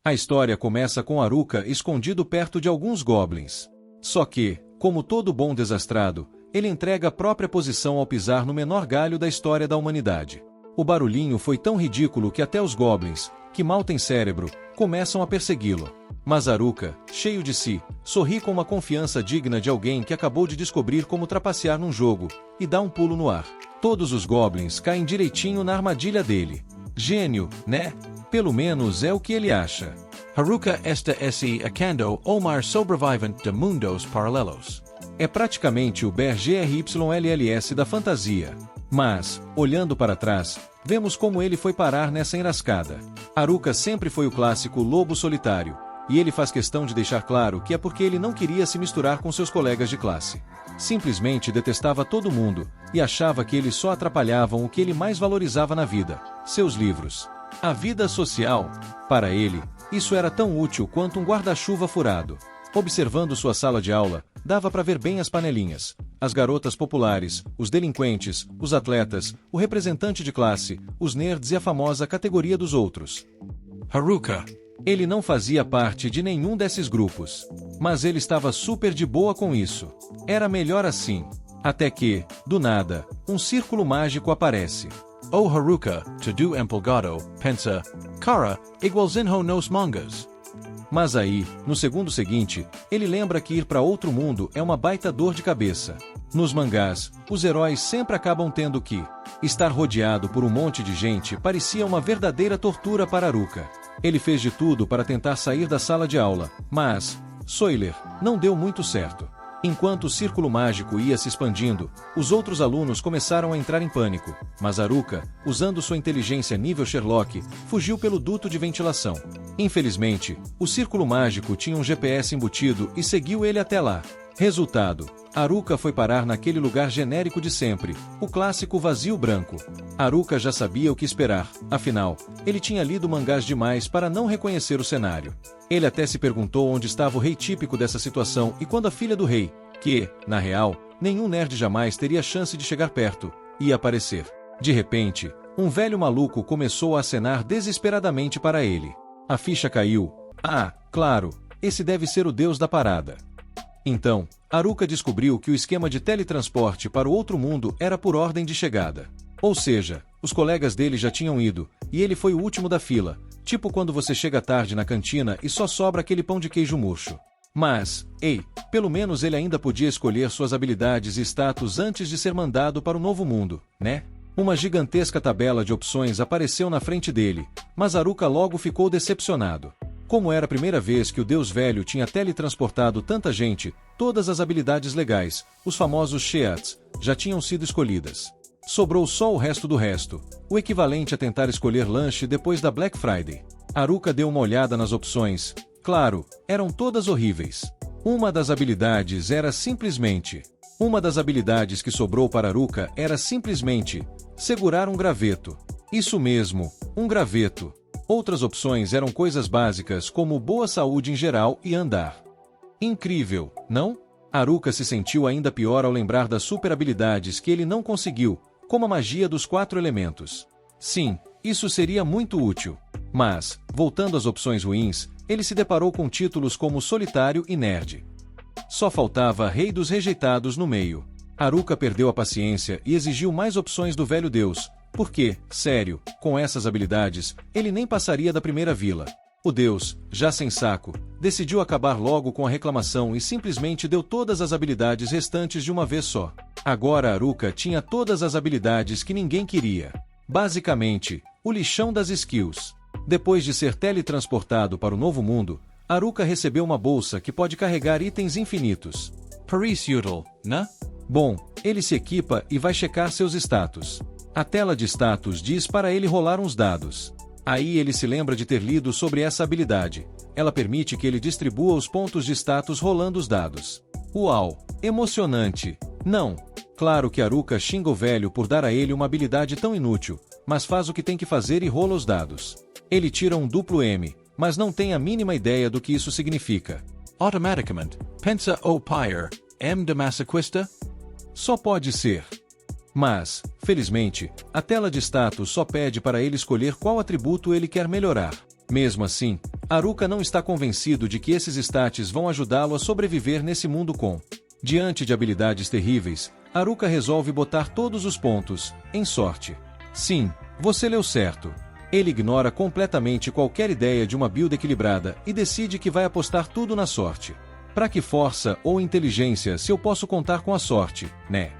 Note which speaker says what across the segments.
Speaker 1: A história começa com Haruka escondido perto de alguns goblins. Só que, como todo bom desastrado, ele entrega a própria posição ao pisar no menor galho da história da humanidade. O barulhinho foi tão ridículo que até os goblins, que mal têm cérebro, começam a persegui-lo. Mas Haruka, cheio de si, sorri com uma confiança digna de alguém que acabou de descobrir como trapacear num jogo, e dá um pulo no ar. Todos os goblins caem direitinho na armadilha dele. Gênio, né? Pelo menos é o que ele acha.
Speaker 2: Haruka está acando Omar sobrevivente de mundos paralelos.
Speaker 1: É praticamente o Bear GRYLLS da fantasia. Mas, olhando para trás, vemos como ele foi parar nessa enrascada. Haruka sempre foi o clássico lobo solitário, e ele faz questão de deixar claro que é porque ele não queria se misturar com seus colegas de classe. Simplesmente detestava todo mundo, e achava que eles só atrapalhavam o que ele mais valorizava na vida: seus livros. A vida social. Para ele, isso era tão útil quanto um guarda-chuva furado. Observando sua sala de aula, dava para ver bem as panelinhas, as garotas populares, os delinquentes, os atletas, o representante de classe, os nerds e a famosa categoria dos outros.
Speaker 2: Haruka.
Speaker 1: Ele não fazia parte de nenhum desses grupos. Mas ele estava super de boa com isso. Era melhor assim. Até que, do nada, um círculo mágico aparece.
Speaker 2: O Haruka, to empolgado, pensa, cara, igualzinho nos mangas.
Speaker 1: Mas aí, no segundo seguinte, ele lembra que ir para outro mundo é uma baita dor de cabeça. Nos mangás, os heróis sempre acabam tendo que estar rodeado por um monte de gente parecia uma verdadeira tortura para Haruka. Ele fez de tudo para tentar sair da sala de aula, mas, spoiler, não deu muito certo. Enquanto o círculo mágico ia se expandindo, os outros alunos começaram a entrar em pânico, mas Haruka, usando sua inteligência nível Sherlock, fugiu pelo duto de ventilação. Infelizmente, o círculo mágico tinha um GPS embutido e seguiu ele até lá. Resultado: Haruka foi parar naquele lugar genérico de sempre, o clássico vazio branco. Haruka já sabia o que esperar, afinal, ele tinha lido mangás demais para não reconhecer o cenário. Ele até se perguntou onde estava o rei típico dessa situação e quando a filha do rei, que, na real, nenhum nerd jamais teria chance de chegar perto, ia aparecer. De repente, um velho maluco começou a acenar desesperadamente para ele. A ficha caiu. Ah, claro, esse deve ser o deus da parada. Então, Haruka descobriu que o esquema de teletransporte para o outro mundo era por ordem de chegada. Ou seja, os colegas dele já tinham ido, e ele foi o último da fila, tipo quando você chega tarde na cantina e só sobra aquele pão de queijo murcho. Mas, ei, pelo menos ele ainda podia escolher suas habilidades e status antes de ser mandado para o novo mundo, né? Uma gigantesca tabela de opções apareceu na frente dele, mas Haruka logo ficou decepcionado. Como era a primeira vez que o Deus Velho tinha teletransportado tanta gente, todas as habilidades legais, os famosos Sheats, já tinham sido escolhidas. Sobrou só o resto do resto, o equivalente a tentar escolher lanche depois da Black Friday. Haruka deu uma olhada nas opções. Claro, eram todas horríveis. Uma das habilidades que sobrou para Haruka era simplesmente segurar um graveto. Isso mesmo, um graveto. Outras opções eram coisas básicas como boa saúde em geral e andar. Incrível, não? Haruka se sentiu ainda pior ao lembrar das super habilidades que ele não conseguiu, como a magia dos 4 elementos. Sim, isso seria muito útil. Mas, voltando às opções ruins, ele se deparou com títulos como Solitário e Nerd. Só faltava Rei dos Rejeitados no meio. Haruka perdeu a paciência e exigiu mais opções do velho deus, porque, sério, com essas habilidades, ele nem passaria da primeira vila. O deus, já sem saco, decidiu acabar logo com a reclamação e simplesmente deu todas as habilidades restantes de uma vez só. Agora Haruka tinha todas as habilidades que ninguém queria. Basicamente, o lixão das skills. Depois de ser teletransportado para o novo mundo, Haruka recebeu uma bolsa que pode carregar itens infinitos.
Speaker 2: Paris útil, né?
Speaker 1: Bom, ele se equipa e vai checar seus status. A tela de status diz para ele rolar uns dados. Aí ele se lembra de ter lido sobre essa habilidade. Ela permite que ele distribua os pontos de status rolando os dados. Uau! Emocionante! Não! Claro que Haruka xinga o velho por dar a ele uma habilidade tão inútil, mas faz o que tem que fazer e rola os dados. Ele tira um duplo M, mas não tem a mínima ideia do que isso significa.
Speaker 2: Automaticamente, pensa o Pyre, M de Massaquista?
Speaker 1: Só pode ser. Mas, felizmente, a tela de status só pede para ele escolher qual atributo ele quer melhorar. Mesmo assim, Haruka não está convencido de que esses stats vão ajudá-lo a sobreviver nesse mundo com. Diante de habilidades terríveis, Haruka resolve botar todos os pontos em sorte. Sim, você leu certo. Ele ignora completamente qualquer ideia de uma build equilibrada e decide que vai apostar tudo na sorte. Pra que força ou inteligência se eu posso contar com a sorte, né?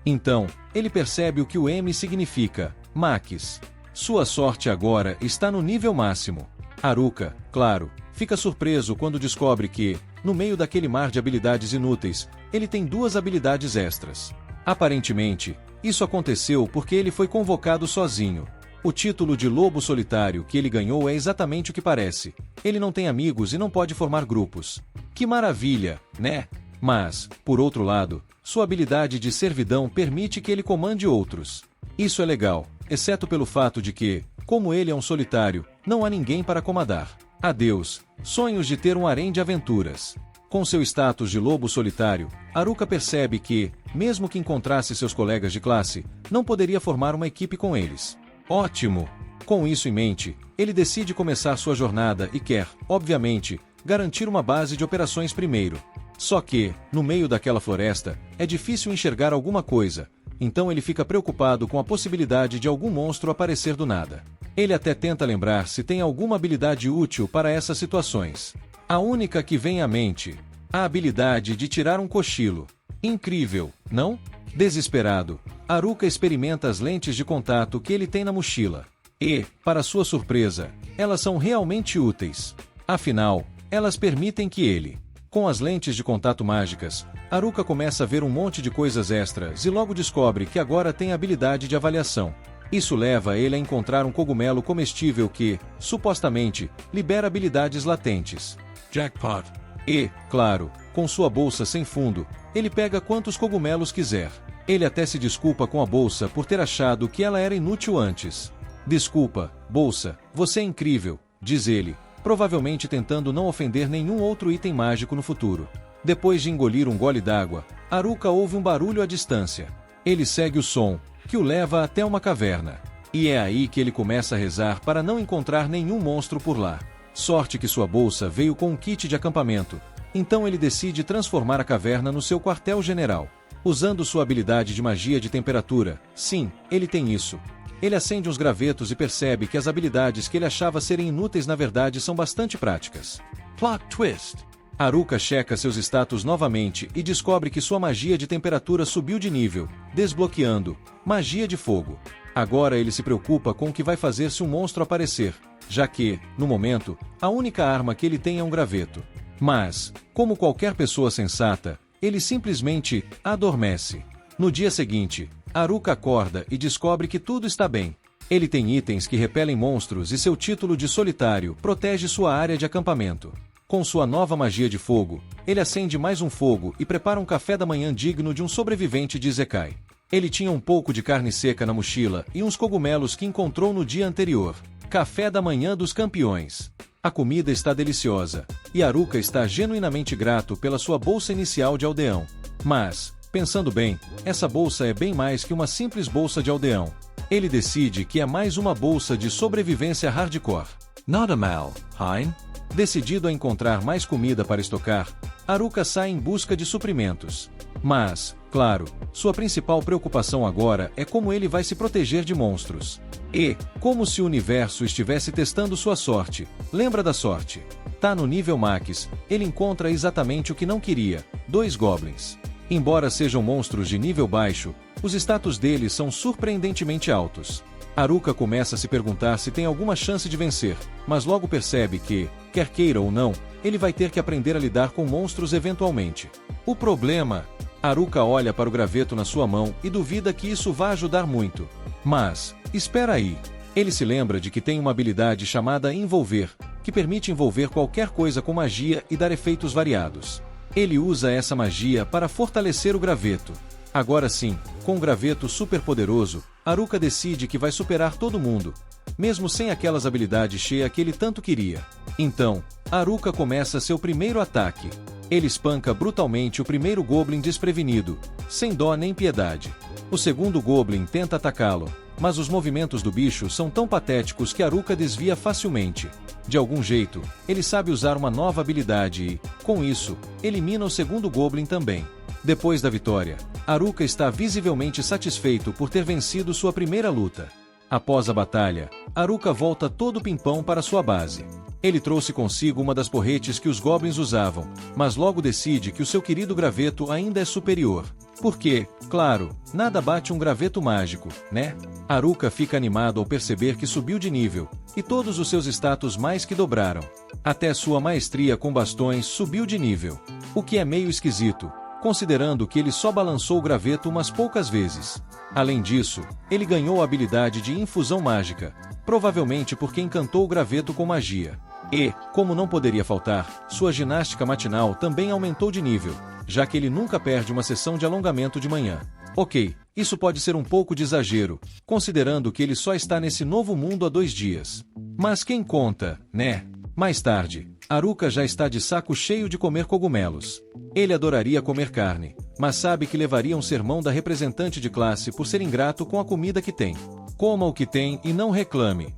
Speaker 1: Então, ele percebe o que o M significa, Max. Sua sorte agora está no nível máximo. Haruka, claro, fica surpreso quando descobre que, no meio daquele mar de habilidades inúteis, ele tem 2 habilidades extras. Aparentemente, isso aconteceu porque ele foi convocado sozinho. O título de Lobo Solitário que ele ganhou é exatamente o que parece. Ele não tem amigos e não pode formar grupos. Que maravilha, né? Mas, por outro lado, sua habilidade de servidão permite que ele comande outros. Isso é legal, exceto pelo fato de que, como ele é um solitário, não há ninguém para comandar. Adeus, sonhos de ter um harém de aventuras. Com seu status de lobo solitário, Haruka percebe que, mesmo que encontrasse seus colegas de classe, não poderia formar uma equipe com eles. Ótimo! Com isso em mente, ele decide começar sua jornada e quer, obviamente, garantir uma base de operações primeiro. Só que, no meio daquela floresta, é difícil enxergar alguma coisa, então ele fica preocupado com a possibilidade de algum monstro aparecer do nada. Ele até tenta lembrar se tem alguma habilidade útil para essas situações. A única que vem à mente, a habilidade de tirar um cochilo. Incrível, não? Desesperado, Haruka experimenta as lentes de contato que ele tem na mochila. E, para sua surpresa, elas são realmente úteis. Afinal, elas permitem que ele... Com as lentes de contato mágicas, Haruka começa a ver um monte de coisas extras e logo descobre que agora tem habilidade de avaliação. Isso leva ele a encontrar um cogumelo comestível que, supostamente, libera habilidades latentes.
Speaker 2: Jackpot.
Speaker 1: E, claro, com sua bolsa sem fundo, ele pega quantos cogumelos quiser. Ele até se desculpa com a bolsa por ter achado que ela era inútil antes. Desculpa, bolsa, você é incrível, diz ele, provavelmente tentando não ofender nenhum outro item mágico no futuro. Depois de engolir um gole d'água, Haruka ouve um barulho à distância. Ele segue o som, que o leva até uma caverna. E é aí que ele começa a rezar para não encontrar nenhum monstro por lá. Sorte que sua bolsa veio com um kit de acampamento. Então ele decide transformar a caverna no seu quartel-general. Usando sua habilidade de magia de temperatura, sim, ele tem isso. Ele acende uns gravetos e percebe que as habilidades que ele achava serem inúteis na verdade são bastante práticas.
Speaker 2: Plot twist.
Speaker 1: Haruka checa seus status novamente e descobre que sua magia de temperatura subiu de nível, desbloqueando magia de fogo. Agora ele se preocupa com o que vai fazer se um monstro aparecer, já que, no momento, a única arma que ele tem é um graveto. Mas, como qualquer pessoa sensata, ele simplesmente adormece. No dia seguinte, Haruka acorda e descobre que tudo está bem. Ele tem itens que repelem monstros e seu título de solitário protege sua área de acampamento. Com sua nova magia de fogo, ele acende mais um fogo e prepara um café da manhã digno de um sobrevivente de Isekai. Ele tinha um pouco de carne seca na mochila e uns cogumelos que encontrou no dia anterior. Café da manhã dos campeões. A comida está deliciosa, e Haruka está genuinamente grato pela sua bolsa inicial de aldeão. Mas, pensando bem, essa bolsa é bem mais que uma simples bolsa de aldeão. Ele decide que é mais uma bolsa de sobrevivência hardcore.
Speaker 2: Nada mal, hein?
Speaker 1: Decidido a encontrar mais comida para estocar, Haruka sai em busca de suprimentos. Mas, claro, sua principal preocupação agora é como ele vai se proteger de monstros. E, como se o universo estivesse testando sua sorte, lembra da sorte? Tá no nível Max, ele encontra exatamente o que não queria, 2 goblins. Embora sejam monstros de nível baixo, os status deles são surpreendentemente altos. Haruka começa a se perguntar se tem alguma chance de vencer, mas logo percebe que, quer queira ou não, ele vai ter que aprender a lidar com monstros eventualmente. O problema... Haruka olha para o graveto na sua mão e duvida que isso vá ajudar muito. Mas, espera aí. Ele se lembra de que tem uma habilidade chamada Envolver, que permite envolver qualquer coisa com magia e dar efeitos variados. Ele usa essa magia para fortalecer o graveto. Agora sim, com o graveto super poderoso, Haruka decide que vai superar todo mundo, mesmo sem aquelas habilidades cheias que ele tanto queria. Então, Haruka começa seu primeiro ataque. Ele espanca brutalmente o primeiro Goblin desprevenido, sem dó nem piedade. O segundo Goblin tenta atacá-lo, mas os movimentos do bicho são tão patéticos que Haruka desvia facilmente. De algum jeito, ele sabe usar uma nova habilidade e, com isso, elimina o segundo Goblin também. Depois da vitória, Haruka está visivelmente satisfeito por ter vencido sua primeira luta. Após a batalha, Haruka volta todo pimpão para sua base. Ele trouxe consigo uma das porretes que os Goblins usavam, mas logo decide que o seu querido graveto ainda é superior. Porque, claro, nada bate um graveto mágico, né? Haruka fica animado ao perceber que subiu de nível, e todos os seus status mais que dobraram. Até sua maestria com bastões subiu de nível. O que é meio esquisito, considerando que ele só balançou o graveto umas poucas vezes. Além disso, ele ganhou a habilidade de infusão mágica, provavelmente porque encantou o graveto com magia. E, como não poderia faltar, sua ginástica matinal também aumentou de nível, já que ele nunca perde uma sessão de alongamento de manhã. Ok, isso pode ser um pouco de exagero, considerando que ele só está nesse novo mundo há 2 dias. Mas quem conta, né? Mais tarde, Haruka já está de saco cheio de comer cogumelos. Ele adoraria comer carne, mas sabe que levaria um sermão da representante de classe por ser ingrato com a comida que tem. Coma o que tem e não reclame.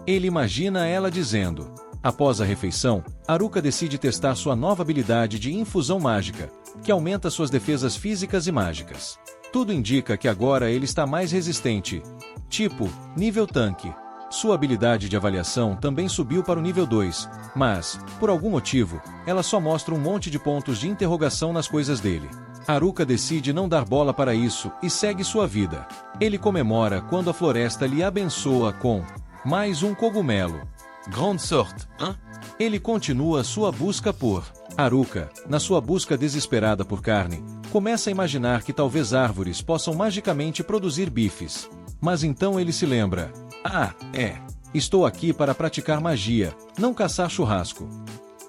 Speaker 1: Ele imagina ela dizendo. Após a refeição, Haruka decide testar sua nova habilidade de infusão mágica, que aumenta suas defesas físicas e mágicas. Tudo indica que agora ele está mais resistente. Tipo, nível tanque. Sua habilidade de avaliação também subiu para o nível 2, mas, por algum motivo, ela só mostra um monte de pontos de interrogação nas coisas dele. Haruka decide não dar bola para isso e segue sua vida. Ele comemora quando a floresta lhe abençoa com mais um cogumelo.
Speaker 2: Grande sorte, hein?
Speaker 1: Ele continua sua busca por Haruka, na sua busca desesperada por carne, começa a imaginar que talvez árvores possam magicamente produzir bifes. Mas então ele se lembra: estou aqui para praticar magia, não caçar churrasco.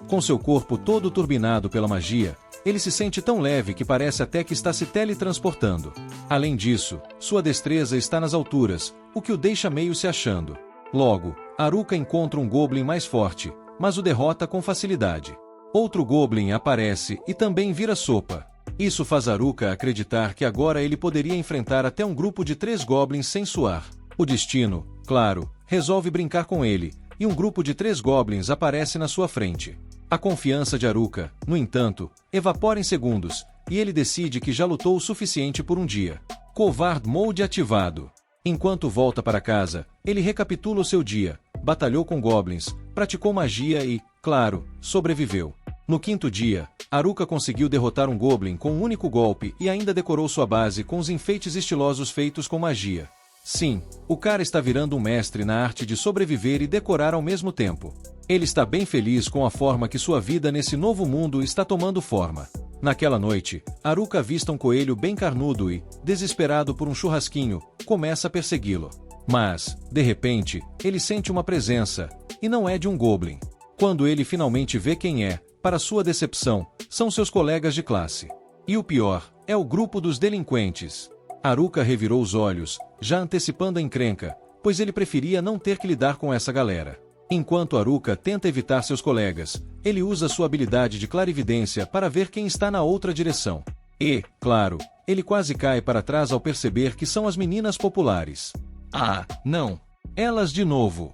Speaker 1: Com seu corpo todo turbinado pela magia, ele se sente tão leve que parece até que está se teletransportando. Além disso, sua destreza está nas alturas, o que o deixa meio se achando. Logo, Haruka encontra um Goblin mais forte, mas o derrota com facilidade. Outro Goblin aparece e também vira sopa. Isso faz Haruka acreditar que agora ele poderia enfrentar até um grupo de 3 Goblins sem suar. O destino, claro, resolve brincar com ele, e um grupo de 3 Goblins aparece na sua frente. A confiança de Haruka, no entanto, evapora em segundos, e ele decide que já lutou o suficiente por um dia. Covard Mode ativado. Enquanto volta para casa, ele recapitula o seu dia, batalhou com Goblins, praticou magia e, claro, sobreviveu. No 5º dia, Haruka conseguiu derrotar um Goblin com um único golpe e ainda decorou sua base com os enfeites estilosos feitos com magia. Sim, o cara está virando um mestre na arte de sobreviver e decorar ao mesmo tempo. Ele está bem feliz com a forma que sua vida nesse novo mundo está tomando forma. Naquela noite, Haruka avista um coelho bem carnudo e, desesperado por um churrasquinho, começa a persegui-lo. Mas, de repente, ele sente uma presença, e não é de um Goblin. Quando ele finalmente vê quem é, para sua decepção, são seus colegas de classe. E o pior, é o grupo dos delinquentes. Haruka revirou os olhos, já antecipando a encrenca, pois ele preferia não ter que lidar com essa galera. Enquanto Haruka tenta evitar seus colegas, ele usa sua habilidade de clarividência para ver quem está na outra direção. E, claro, ele quase cai para trás ao perceber que são as meninas populares. Não! Elas de novo!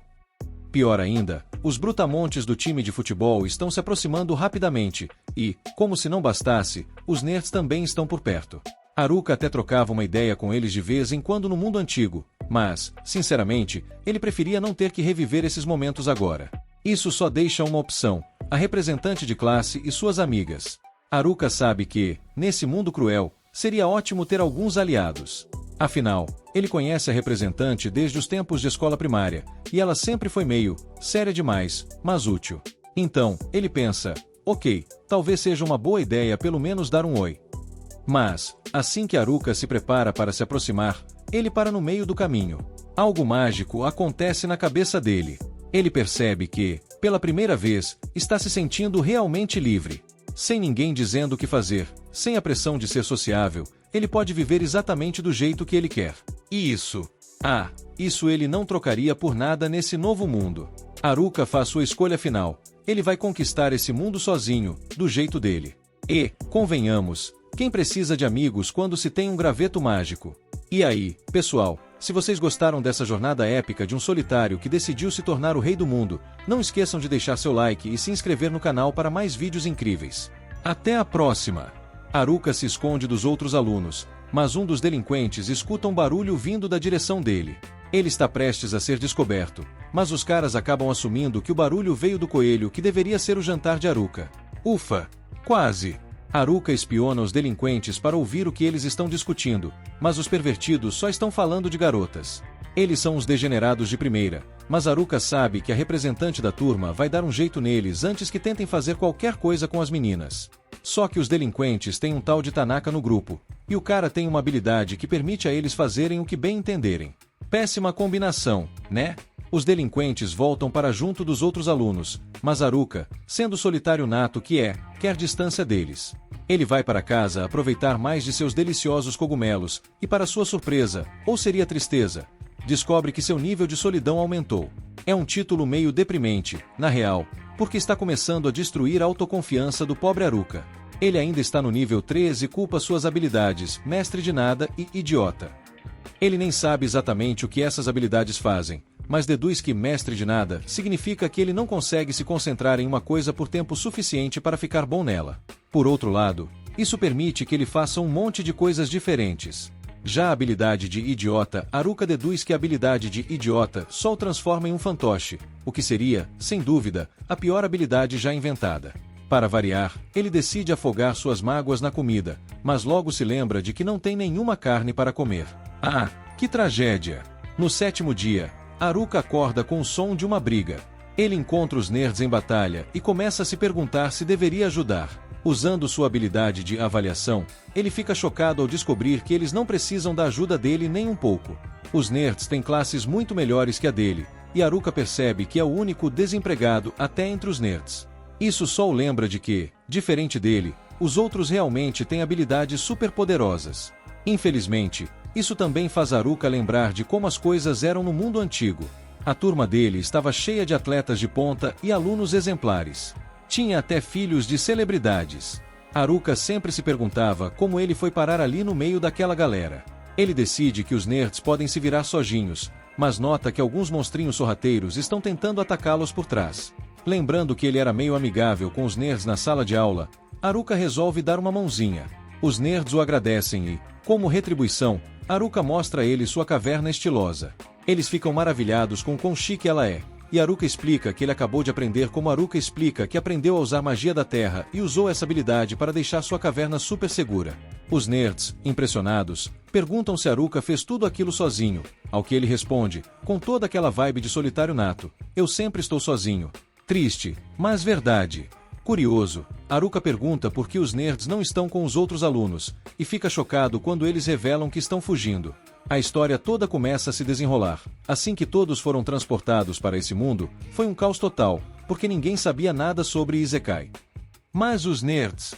Speaker 1: Pior ainda, os brutamontes do time de futebol estão se aproximando rapidamente, e, como se não bastasse, os nerds também estão por perto. Haruka até trocava uma ideia com eles de vez em quando no mundo antigo, mas, sinceramente, ele preferia não ter que reviver esses momentos agora. Isso só deixa uma opção: a representante de classe e suas amigas. Haruka sabe que, nesse mundo cruel, seria ótimo ter alguns aliados. Afinal, ele conhece a representante desde os tempos de escola primária, e ela sempre foi meio séria demais, mas útil. Então, ele pensa: ok, talvez seja uma boa ideia pelo menos dar um oi. Mas, assim que Haruka se prepara para se aproximar, ele para no meio do caminho. Algo mágico acontece na cabeça dele. Ele percebe que, pela primeira vez, está se sentindo realmente livre. Sem ninguém dizendo o que fazer, sem a pressão de ser sociável, ele pode viver exatamente do jeito que ele quer. E isso? Isso ele não trocaria por nada nesse novo mundo. Haruka faz sua escolha final. Ele vai conquistar esse mundo sozinho, do jeito dele. E, convenhamos, quem precisa de amigos quando se tem um graveto mágico? E aí, pessoal, Se vocês gostaram dessa jornada épica de um solitário que decidiu se tornar o rei do mundo, não esqueçam de deixar seu like e se inscrever no canal para mais vídeos incríveis. Até a próxima! Haruka se esconde dos outros alunos, mas um dos delinquentes escuta um barulho vindo da direção dele. Ele está prestes a ser descoberto, mas os caras acabam assumindo que o barulho veio do coelho que deveria ser o jantar de Haruka. Ufa! Quase! Haruka espiona os delinquentes para ouvir o que eles estão discutindo, mas os pervertidos só estão falando de garotas. Eles são os degenerados de primeira, mas Haruka sabe que a representante da turma vai dar um jeito neles antes que tentem fazer qualquer coisa com as meninas. Só que os delinquentes têm um tal de Tanaka no grupo, e o cara tem uma habilidade que permite a eles fazerem o que bem entenderem. Péssima combinação, né? Os delinquentes voltam para junto dos outros alunos, mas Haruka, sendo o solitário nato que é, quer distância deles. Ele vai para casa aproveitar mais de seus deliciosos cogumelos, e para sua surpresa, ou seria tristeza, descobre que seu nível de solidão aumentou. É um título meio deprimente, na real, porque está começando a destruir a autoconfiança do pobre Haruka. Ele ainda está no nível 13 e culpa suas habilidades, mestre de nada e idiota. Ele nem sabe exatamente o que essas habilidades fazem, mas deduz que mestre de nada significa que ele não consegue se concentrar em uma coisa por tempo suficiente para ficar bom nela. Por outro lado, isso permite que ele faça um monte de coisas diferentes. Já a habilidade de idiota, Haruka deduz que a habilidade de idiota só o transforma em um fantoche, o que seria, sem dúvida, a pior habilidade já inventada. Para variar, ele decide afogar suas mágoas na comida, mas logo se lembra de que não tem nenhuma carne para comer. Ah, que tragédia! No 7º dia, Haruka acorda com o som de uma briga. Ele encontra os nerds em batalha e começa a se perguntar se deveria ajudar. Usando sua habilidade de avaliação, ele fica chocado ao descobrir que eles não precisam da ajuda dele nem um pouco. Os nerds têm classes muito melhores que a dele, e Haruka percebe que é o único desempregado até entre os nerds. Isso só o lembra de que, diferente dele, os outros realmente têm habilidades superpoderosas. Infelizmente, isso também faz Haruka lembrar de como as coisas eram no mundo antigo. A turma dele estava cheia de atletas de ponta e alunos exemplares. Tinha até filhos de celebridades. Haruka sempre se perguntava como ele foi parar ali no meio daquela galera. Ele decide que os nerds podem se virar sozinhos, mas nota que alguns monstrinhos sorrateiros estão tentando atacá-los por trás. Lembrando que ele era meio amigável com os nerds na sala de aula, Haruka resolve dar uma mãozinha. Os nerds o agradecem e, como retribuição, Haruka mostra a eles sua caverna estilosa. Eles ficam maravilhados com quão chique ela é, e Haruka explica que ele acabou de aprender como Haruka explica que aprendeu a usar magia da terra e usou essa habilidade para deixar sua caverna super segura. Os nerds, impressionados, perguntam se Haruka fez tudo aquilo sozinho, ao que ele responde, com toda aquela vibe de solitário nato: eu sempre estou sozinho. Triste, mas verdade. Curioso, Haruka pergunta por que os nerds não estão com os outros alunos, e fica chocado quando eles revelam que estão fugindo. A história toda começa a se desenrolar. Assim que todos foram transportados para esse mundo, foi um caos total, porque ninguém sabia nada sobre Isekai. Mas os nerds...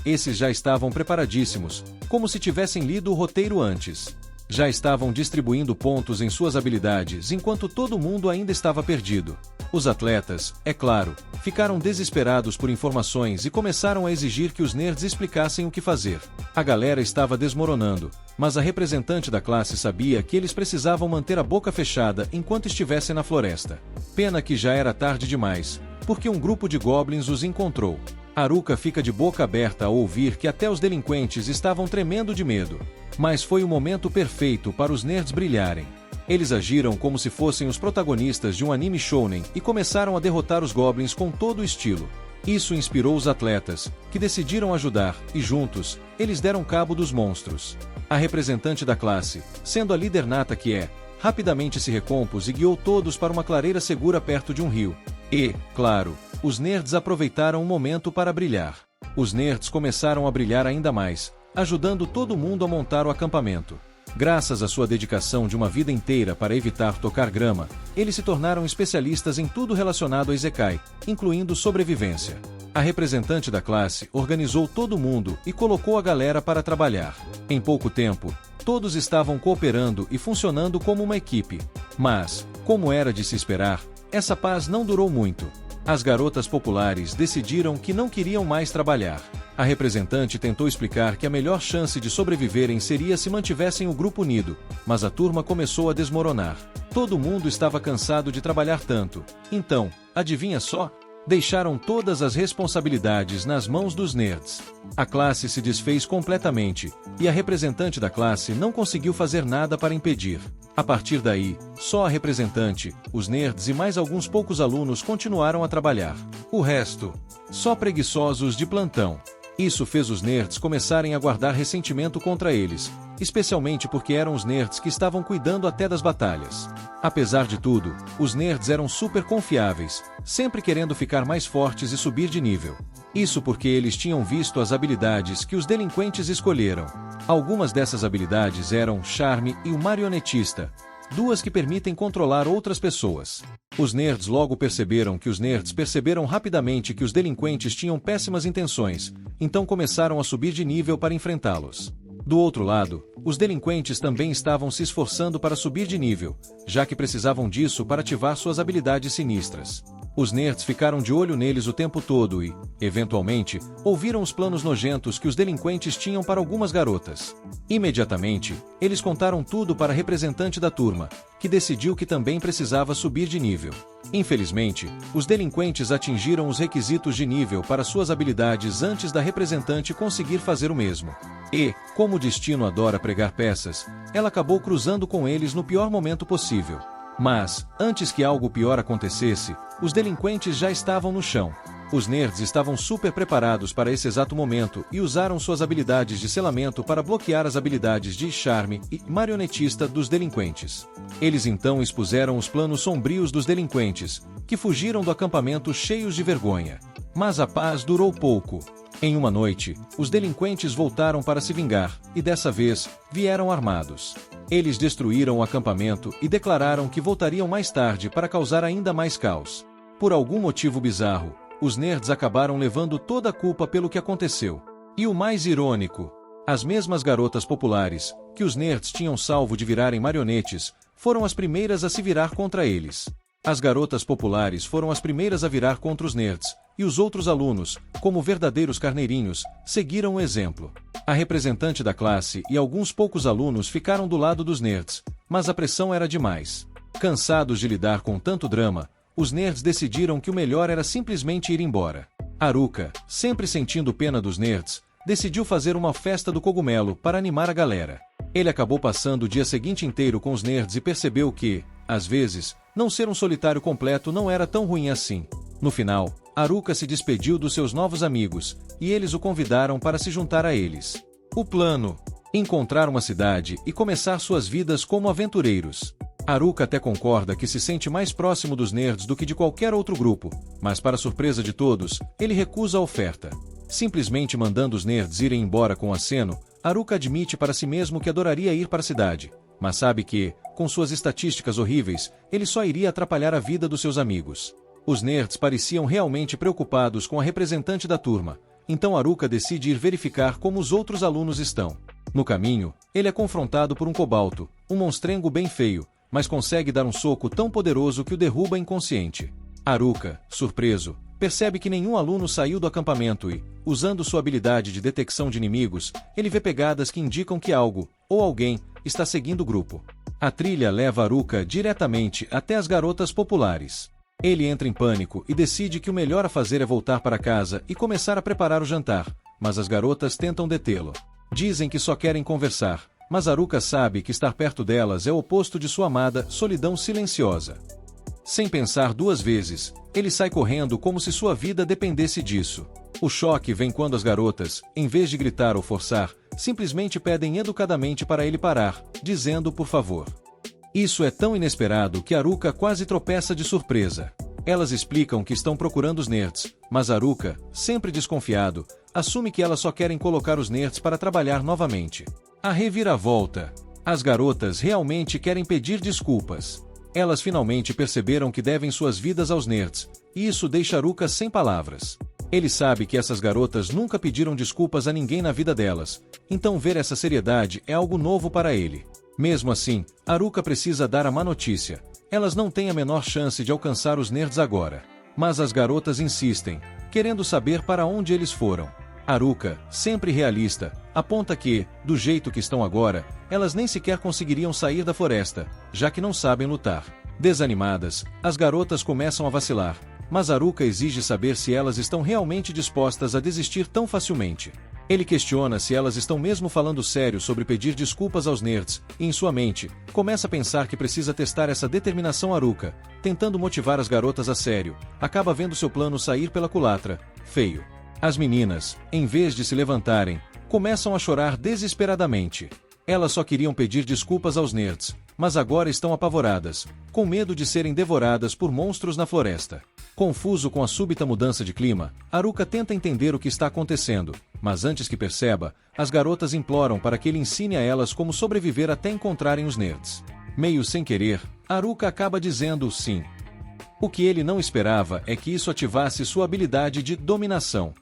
Speaker 1: esses já estavam preparadíssimos, como se tivessem lido o roteiro antes. Já estavam distribuindo pontos em suas habilidades enquanto todo mundo ainda estava perdido. Os atletas, é claro, ficaram desesperados por informações e começaram a exigir que os nerds explicassem o que fazer. A galera estava desmoronando, mas a representante da classe sabia que eles precisavam manter a boca fechada enquanto estivessem na floresta. Pena que já era tarde demais, porque um grupo de goblins os encontrou. Haruka fica de boca aberta ao ouvir que até os delinquentes estavam tremendo de medo. Mas foi o momento perfeito para os nerds brilharem. Eles agiram como se fossem os protagonistas de um anime shounen e começaram a derrotar os goblins com todo o estilo. Isso inspirou os atletas, que decidiram ajudar, e juntos, eles deram cabo dos monstros. A representante da classe, sendo a líder nata que é, rapidamente se recompôs e guiou todos para uma clareira segura perto de um rio. E, claro, os nerds aproveitaram o momento para brilhar. Os nerds começaram a brilhar ainda mais, ajudando todo mundo a montar o acampamento. Graças à sua dedicação de uma vida inteira para evitar tocar grama, eles se tornaram especialistas em tudo relacionado a Isekai, incluindo sobrevivência. A representante da classe organizou todo mundo e colocou a galera para trabalhar. Em pouco tempo, todos estavam cooperando e funcionando como uma equipe. Mas, como era de se esperar, essa paz não durou muito. As garotas populares decidiram que não queriam mais trabalhar. A representante tentou explicar que a melhor chance de sobreviverem seria se mantivessem o grupo unido, mas a turma começou a desmoronar. Todo mundo estava cansado de trabalhar tanto. Então, adivinha só? Deixaram todas as responsabilidades nas mãos dos nerds. A classe se desfez completamente, e a representante da classe não conseguiu fazer nada para impedir. A partir daí, só a representante, os nerds e mais alguns poucos alunos continuaram a trabalhar. O resto, só preguiçosos de plantão. Isso fez os nerds começarem a guardar ressentimento contra eles, especialmente porque eram os nerds que estavam cuidando até das batalhas. Apesar de tudo, os nerds eram super confiáveis, sempre querendo ficar mais fortes e subir de nível. Isso porque eles tinham visto as habilidades que os delinquentes escolheram. Algumas dessas habilidades eram Charme e o Marionetista, duas que permitem controlar outras pessoas. Os nerds logo perceberam que os nerds perceberam rapidamente que os delinquentes tinham péssimas intenções, então começaram a subir de nível para enfrentá-los. Do outro lado, os delinquentes também estavam se esforçando para subir de nível, já que precisavam disso para ativar suas habilidades sinistras. Os nerds ficaram de olho neles o tempo todo e, eventualmente, ouviram os planos nojentos que os delinquentes tinham para algumas garotas. Imediatamente, eles contaram tudo para a representante da turma, que decidiu que também precisava subir de nível. Infelizmente, os delinquentes atingiram os requisitos de nível para suas habilidades antes da representante conseguir fazer o mesmo. E, como o destino adora pregar peças, ela acabou cruzando com eles no pior momento possível. Mas, antes que algo pior acontecesse, os delinquentes já estavam no chão. Os nerds estavam super preparados para esse exato momento e usaram suas habilidades de selamento para bloquear as habilidades de Charme e Marionetista dos delinquentes. Eles então expuseram os planos sombrios dos delinquentes, que fugiram do acampamento cheios de vergonha. Mas a paz durou pouco. Em uma noite, os delinquentes voltaram para se vingar, e dessa vez, vieram armados. Eles destruíram o acampamento e declararam que voltariam mais tarde para causar ainda mais caos. Por algum motivo bizarro, os nerds acabaram levando toda a culpa pelo que aconteceu. E o mais irônico, as mesmas garotas populares, que os nerds tinham salvo de virarem marionetes, foram as primeiras a se virar contra eles. As garotas populares foram as primeiras a virar contra os nerds, e os outros alunos, como verdadeiros carneirinhos, seguiram o exemplo. A representante da classe e alguns poucos alunos ficaram do lado dos nerds, mas a pressão era demais. Cansados de lidar com tanto drama, os nerds decidiram que o melhor era simplesmente ir embora. Haruka, sempre sentindo pena dos nerds, decidiu fazer uma festa do cogumelo para animar a galera. Ele acabou passando o dia seguinte inteiro com os nerds e percebeu que, às vezes, não ser um solitário completo não era tão ruim assim. No final, Haruka se despediu dos seus novos amigos, e eles o convidaram para se juntar a eles. O plano: encontrar uma cidade e começar suas vidas como aventureiros. Haruka até concorda que se sente mais próximo dos nerds do que de qualquer outro grupo, mas para surpresa de todos, ele recusa a oferta. Simplesmente mandando os nerds irem embora com aceno, Haruka admite para si mesmo que adoraria ir para a cidade, mas sabe que, com suas estatísticas horríveis, ele só iria atrapalhar a vida dos seus amigos. Os nerds pareciam realmente preocupados com a representante da turma, então Haruka decide ir verificar como os outros alunos estão. No caminho, ele é confrontado por um cobalto, um monstrengo bem feio, mas consegue dar um soco tão poderoso que o derruba inconsciente. Haruka, surpreso, percebe que nenhum aluno saiu do acampamento e, usando sua habilidade de detecção de inimigos, ele vê pegadas que indicam que algo, ou alguém, está seguindo o grupo. A trilha leva Haruka diretamente até as garotas populares. Ele entra em pânico e decide que o melhor a fazer é voltar para casa e começar a preparar o jantar, mas as garotas tentam detê-lo. Dizem que só querem conversar, mas Haruka sabe que estar perto delas é o oposto de sua amada solidão silenciosa. Sem pensar duas vezes, ele sai correndo como se sua vida dependesse disso. O choque vem quando as garotas, em vez de gritar ou forçar, simplesmente pedem educadamente para ele parar, dizendo por favor. Isso é tão inesperado que Haruka quase tropeça de surpresa. Elas explicam que estão procurando os nerds, mas Haruka, sempre desconfiado, assume que elas só querem colocar os nerds para trabalhar novamente. A reviravolta. As garotas realmente querem pedir desculpas. Elas finalmente perceberam que devem suas vidas aos nerds, e isso deixa Haruka sem palavras. Ele sabe que essas garotas nunca pediram desculpas a ninguém na vida delas, então ver essa seriedade é algo novo para ele. Mesmo assim, Haruka precisa dar a má notícia. Elas não têm a menor chance de alcançar os nerds agora. Mas as garotas insistem, querendo saber para onde eles foram. Haruka, sempre realista, aponta que, do jeito que estão agora, elas nem sequer conseguiriam sair da floresta, já que não sabem lutar. Desanimadas, as garotas começam a vacilar, mas Haruka exige saber se elas estão realmente dispostas a desistir tão facilmente. Ele questiona se elas estão mesmo falando sério sobre pedir desculpas aos nerds, e em sua mente, começa a pensar que precisa testar essa determinação. Haruka, tentando motivar as garotas a sério, acaba vendo seu plano sair pela culatra, feio. As meninas, em vez de se levantarem, começam a chorar desesperadamente. Elas só queriam pedir desculpas aos nerds, mas agora estão apavoradas, com medo de serem devoradas por monstros na floresta. Confuso com a súbita mudança de clima, Haruka tenta entender o que está acontecendo, mas antes que perceba, as garotas imploram para que ele ensine a elas como sobreviver até encontrarem os nerds. Meio sem querer, Haruka acaba dizendo sim. O que ele não esperava é que isso ativasse sua habilidade de dominação.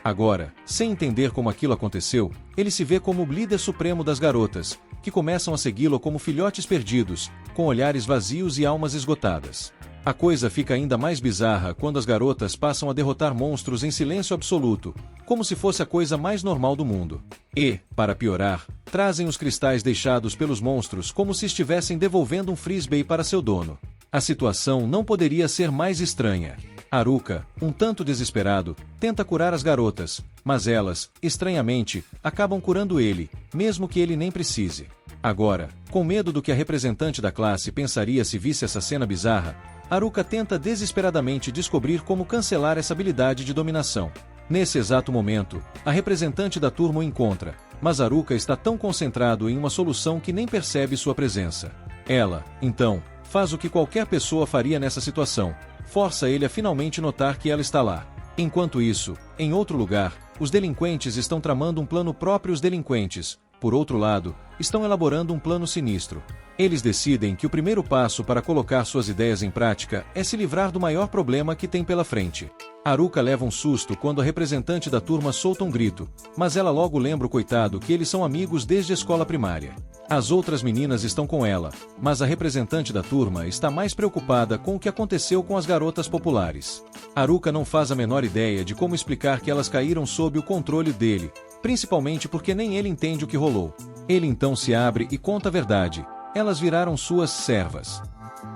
Speaker 1: Agora, sem entender como aquilo aconteceu, ele se vê como o líder supremo das garotas, que começam a segui-lo como filhotes perdidos, com olhares vazios e almas esgotadas. A coisa fica ainda mais bizarra quando as garotas passam a derrotar monstros em silêncio absoluto, como se fosse a coisa mais normal do mundo. E, para piorar, trazem os cristais deixados pelos monstros como se estivessem devolvendo um frisbee para seu dono. A situação não poderia ser mais estranha. Haruka, um tanto desesperado, tenta curar as garotas, mas elas, estranhamente, acabam curando ele, mesmo que ele nem precise. Agora, com medo do que a representante da classe pensaria se visse essa cena bizarra, Haruka tenta desesperadamente descobrir como cancelar essa habilidade de dominação. Nesse exato momento, a representante da turma o encontra, mas Haruka está tão concentrado em uma solução que nem percebe sua presença. Ela, então, faz o que qualquer pessoa faria nessa situação, força ele a finalmente notar que ela está lá. Enquanto isso, em outro lugar, os delinquentes estão tramando um plano próprio. Os delinquentes, por outro lado, estão elaborando um plano sinistro. Eles decidem que o primeiro passo para colocar suas ideias em prática é se livrar do maior problema que tem pela frente. Haruka leva um susto quando a representante da turma solta um grito, mas ela logo lembra o coitado que eles são amigos desde a escola primária. As outras meninas estão com ela, mas a representante da turma está mais preocupada com o que aconteceu com as garotas populares. Haruka não faz a menor ideia de como explicar que elas caíram sob o controle dele, principalmente porque nem ele entende o que rolou. Ele então se abre e conta a verdade. Elas viraram suas servas.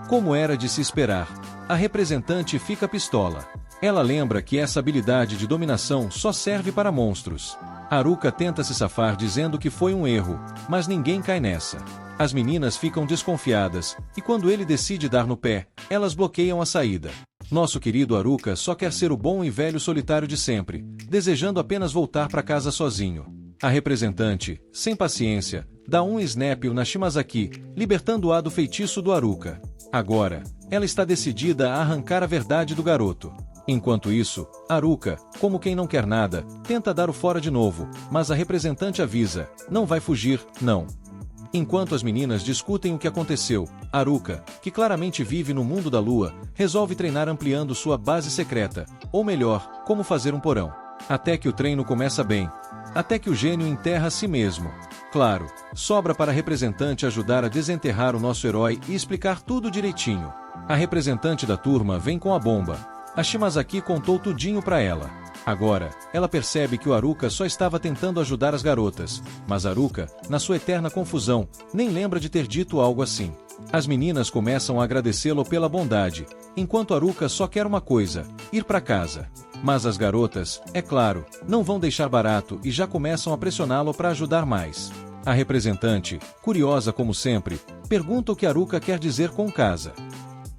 Speaker 1: Como era de se esperar, a representante fica pistola. Ela lembra que essa habilidade de dominação só serve para monstros. Haruka tenta se safar dizendo que foi um erro, mas ninguém cai nessa. As meninas ficam desconfiadas, e quando ele decide dar no pé, elas bloqueiam a saída. Nosso querido Haruka só quer ser o bom e velho solitário de sempre, desejando apenas voltar para casa sozinho. A representante, sem paciência, dá um snap na Shimazaki, libertando-a do feitiço do Haruka. Agora, ela está decidida a arrancar a verdade do garoto. Enquanto isso, Haruka, como quem não quer nada, tenta dar o fora de novo, mas a representante avisa, não vai fugir, não. Enquanto as meninas discutem o que aconteceu, Haruka, que claramente vive no mundo da lua, resolve treinar ampliando sua base secreta, ou melhor, como fazer um porão. Até que o treino começa bem. Até que o gênio enterra a si mesmo. Claro, sobra para a representante ajudar a desenterrar o nosso herói e explicar tudo direitinho. A representante da turma vem com a bomba. A Shimazaki contou tudinho para ela. Agora, ela percebe que o Haruka só estava tentando ajudar as garotas, mas Haruka, na sua eterna confusão, nem lembra de ter dito algo assim. As meninas começam a agradecê-lo pela bondade, enquanto Haruka só quer uma coisa, ir para casa. Mas as garotas, é claro, não vão deixar barato e já começam a pressioná-lo para ajudar mais. A representante, curiosa como sempre, pergunta o que Haruka quer dizer com casa.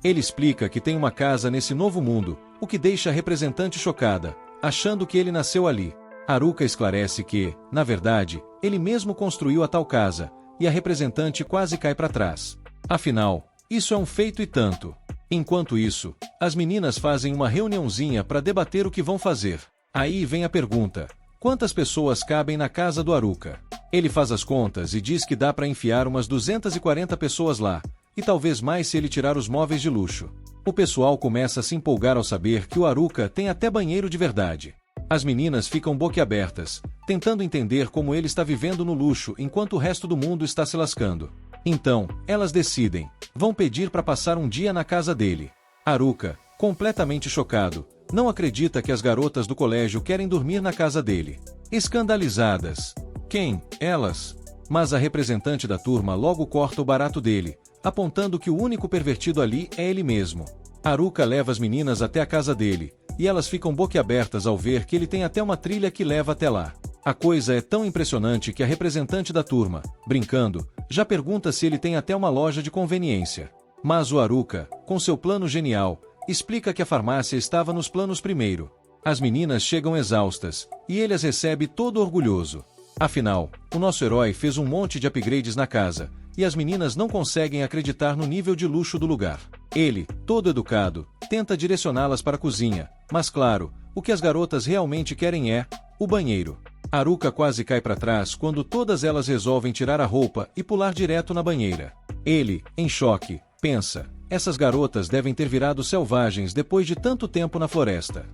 Speaker 1: Ele explica que tem uma casa nesse novo mundo, o que deixa a representante chocada, achando que ele nasceu ali. Haruka esclarece que, na verdade, ele mesmo construiu a tal casa, e a representante quase cai para trás. Afinal, isso é um feito e tanto. Enquanto isso, as meninas fazem uma reuniãozinha para debater o que vão fazer. Aí vem a pergunta: quantas pessoas cabem na casa do Haruka? Ele faz as contas e diz que dá para enfiar umas 240 pessoas lá, e talvez mais se ele tirar os móveis de luxo. O pessoal começa a se empolgar ao saber que o Haruka tem até banheiro de verdade. As meninas ficam boquiabertas, tentando entender como ele está vivendo no luxo enquanto o resto do mundo está se lascando. Então, elas decidem, vão pedir para passar um dia na casa dele. Haruka, completamente chocado, Não acredita que as garotas do colégio querem dormir na casa dele. Escandalizadas. Quem? Elas. Mas a representante da turma logo corta o barato dele, apontando que o único pervertido ali é ele mesmo. Haruka leva as meninas até a casa dele, e elas ficam boquiabertas ao ver que ele tem até uma trilha que leva até lá. A coisa é tão impressionante que a representante da turma, brincando, já pergunta se ele tem até uma loja de conveniência. Mas o Haruka, com seu plano genial, explica que a farmácia estava nos planos primeiro. As meninas chegam exaustas, e ele as recebe todo orgulhoso. Afinal, o nosso herói fez um monte de upgrades na casa, e as meninas não conseguem acreditar no nível de luxo do lugar. Ele, todo educado, tenta direcioná-las para a cozinha, mas claro, o que as garotas realmente querem é o banheiro. Haruka quase cai para trás quando todas elas resolvem tirar a roupa e pular direto na banheira. Ele, em choque, pensa, essas garotas devem ter virado selvagens depois de tanto tempo na floresta.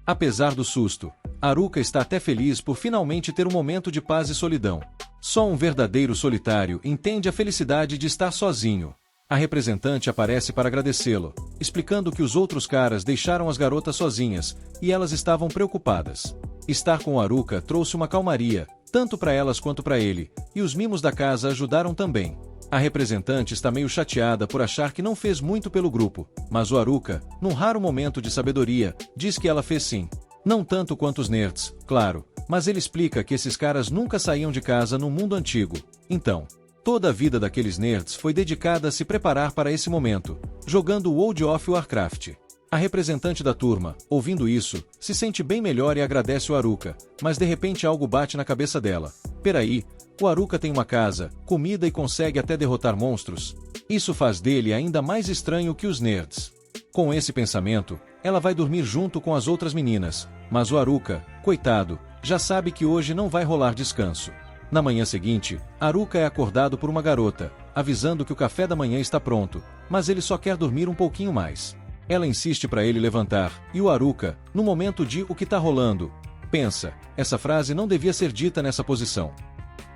Speaker 1: Apesar do susto, Haruka está até feliz por finalmente ter um momento de paz e solidão. Só um verdadeiro solitário entende a felicidade de estar sozinho. A representante aparece para agradecê-lo, explicando que os outros caras deixaram as garotas sozinhas, e elas estavam preocupadas. Estar com Haruka trouxe uma calmaria, tanto para elas quanto para ele, e os mimos da casa ajudaram também. A representante está meio chateada por achar que não fez muito pelo grupo, mas o Haruka, num raro momento de sabedoria, diz que ela fez sim. Não tanto quanto os nerds, claro, mas ele explica que esses caras nunca saíam de casa no mundo antigo. Então, toda a vida daqueles nerds foi dedicada a se preparar para esse momento, jogando World of Warcraft. A representante da turma, ouvindo isso, se sente bem melhor e agradece o Haruka, mas de repente algo bate na cabeça dela. Peraí, o Haruka tem uma casa, comida e consegue até derrotar monstros? Isso faz dele ainda mais estranho que os nerds. Com esse pensamento, ela vai dormir junto com as outras meninas, mas o Haruka, coitado, já sabe que hoje não vai rolar descanso. Na manhã seguinte, Haruka é acordado por uma garota, avisando que o café da manhã está pronto, mas ele só quer dormir um pouquinho mais. Ela insiste para ele levantar, e o Haruka, no momento de "o que tá rolando?", pensa, essa frase não devia ser dita nessa posição.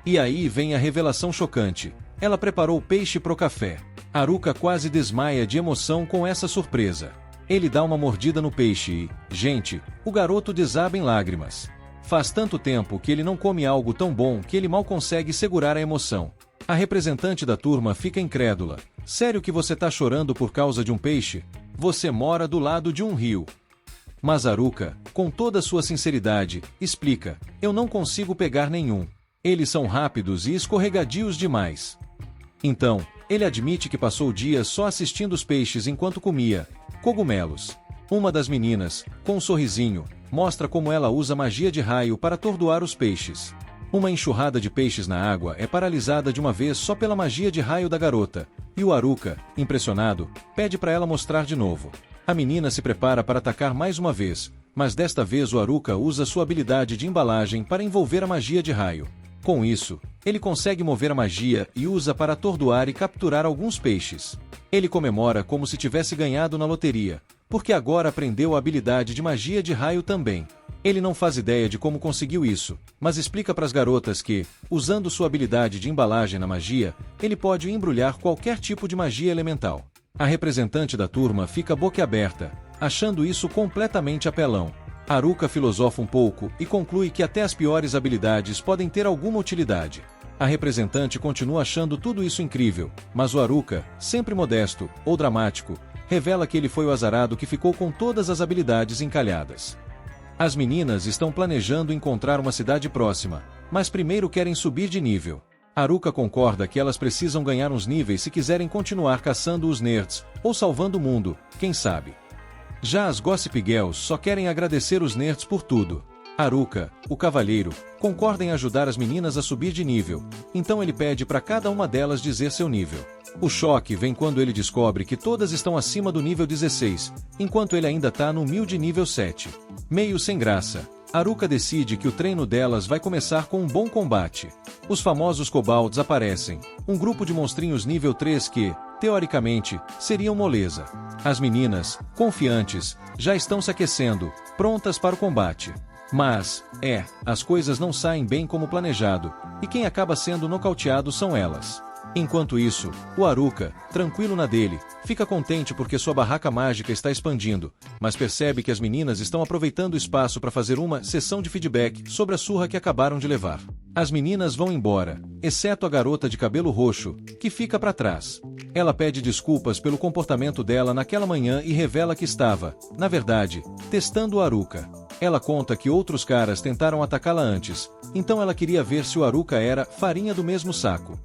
Speaker 1: E aí vem a revelação chocante. Ela preparou peixe pro café. Haruka quase desmaia de emoção com essa surpresa. Ele dá uma mordida no peixe e, gente, o garoto desaba em lágrimas. Faz tanto tempo que ele não come algo tão bom que ele mal consegue segurar a emoção. A representante da turma fica incrédula. Sério que você tá chorando por causa de um peixe? Você mora do lado de um rio. Mas Haruka, com toda sua sinceridade, explica, eu não consigo pegar nenhum. Eles são rápidos e escorregadios demais. Então, ele admite que passou dias só assistindo os peixes enquanto comia cogumelos. Uma das meninas, com um sorrisinho, mostra como ela usa magia de raio para atordoar os peixes. Uma enxurrada de peixes na água é paralisada de uma vez só pela magia de raio da garota, e o Haruka, impressionado, pede para ela mostrar de novo. A menina se prepara para atacar mais uma vez, mas desta vez o Haruka usa sua habilidade de embalagem para envolver a magia de raio. Com isso, ele consegue mover a magia e usa para atordoar e capturar alguns peixes. Ele comemora como se tivesse ganhado na loteria, porque agora aprendeu a habilidade de magia de raio também. Ele não faz ideia de como conseguiu isso, mas explica para as garotas que, usando sua habilidade de embalagem na magia, ele pode embrulhar qualquer tipo de magia elemental. A representante da turma fica boquiaberta, achando isso completamente apelão. Haruka filosofa um pouco e conclui que até as piores habilidades podem ter alguma utilidade. A representante continua achando tudo isso incrível, mas o Haruka, sempre modesto ou dramático, revela que ele foi o azarado que ficou com todas as habilidades encalhadas. As meninas estão planejando encontrar uma cidade próxima, mas primeiro querem subir de nível. Haruka concorda que elas precisam ganhar uns níveis se quiserem continuar caçando os nerds, ou salvando o mundo, quem sabe. Já as Gossip Girls só querem agradecer os nerds por tudo. Haruka, o cavalheiro, concorda em ajudar as meninas a subir de nível, então ele pede para cada uma delas dizer seu nível. O choque vem quando ele descobre que todas estão acima do nível 16, enquanto ele ainda tá no 1000 de nível 7. Meio sem graça, Haruka decide que o treino delas vai começar com um bom combate. Os famosos kobolds aparecem, um grupo de monstrinhos nível 3 que, teoricamente, seriam moleza. As meninas, confiantes, já estão se aquecendo, prontas para o combate. Mas, as coisas não saem bem como planejado, e quem acaba sendo nocauteado são elas. Enquanto isso, o Haruka, tranquilo na dele, fica contente porque sua barraca mágica está expandindo, mas percebe que as meninas estão aproveitando o espaço para fazer uma sessão de feedback sobre a surra que acabaram de levar. As meninas vão embora, exceto a garota de cabelo roxo, que fica para trás. Ela pede desculpas pelo comportamento dela naquela manhã e revela que estava, na verdade, testando o Haruka. Ela conta que outros caras tentaram atacá-la antes, então ela queria ver se o Haruka era farinha do mesmo saco.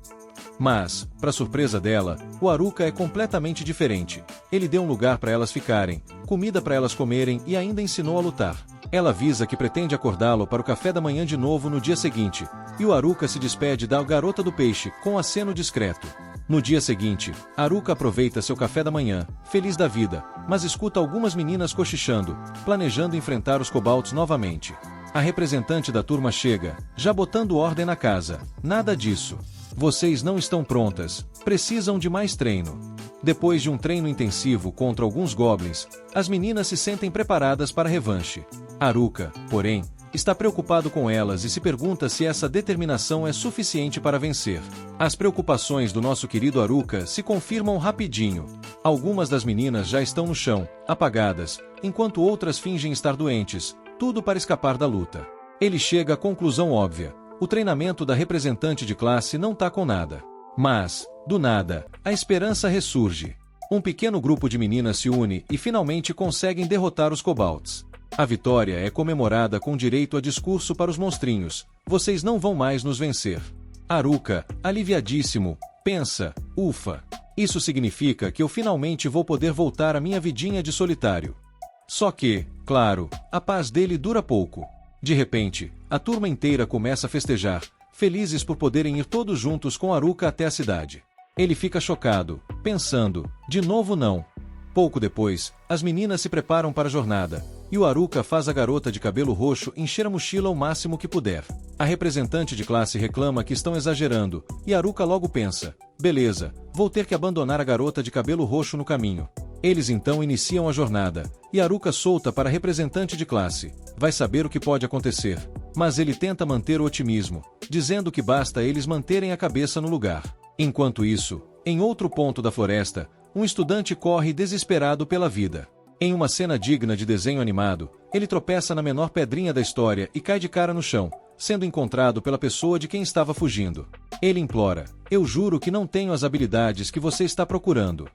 Speaker 1: Mas, para surpresa dela, o Haruka é completamente diferente. Ele deu um lugar para elas ficarem, comida para elas comerem e ainda ensinou a lutar. Ela avisa que pretende acordá-lo para o café da manhã de novo no dia seguinte, e o Haruka se despede da garota do peixe com um aceno discreto. No dia seguinte, Haruka aproveita seu café da manhã, feliz da vida, mas escuta algumas meninas cochichando, planejando enfrentar os Kobolds novamente. A representante da turma chega, já botando ordem na casa. Nada disso. Vocês não estão prontas, precisam de mais treino. Depois de um treino intensivo contra alguns goblins, as meninas se sentem preparadas para a revanche. Haruka, porém, está preocupado com elas e se pergunta se essa determinação é suficiente para vencer. As preocupações do nosso querido Haruka se confirmam rapidinho. Algumas das meninas já estão no chão, apagadas, enquanto outras fingem estar doentes, tudo para escapar da luta. Ele chega à conclusão óbvia. O treinamento da representante de classe não tá com nada. Mas, do nada, a esperança ressurge. Um pequeno grupo de meninas se une e finalmente conseguem derrotar os Kobolds. A vitória é comemorada com direito a discurso para os monstrinhos. Vocês não vão mais nos vencer. Haruka, aliviadíssimo, pensa, ufa. Isso significa que eu finalmente vou poder voltar à minha vidinha de solitário. Só que, claro, a paz dele dura pouco. De repente, a turma inteira começa a festejar, felizes por poderem ir todos juntos com Haruka até a cidade. Ele fica chocado, pensando, de novo não. Pouco depois, as meninas se preparam para a jornada, e o Haruka faz a garota de cabelo roxo encher a mochila o máximo que puder. A representante de classe reclama que estão exagerando, e Haruka logo pensa, beleza, vou ter que abandonar a garota de cabelo roxo no caminho. Eles então iniciam a jornada, e Haruka solta para a representante de classe. Vai saber o que pode acontecer. Mas ele tenta manter o otimismo, dizendo que basta eles manterem a cabeça no lugar. Enquanto isso, em outro ponto da floresta, um estudante corre desesperado pela vida. Em uma cena digna de desenho animado, ele tropeça na menor pedrinha da história e cai de cara no chão, sendo encontrado pela pessoa de quem estava fugindo. Ele implora, eu juro que não tenho as habilidades que você está procurando.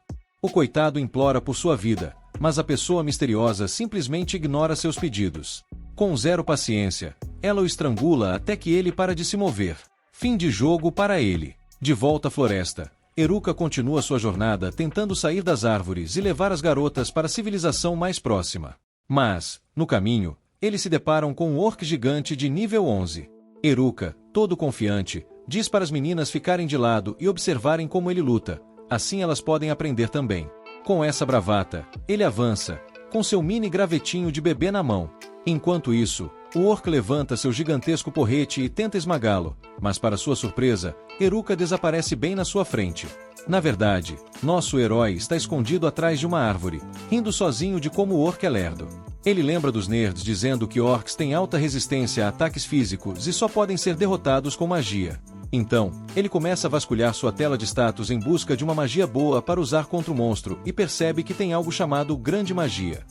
Speaker 1: O coitado implora por sua vida, mas a pessoa misteriosa simplesmente ignora seus pedidos. Com zero paciência, ela o estrangula até que ele para de se mover. Fim de jogo para ele. De volta à floresta, Haruka continua sua jornada tentando sair das árvores e levar as garotas para a civilização mais próxima. Mas, no caminho, eles se deparam com um orc gigante de nível 11. Haruka, todo confiante, diz para as meninas ficarem de lado e observarem como ele luta. Assim elas podem aprender também. Com essa bravata, ele avança, com seu mini gravetinho de bebê na mão. Enquanto isso, o orc levanta seu gigantesco porrete e tenta esmagá-lo, mas para sua surpresa, Haruka desaparece bem na sua frente. Na verdade, nosso herói está escondido atrás de uma árvore, rindo sozinho de como o orc é lerdo. Ele lembra dos nerds dizendo que orcs têm alta resistência a ataques físicos e só podem ser derrotados com magia. Então, ele começa a vasculhar sua tela de status em busca de uma magia boa para usar contra o monstro e percebe que tem algo chamado Grande Magia.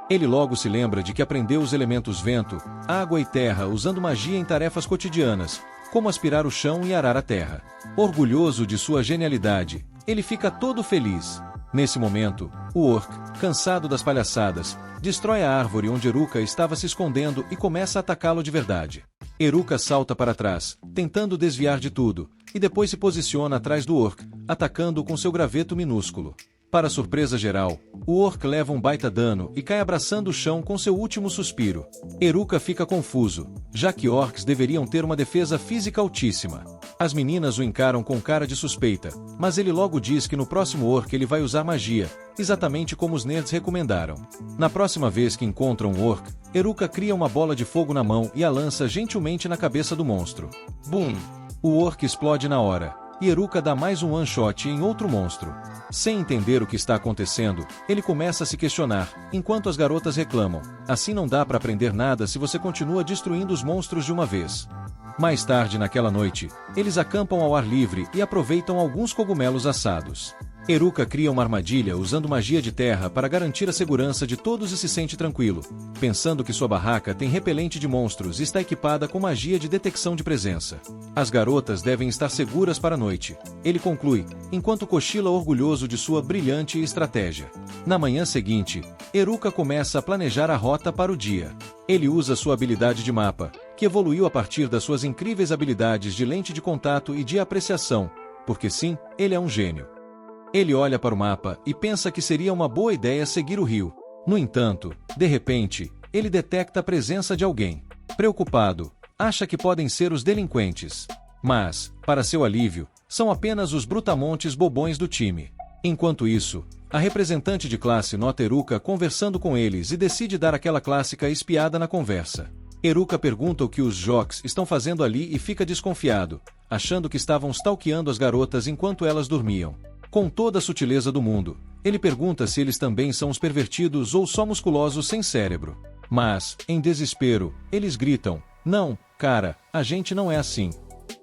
Speaker 1: Ele logo se lembra de que aprendeu os elementos vento, água e terra usando magia em tarefas cotidianas, como aspirar o chão e arar a terra. Orgulhoso de sua genialidade, ele fica todo feliz. Nesse momento, o orc, cansado das palhaçadas, destrói a árvore onde Haruka estava se escondendo e começa a atacá-lo de verdade. Haruka salta para trás, tentando desviar de tudo, e depois se posiciona atrás do orc, atacando-o com seu graveto minúsculo. Para surpresa geral, o orc leva um baita dano e cai abraçando o chão com seu último suspiro. Haruka fica confuso, já que orcs deveriam ter uma defesa física altíssima. As meninas o encaram com cara de suspeita, mas ele logo diz que no próximo orc ele vai usar magia, exatamente como os nerds recomendaram. Na próxima vez que encontram um orc, Haruka cria uma bola de fogo na mão e a lança gentilmente na cabeça do monstro. Boom! O orc explode na hora, e Eruka dá mais um one-shot em outro monstro. Sem entender o que está acontecendo, ele começa a se questionar, enquanto as garotas reclamam. Assim não dá para aprender nada se você continua destruindo os monstros de uma vez. Mais tarde naquela noite, eles acampam ao ar livre e aproveitam alguns cogumelos assados. Eruka cria uma armadilha usando magia de terra para garantir a segurança de todos e se sente tranquilo, pensando que sua barraca tem repelente de monstros e está equipada com magia de detecção de presença. As garotas devem estar seguras para a noite, ele conclui, enquanto cochila orgulhoso de sua brilhante estratégia. Na manhã seguinte, Eruka começa a planejar a rota para o dia. Ele usa sua habilidade de mapa, que evoluiu a partir das suas incríveis habilidades de lente de contato e de apreciação, porque sim, ele é um gênio. Ele olha para o mapa e pensa que seria uma boa ideia seguir o rio. No entanto, de repente, ele detecta a presença de alguém. Preocupado, acha que podem ser os delinquentes. Mas, para seu alívio, são apenas os brutamontes bobões do time. Enquanto isso, a representante de classe nota Eruka conversando com eles e decide dar aquela clássica espiada na conversa. Eruka pergunta o que os jocks estão fazendo ali e fica desconfiado, achando que estavam stalkeando as garotas enquanto elas dormiam. Com toda a sutileza do mundo, ele pergunta se eles também são os pervertidos ou só musculosos sem cérebro. Mas, em desespero, eles gritam, "Não, cara, a gente não é assim."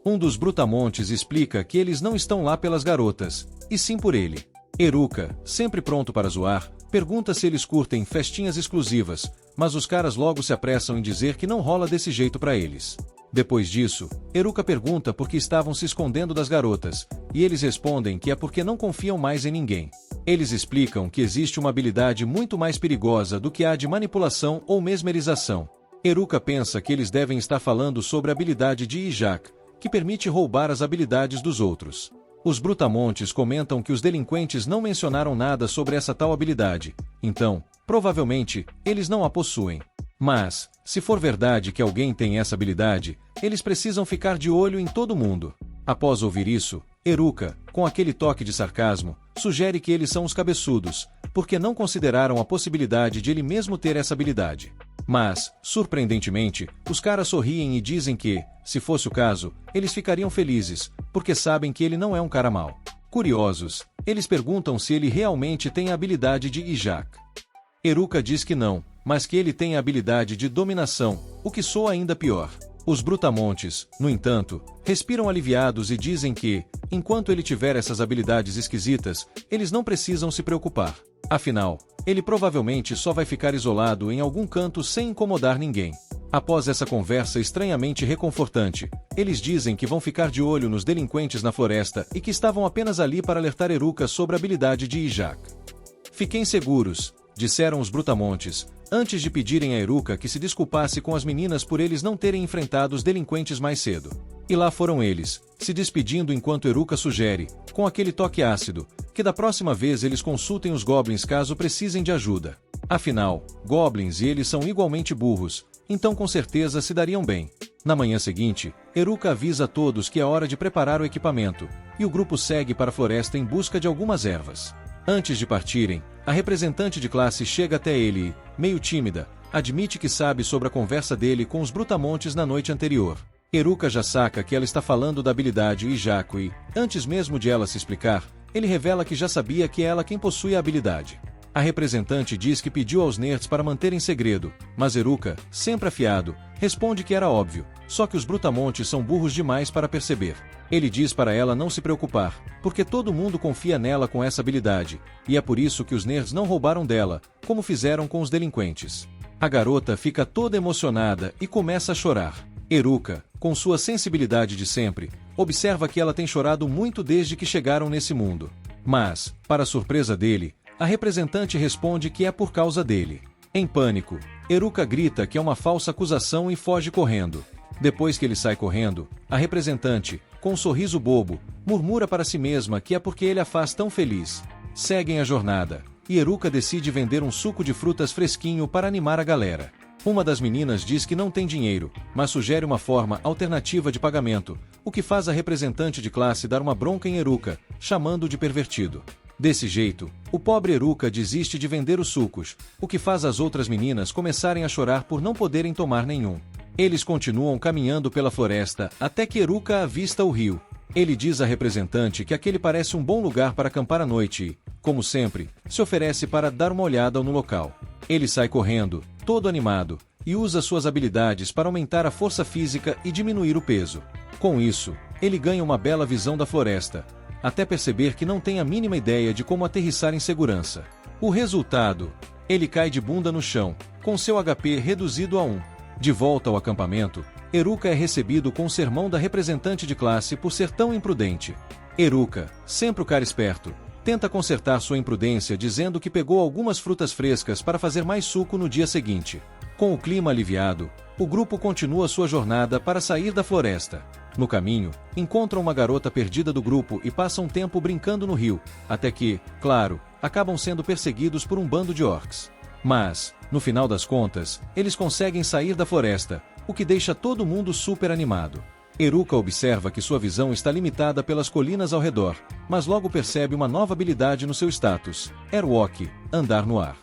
Speaker 1: Um dos brutamontes explica que eles não estão lá pelas garotas, e sim por ele. Eruka, sempre pronto para zoar, pergunta se eles curtem festinhas exclusivas, mas os caras logo se apressam em dizer que não rola desse jeito para eles. Depois disso, Eruka pergunta por que estavam se escondendo das garotas, e eles respondem que é porque não confiam mais em ninguém. Eles explicam que existe uma habilidade muito mais perigosa do que a de manipulação ou mesmerização. Eruka pensa que eles devem estar falando sobre a habilidade de Ijak, que permite roubar as habilidades dos outros. Os brutamontes comentam que os delinquentes não mencionaram nada sobre essa tal habilidade, então, provavelmente, eles não a possuem. Mas, se for verdade que alguém tem essa habilidade, eles precisam ficar de olho em todo mundo. Após ouvir isso, Eruka, com aquele toque de sarcasmo, sugere que eles são os cabeçudos, porque não consideraram a possibilidade de ele mesmo ter essa habilidade. Mas, surpreendentemente, os caras sorriem e dizem que, se fosse o caso, eles ficariam felizes, porque sabem que ele não é um cara mau. Curiosos, eles perguntam se ele realmente tem a habilidade de Ijak. Eruka diz que não, mas que ele tem a habilidade de dominação, o que soa ainda pior. Os brutamontes, no entanto, respiram aliviados e dizem que, enquanto ele tiver essas habilidades esquisitas, eles não precisam se preocupar. Afinal, ele provavelmente só vai ficar isolado em algum canto sem incomodar ninguém. Após essa conversa estranhamente reconfortante, eles dizem que vão ficar de olho nos delinquentes na floresta e que estavam apenas ali para alertar Eruka sobre a habilidade de Ijak. Fiquem seguros, disseram os brutamontes, antes de pedirem a Eruka que se desculpasse com as meninas por eles não terem enfrentado os delinquentes mais cedo. E lá foram eles, se despedindo enquanto Eruka sugere, com aquele toque ácido, que da próxima vez eles consultem os goblins caso precisem de ajuda. Afinal, goblins e eles são igualmente burros, então com certeza se dariam bem. Na manhã seguinte, Eruka avisa a todos que é hora de preparar o equipamento, e o grupo segue para a floresta em busca de algumas ervas. Antes de partirem, a representante de classe chega até ele e, meio tímida, admite que sabe sobre a conversa dele com os brutamontes na noite anterior. Eruka já saca que ela está falando da habilidade Ijaku e, antes mesmo de ela se explicar, ele revela que já sabia que é ela quem possui a habilidade. A representante diz que pediu aos nerds para manterem segredo, mas Eruka, sempre afiado, responde que era óbvio, só que os brutamontes são burros demais para perceber. Ele diz para ela não se preocupar, porque todo mundo confia nela com essa habilidade, e é por isso que os nerds não roubaram dela, como fizeram com os delinquentes. A garota fica toda emocionada e começa a chorar. Eruka, com sua sensibilidade de sempre, observa que ela tem chorado muito desde que chegaram nesse mundo. Mas, para surpresa dele, a representante responde que é por causa dele. Em pânico, Eruka grita que é uma falsa acusação e foge correndo. Depois que ele sai correndo, a representante, com um sorriso bobo, murmura para si mesma que é porque ele a faz tão feliz. Seguem a jornada, e Eruka decide vender um suco de frutas fresquinho para animar a galera. Uma das meninas diz que não tem dinheiro, mas sugere uma forma alternativa de pagamento, o que faz a representante de classe dar uma bronca em Eruka, chamando-o de pervertido. Desse jeito, o pobre Eruka desiste de vender os sucos, o que faz as outras meninas começarem a chorar por não poderem tomar nenhum. Eles continuam caminhando pela floresta até que Eruka avista o rio. Ele diz à representante que aquele parece um bom lugar para acampar à noite e, como sempre, se oferece para dar uma olhada no local. Ele sai correndo, todo animado, e usa suas habilidades para aumentar a força física e diminuir o peso. Com isso, ele ganha uma bela visão da floresta, até perceber que não tem a mínima ideia de como aterrissar em segurança. O resultado? Ele cai de bunda no chão, com seu HP reduzido a 1. De volta ao acampamento, Eruka é recebido com um sermão da representante de classe por ser tão imprudente. Eruka, sempre o cara esperto, tenta consertar sua imprudência dizendo que pegou algumas frutas frescas para fazer mais suco no dia seguinte. Com o clima aliviado, o grupo continua sua jornada para sair da floresta. No caminho, encontram uma garota perdida do grupo e passam um tempo brincando no rio, até que, claro, acabam sendo perseguidos por um bando de orcs. Mas, no final das contas, eles conseguem sair da floresta, o que deixa todo mundo super animado. Eruka observa que sua visão está limitada pelas colinas ao redor, mas logo percebe uma nova habilidade no seu status, Airwalk, andar no ar.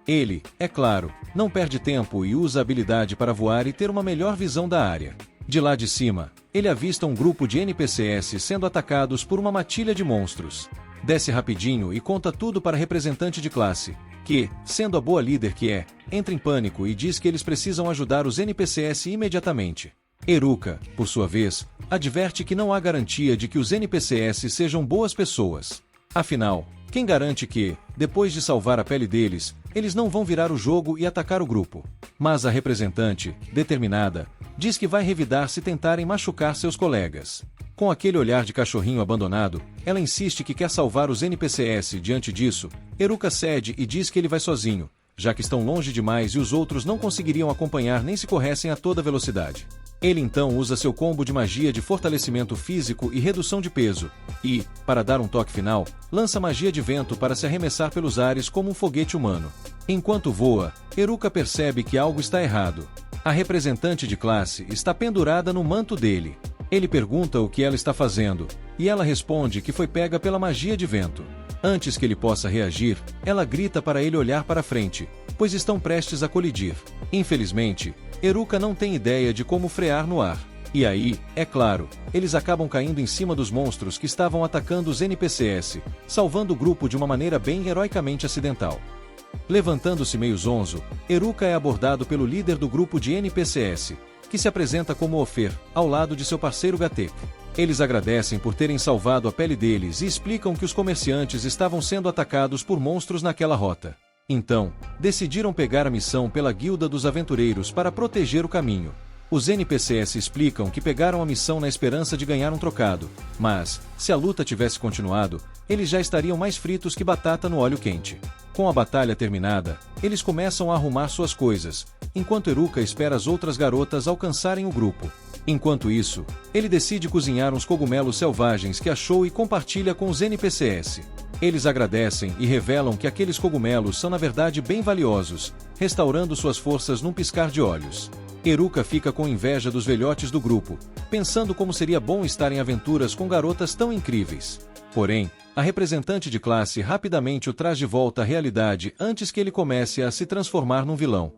Speaker 1: Ele, é claro, não perde tempo e usa a habilidade para voar e ter uma melhor visão da área. De lá de cima, ele avista um grupo de NPCs sendo atacados por uma matilha de monstros. Desce rapidinho e conta tudo para a representante de classe, que, sendo a boa líder que é, entra em pânico e diz que eles precisam ajudar os NPCs imediatamente. Eruka, por sua vez, adverte que não há garantia de que os NPCs sejam boas pessoas. Afinal, quem garante que, depois de salvar a pele deles, eles não vão virar o jogo e atacar o grupo? Mas a representante, determinada, diz que vai revidar se tentarem machucar seus colegas. Com aquele olhar de cachorrinho abandonado, ela insiste que quer salvar os NPCs. Diante disso, Eruka cede e diz que ele vai sozinho, já que estão longe demais e os outros não conseguiriam acompanhar nem se corressem a toda velocidade. Ele então usa seu combo de magia de fortalecimento físico e redução de peso, e, para dar um toque final, lança magia de vento para se arremessar pelos ares como um foguete humano. Enquanto voa, Eruka percebe que algo está errado. A representante de classe está pendurada no manto dele. Ele pergunta o que ela está fazendo, e ela responde que foi pega pela magia de vento. Antes que ele possa reagir, ela grita para ele olhar para frente, pois estão prestes a colidir. Infelizmente, Eruka não tem ideia de como frear no ar. E aí, é claro, eles acabam caindo em cima dos monstros que estavam atacando os NPCs, salvando o grupo de uma maneira bem heroicamente acidental. Levantando-se meio zonzo, Eruka é abordado pelo líder do grupo de NPCs, que se apresenta como Ofer, ao lado de seu parceiro Gatek. Eles agradecem por terem salvado a pele deles e explicam que os comerciantes estavam sendo atacados por monstros naquela rota. Então, decidiram pegar a missão pela Guilda dos Aventureiros para proteger o caminho. Os NPCs explicam que pegaram a missão na esperança de ganhar um trocado, mas, se a luta tivesse continuado, eles já estariam mais fritos que batata no óleo quente. Com a batalha terminada, eles começam a arrumar suas coisas, enquanto Eruka espera as outras garotas alcançarem o grupo. Enquanto isso, ele decide cozinhar uns cogumelos selvagens que achou e compartilha com os NPCs. Eles agradecem e revelam que aqueles cogumelos são na verdade bem valiosos, restaurando suas forças num piscar de olhos. Eruka fica com inveja dos velhotes do grupo, pensando como seria bom estar em aventuras com garotas tão incríveis. Porém, a representante de classe rapidamente o traz de volta à realidade antes que ele comece a se transformar num vilão.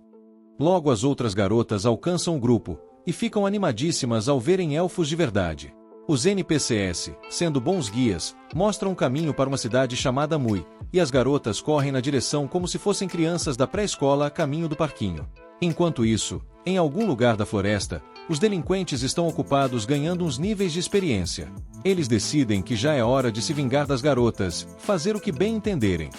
Speaker 1: Logo as outras garotas alcançam o grupo, e ficam animadíssimas ao verem elfos de verdade. Os NPCs, sendo bons guias, mostram um caminho para uma cidade chamada Mui, e as garotas correm na direção como se fossem crianças da pré-escola a caminho do parquinho. Enquanto isso, em algum lugar da floresta, os delinquentes estão ocupados ganhando uns níveis de experiência. Eles decidem que já é hora de se vingar das garotas, fazer o que bem entenderem.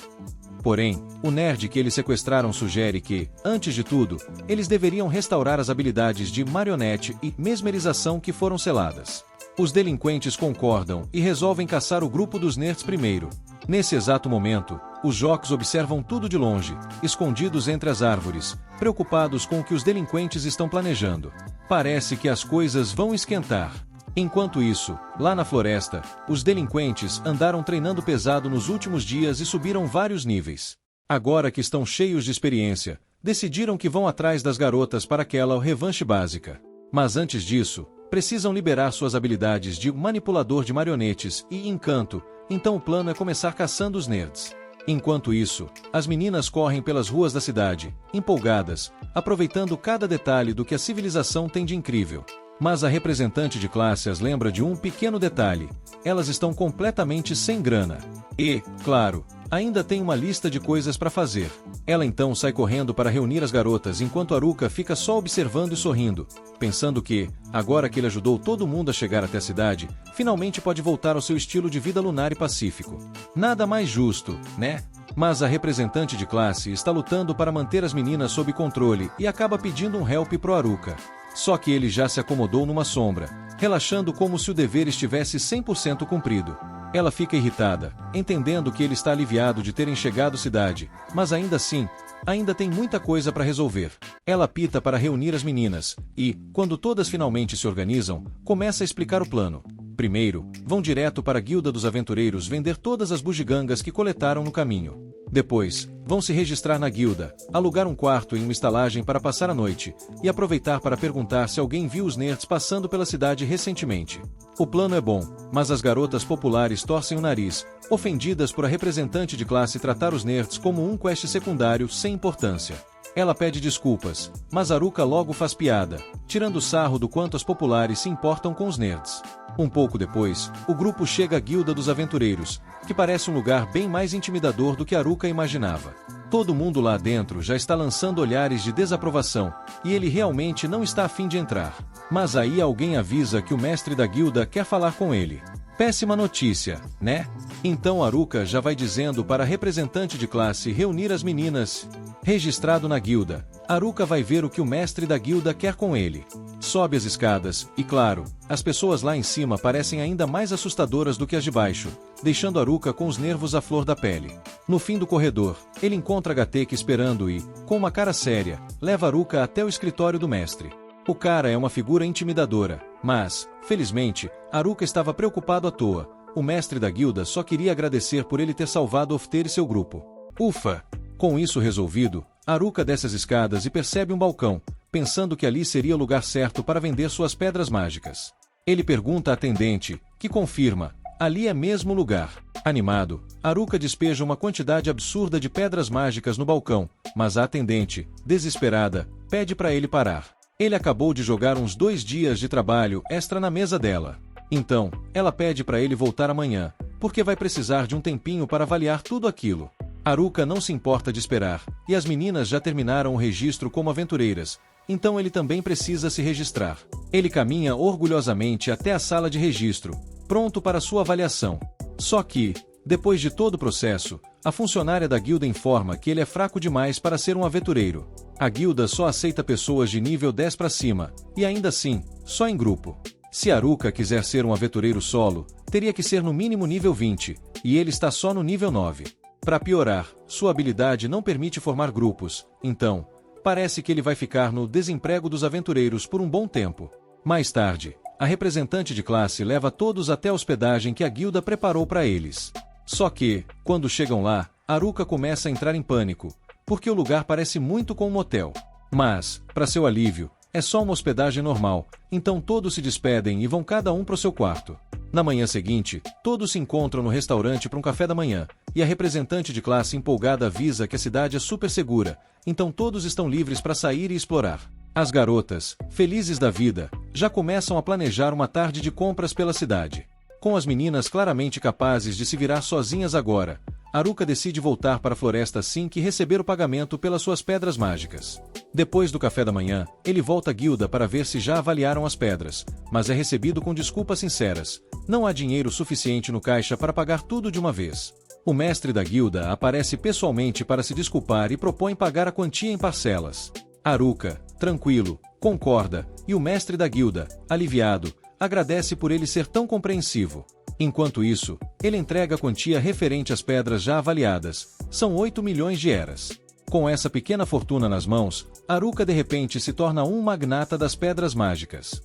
Speaker 1: Porém, o nerd que eles sequestraram sugere que, antes de tudo, eles deveriam restaurar as habilidades de marionete e mesmerização que foram seladas. Os delinquentes concordam e resolvem caçar o grupo dos nerds primeiro. Nesse exato momento, os jocks observam tudo de longe, escondidos entre as árvores, preocupados com o que os delinquentes estão planejando. Parece que as coisas vão esquentar. Enquanto isso, lá na floresta, os delinquentes andaram treinando pesado nos últimos dias e subiram vários níveis. Agora que estão cheios de experiência, decidiram que vão atrás das garotas para aquela revanche básica. Mas antes disso, precisam liberar suas habilidades de manipulador de marionetes e encanto, então o plano é começar caçando os nerds. Enquanto isso, as meninas correm pelas ruas da cidade, empolgadas, aproveitando cada detalhe do que a civilização tem de incrível. Mas a representante de classe as lembra de um pequeno detalhe: elas estão completamente sem grana. E, claro, ainda tem uma lista de coisas para fazer. Ela então sai correndo para reunir as garotas enquanto Haruka fica só observando e sorrindo, pensando que, agora que ele ajudou todo mundo a chegar até a cidade, finalmente pode voltar ao seu estilo de vida lunar e pacífico. Nada mais justo, né? Mas a representante de classe está lutando para manter as meninas sob controle e acaba pedindo um help pro Haruka. Só que ele já se acomodou numa sombra, relaxando como se o dever estivesse 100% cumprido. Ela fica irritada, entendendo que ele está aliviado de terem chegado à cidade, mas ainda assim, ainda tem muita coisa para resolver. Ela apita para reunir as meninas, e, quando todas finalmente se organizam, começa a explicar o plano. Primeiro, vão direto para a Guilda dos Aventureiros vender todas as bugigangas que coletaram no caminho. Depois, vão se registrar na guilda, alugar um quarto em uma estalagem para passar a noite, e aproveitar para perguntar se alguém viu os nerds passando pela cidade recentemente. O plano é bom, mas as garotas populares torcem o nariz, ofendidas por a representante de classe tratar os nerds como um quest secundário sem importância. Ela pede desculpas, mas Haruka logo faz piada, tirando sarro do quanto as populares se importam com os nerds. Um pouco depois, o grupo chega à Guilda dos Aventureiros, que parece um lugar bem mais intimidador do que Haruka imaginava. Todo mundo lá dentro já está lançando olhares de desaprovação, e ele realmente não está a fim de entrar. Mas aí alguém avisa que o mestre da guilda quer falar com ele. Péssima notícia, né? Então Haruka já vai dizendo para a representante de classe reunir as meninas. Registrado na guilda, Haruka vai ver o que o mestre da guilda quer com ele. Sobe as escadas, e claro, as pessoas lá em cima parecem ainda mais assustadoras do que as de baixo, deixando Haruka com os nervos à flor da pele. No fim do corredor, ele encontra Gateki esperando e, com uma cara séria, leva Haruka até o escritório do mestre. O cara é uma figura intimidadora, mas, felizmente, Haruka estava preocupado à toa. O mestre da guilda só queria agradecer por ele ter salvado Ofter e seu grupo. Ufa! Com isso resolvido, Haruka desce as escadas e percebe um balcão, pensando que ali seria o lugar certo para vender suas pedras mágicas. Ele pergunta à atendente, que confirma, ali é mesmo o lugar. Animado, Haruka despeja uma quantidade absurda de pedras mágicas no balcão, mas a atendente, desesperada, pede para ele parar. Ele acabou de jogar uns 2 dias de trabalho extra na mesa dela. Então, ela pede para ele voltar amanhã, porque vai precisar de um tempinho para avaliar tudo aquilo. Haruka não se importa de esperar, e as meninas já terminaram o registro como aventureiras, então ele também precisa se registrar. Ele caminha orgulhosamente até a sala de registro, pronto para sua avaliação. Só que, depois de todo o processo, a funcionária da guilda informa que ele é fraco demais para ser um aventureiro. A guilda só aceita pessoas de nível 10 para cima, e ainda assim, só em grupo. Se Haruka quiser ser um aventureiro solo, teria que ser no mínimo nível 20, e ele está só no nível 9. Para piorar, sua habilidade não permite formar grupos, então, parece que ele vai ficar no desemprego dos aventureiros por um bom tempo. Mais tarde, a representante de classe leva todos até a hospedagem que a guilda preparou para eles. Só que, quando chegam lá, Haruka começa a entrar em pânico, porque o lugar parece muito com um motel. Mas, para seu alívio, é só uma hospedagem normal, então todos se despedem e vão cada um para o seu quarto. Na manhã seguinte, todos se encontram no restaurante para um café da manhã, e a representante de classe empolgada avisa que a cidade é super segura, então todos estão livres para sair e explorar. As garotas, felizes da vida, já começam a planejar uma tarde de compras pela cidade. Com as meninas claramente capazes de se virar sozinhas agora, Haruka decide voltar para a floresta assim que receber o pagamento pelas suas pedras mágicas. Depois do café da manhã, ele volta à guilda para ver se já avaliaram as pedras, mas é recebido com desculpas sinceras. Não há dinheiro suficiente no caixa para pagar tudo de uma vez. O mestre da guilda aparece pessoalmente para se desculpar e propõe pagar a quantia em parcelas. Haruka, tranquilo, concorda, e o mestre da guilda, aliviado, agradece por ele ser tão compreensivo. Enquanto isso, ele entrega a quantia referente às pedras já avaliadas. São 8 milhões de eras. Com essa pequena fortuna nas mãos, Haruka de repente se torna um magnata das pedras mágicas.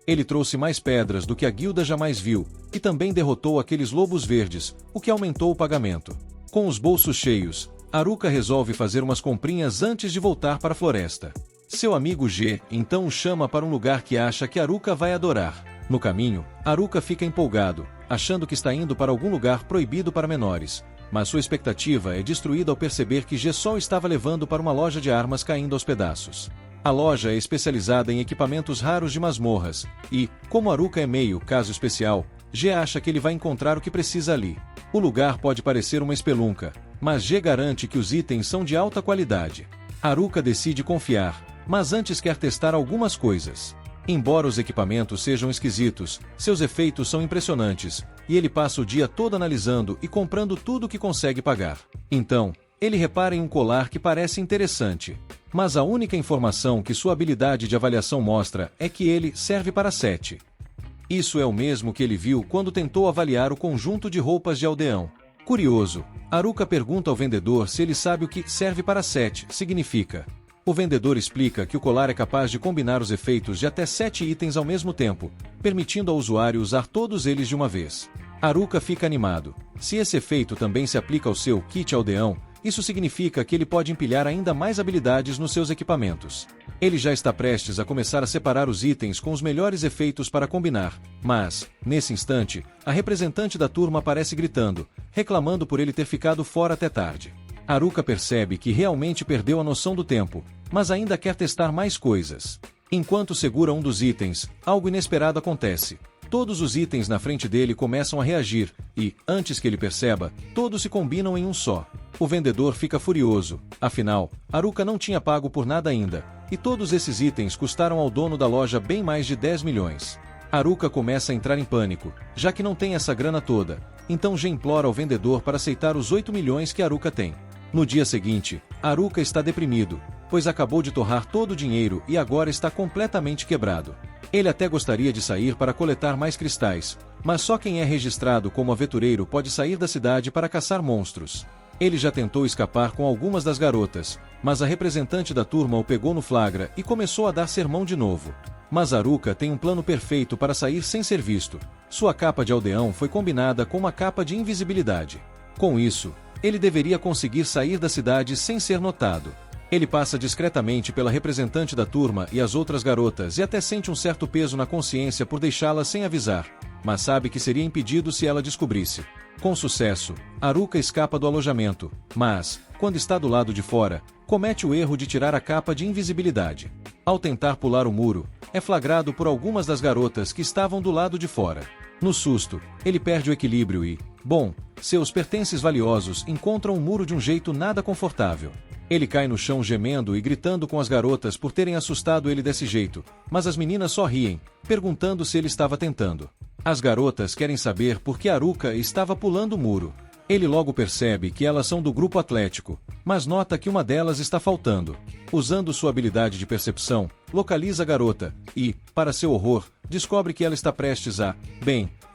Speaker 1: Ele trouxe mais pedras do que a guilda jamais viu, e também derrotou aqueles lobos verdes, o que aumentou o pagamento. Com os bolsos cheios, Haruka resolve fazer umas comprinhas antes de voltar para a floresta. Seu amigo G então o chama para um lugar que acha que Haruka vai adorar. No caminho, Haruka fica empolgado, achando que está indo para algum lugar proibido para menores, mas sua expectativa é destruída ao perceber que G só estava levando para uma loja de armas caindo aos pedaços. A loja é especializada em equipamentos raros de masmorras, e, como Haruka é meio caso especial, G acha que ele vai encontrar o que precisa ali. O lugar pode parecer uma espelunca, mas G garante que os itens são de alta qualidade. Haruka decide confiar, mas antes quer testar algumas coisas. Embora os equipamentos sejam esquisitos, seus efeitos são impressionantes, e ele passa o dia todo analisando e comprando tudo que consegue pagar. Então, ele repara em um colar que parece interessante. Mas a única informação que sua habilidade de avaliação mostra é que ele serve para 7. Isso é o mesmo que ele viu quando tentou avaliar o conjunto de roupas de aldeão. Curioso, Haruka pergunta ao vendedor se ele sabe o que serve para 7 significa. O vendedor explica que o colar é capaz de combinar os efeitos de até 7 itens ao mesmo tempo, permitindo ao usuário usar todos eles de uma vez. Haruka fica animado. Se esse efeito também se aplica ao seu kit aldeão, isso significa que ele pode empilhar ainda mais habilidades nos seus equipamentos. Ele já está prestes a começar a separar os itens com os melhores efeitos para combinar, mas, nesse instante, a representante da turma aparece gritando, reclamando por ele ter ficado fora até tarde. Haruka percebe que realmente perdeu a noção do tempo, mas ainda quer testar mais coisas. Enquanto segura um dos itens, algo inesperado acontece. Todos os itens na frente dele começam a reagir, e, antes que ele perceba, todos se combinam em um só. O vendedor fica furioso, afinal, Haruka não tinha pago por nada ainda, e todos esses itens custaram ao dono da loja bem mais de 10 milhões. Haruka começa a entrar em pânico, já que não tem essa grana toda, então Gen implora ao vendedor para aceitar os 8 milhões que Haruka tem. No dia seguinte, Haruka está deprimido, pois acabou de torrar todo o dinheiro e agora está completamente quebrado. Ele até gostaria de sair para coletar mais cristais, mas só quem é registrado como aventureiro pode sair da cidade para caçar monstros. Ele já tentou escapar com algumas das garotas, mas a representante da turma o pegou no flagra e começou a dar sermão de novo. Mas Haruka tem um plano perfeito para sair sem ser visto. Sua capa de aldeão foi combinada com uma capa de invisibilidade. Com isso, ele deveria conseguir sair da cidade sem ser notado. Ele passa discretamente pela representante da turma e as outras garotas e até sente um certo peso na consciência por deixá-las sem avisar, mas sabe que seria impedido se ela descobrisse. Com sucesso, Haruka escapa do alojamento, mas, quando está do lado de fora, comete o erro de tirar a capa de invisibilidade. Ao tentar pular o muro, é flagrado por algumas das garotas que estavam do lado de fora. No susto, ele perde o equilíbrio e, seus pertences valiosos encontram o muro de um jeito nada confortável. Ele cai no chão gemendo e gritando com as garotas por terem assustado ele desse jeito, mas as meninas só riem, perguntando se ele estava tentando. As garotas querem saber por que Haruka estava pulando o muro. Ele logo percebe que elas são do grupo atlético, mas nota que uma delas está faltando. Usando sua habilidade de percepção, localiza a garota e, para seu horror, descobre que ela está prestes a,